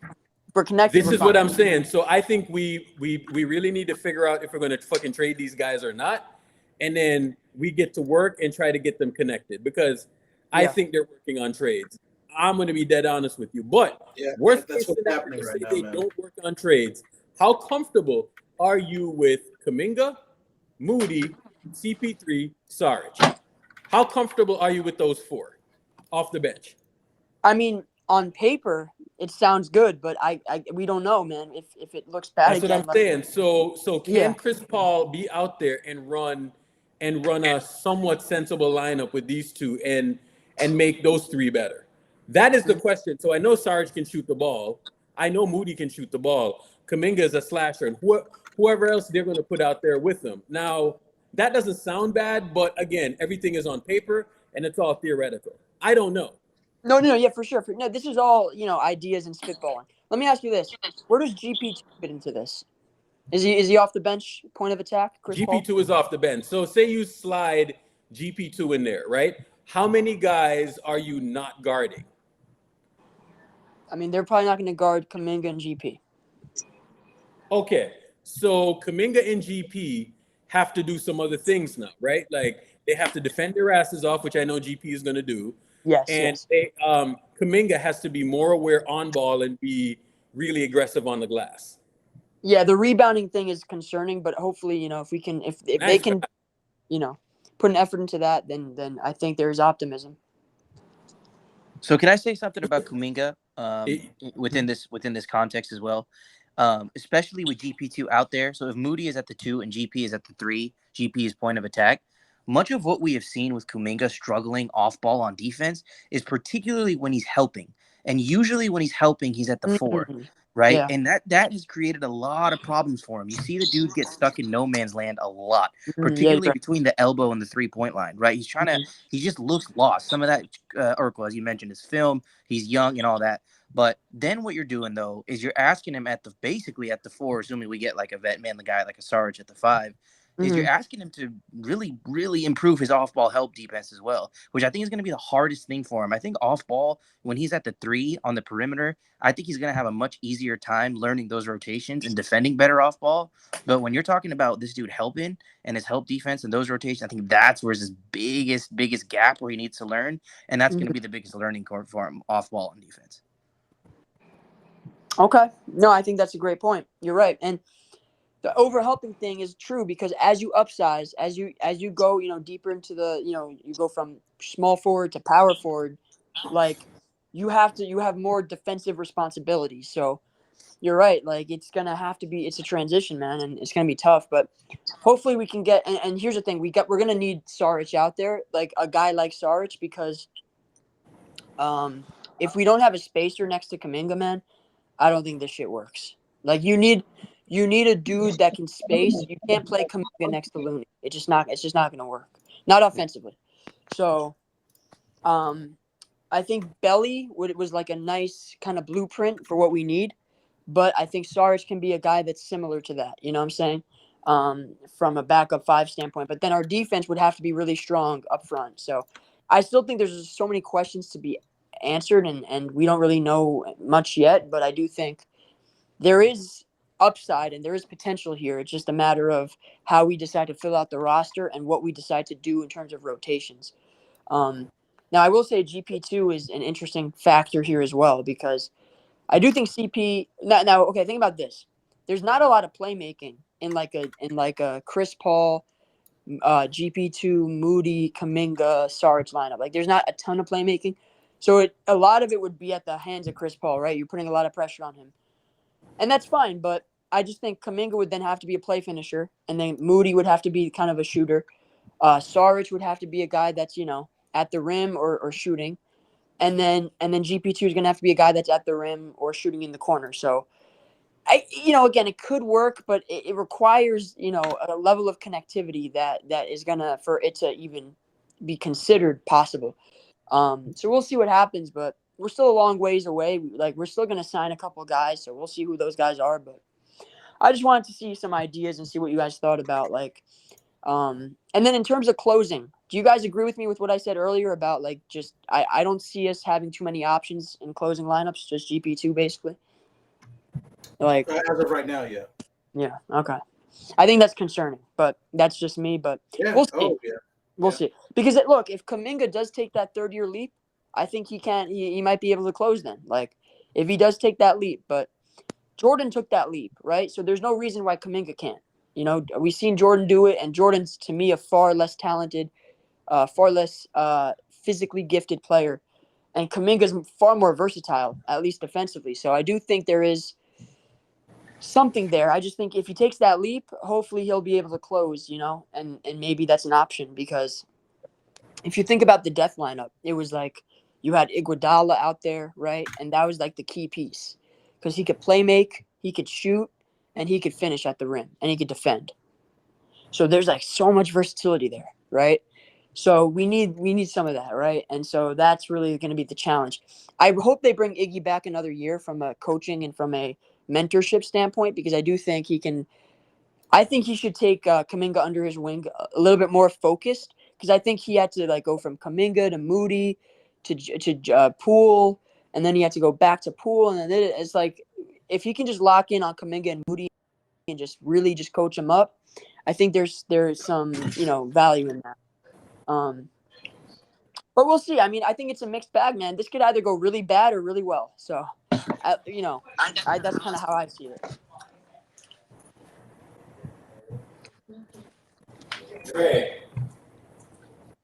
We're connected. This is what I'm saying. So I think we really need to figure out if we're going to fucking trade these guys or not, and then we get to work and try to get them connected because I think they're working on trades. I'm going to be dead honest with you. But worst case scenario, say they don't work on trades. How comfortable are you with Kuminga, Moody, CP3, Saric? How comfortable are you with those 4 off the bench? I mean, on paper, it sounds good, but we don't know, man. If it looks bad, that's what I'm saying. So can Chris Paul be out there and run a somewhat sensible lineup with these 2 and make those 3 better? That is the question. So I know Sarge can shoot the ball. I know Moody can shoot the ball. Kuminga is a slasher, and whoever else they're going to put out there with them. Now, that doesn't sound bad, but again, everything is on paper and it's all theoretical. I don't know. No, yeah, for sure. No, this is all ideas and spitballing. Let me ask you this: where does GP2 fit into this? Is he off the bench, point of attack? Chris GP2 Paul? is off the bench. So say you slide GP2 in there, right? How many guys are you not guarding? I mean, they're probably not going to guard Kuminga and GP. Okay, so Kuminga and GP have to do some other things now, right? Like they have to defend their asses off, which I know GP is going to do. Yes. And Kuminga has to be more aware on ball and be really aggressive on the glass. Yeah, the rebounding thing is concerning, but hopefully, if we can, if they can, put an effort into that, then I think there's optimism. So can I say something about Kuminga within this context as well? Especially with GP2 out there. So if Moody is at the 2 and GP is at the 3, GP is point of attack. Much of what we have seen with Kuminga struggling off ball on defense is particularly when he's helping. And usually when he's helping, he's at the 4, right? Yeah. And that has created a lot of problems for him. You see the dude get stuck in no man's land a lot, particularly between the elbow and the 3-point line, right? He just looks lost. Some of that, Urkel, as you mentioned, is film. He's young and all that. But then what you're doing, though, is you're asking him basically at the 4, assuming we get like a vet man, the guy like a Sarge at the 5, is you're asking him to really, really improve his off-ball help defense as well, which I think is going to be the hardest thing for him. I think off-ball, when he's at the 3 on the perimeter, I think he's going to have a much easier time learning those rotations and defending better off-ball. But when you're talking about this dude helping and his help defense and those rotations, I think that's where his biggest gap where he needs to learn, and that's going to be the biggest learning curve for him off-ball and defense. Okay. No, I think that's a great point. You're right. And the overhelping thing is true because as you upsize, as you go, deeper into the, you go from small forward to power forward, like you have more defensive responsibilities. So you're right. Like it's a transition, man, and it's gonna be tough. But hopefully we can get. And here's the thing: we're gonna need Saric out there, like a guy like Saric, because if we don't have a spacer next to Kuminga, man, I don't think this shit works. Like you need a dude that can space. You can't play Kuminga next to Looney. It's just not going to work. Not offensively. So, I think Belly was like a nice kind of blueprint for what we need, but I think Saric can be a guy that's similar to that. You know what I'm saying? From a backup 5 standpoint. But then our defense would have to be really strong up front. So, I still think there's just so many questions to be answered, and we don't really know much yet. But I do think there is upside and there is potential here. It's just a matter of how we decide to fill out the roster and what we decide to do in terms of rotations. Now, I will say GP2 is an interesting factor here as well because I do think CP. Now, okay, think about this. There's not a lot of playmaking in like a Chris Paul, GP2, Moody, Kuminga, Saric lineup. Like, there's not a ton of playmaking, so a lot of it would be at the hands of Chris Paul, right? You're putting a lot of pressure on him, and that's fine. But I just think Kuminga would then have to be a play finisher, and then Moody would have to be kind of a shooter. Saric would have to be a guy that's at the rim or shooting, and then GP2 is going to have to be a guy that's at the rim or shooting in the corner. So again, it could work, but it requires a level of connectivity that is gonna for it to even be considered possible. So we'll see what happens, but we're still a long ways away. Like, we're still gonna sign a couple guys, so we'll see who those guys are. But I just wanted to see some ideas and see what you guys thought about and then in terms of closing, do you guys agree with me with what I said earlier about just I don't see us having too many options in closing lineups, just GP2 basically? As of right now, yeah. Yeah, okay. I think that's concerning, but that's just me. But we'll see. Oh, yeah. We'll see. Because look, if Kuminga does take that third-year leap, I think he might be able to close then. If he does take that leap, but Jordan took that leap, right? So there's no reason why Kuminga can't. We've seen Jordan do it, and Jordan's, to me, a far less talented, far less physically gifted player. And Kuminga's far more versatile, at least defensively. So I do think there is something there. I just think if he takes that leap, hopefully he'll be able to close, and maybe that's an option, because if you think about the death lineup, it was you had Iguodala out there, right? And that was the key piece, because he could play make, he could shoot, and he could finish at the rim, and he could defend. So there's so much versatility there, right? So we need some of that, right? And so that's really going to be the challenge. I hope they bring Iggy back another year from a coaching and from a mentorship standpoint, because I do think he can. I think he should take Kuminga under his wing a little bit more focused, because I think he had to go from Kuminga to Moody to Poole, and then he had to go back to Poole, and then it's if he can just lock in on Kuminga and Moody and just really just coach him up, I think there's some value in that. But we'll see. I mean, I think it's a mixed bag, man. This could either go really bad or really well. So, that's kind of how I see it. Dre.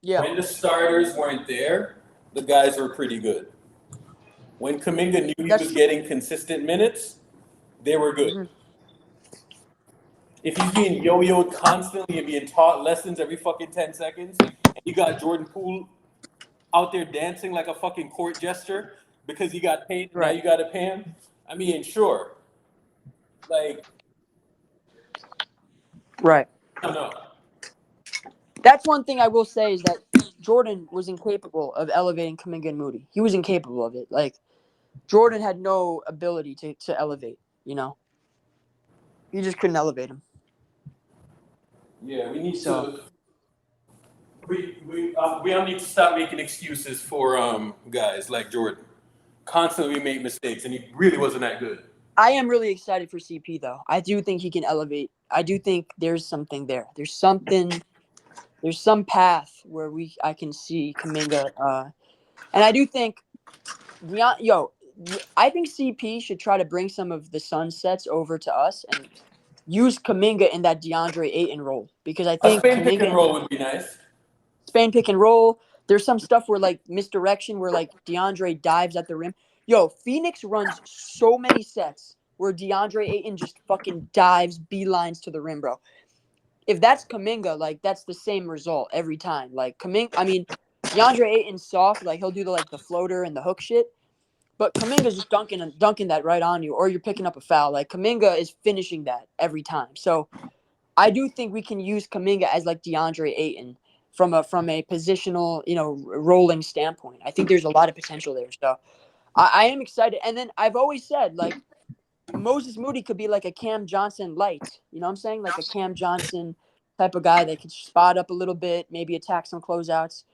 Yeah. When the starters weren't there, the guys were pretty good. When Kuminga knew he was getting consistent minutes, they were good. Mm-hmm. If he's being yo-yoed constantly and being taught lessons every fucking 10 seconds, and you got Jordan Poole out there dancing like a fucking court jester because he got paid, right. Now you got to pay him. I mean, sure. Right. I don't know. That's one thing I will say, is that Jordan was incapable of elevating Kuminga and Moody. He was incapable of it. Jordan had no ability to elevate, He just couldn't elevate him. Yeah, we need to. We all need to stop making excuses for guys like Jordan. Constantly make mistakes, and he really wasn't that good. I am really excited for CP though. I do think he can elevate. I do think there's something there. There's some path where I can see Kuminga, and I do think I think CP should try to bring some of the sunsets over to us and use Kuminga in that DeAndre Ayton role, because I think Spain pick and roll would be nice. Spain pick and roll. There's some stuff where misdirection, where DeAndre dives at the rim. Phoenix runs so many sets where DeAndre Ayton just fucking dives beelines to the rim, bro. If that's Kuminga, that's the same result every time. DeAndre Ayton's soft, he'll do the floater and the hook shit. But Kuminga's just dunking that right on you, or you're picking up a foul. Kuminga is finishing that every time. So I do think we can use Kuminga as DeAndre Ayton from a positional, rolling standpoint. I think there's a lot of potential there. So I am excited. And then I've always said, Moses Moody could be a Cam Johnson light. You know what I'm saying? A Cam Johnson type of guy that could spot up a little bit, maybe attack some closeouts,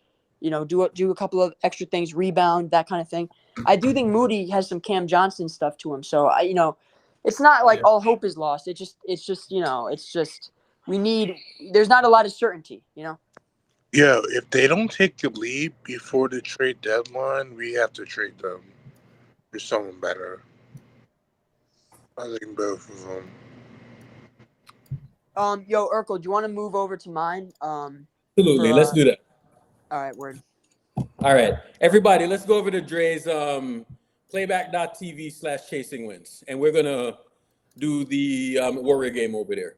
do a couple of extra things, rebound, that kind of thing. I do think Moody has some Cam Johnson stuff to him. So it's not all hope is lost. It's just there's not a lot of certainty, Yeah, if they don't take the lead before the trade deadline, we have to trade them for someone better. I think both of them. Yo, Urkel, do you want to move over to mine? Absolutely. Let's do that. All right, word. All right. Everybody, let's go over to Dre's playback.tv/chasing wins. And we're going to do the Warrior game over there.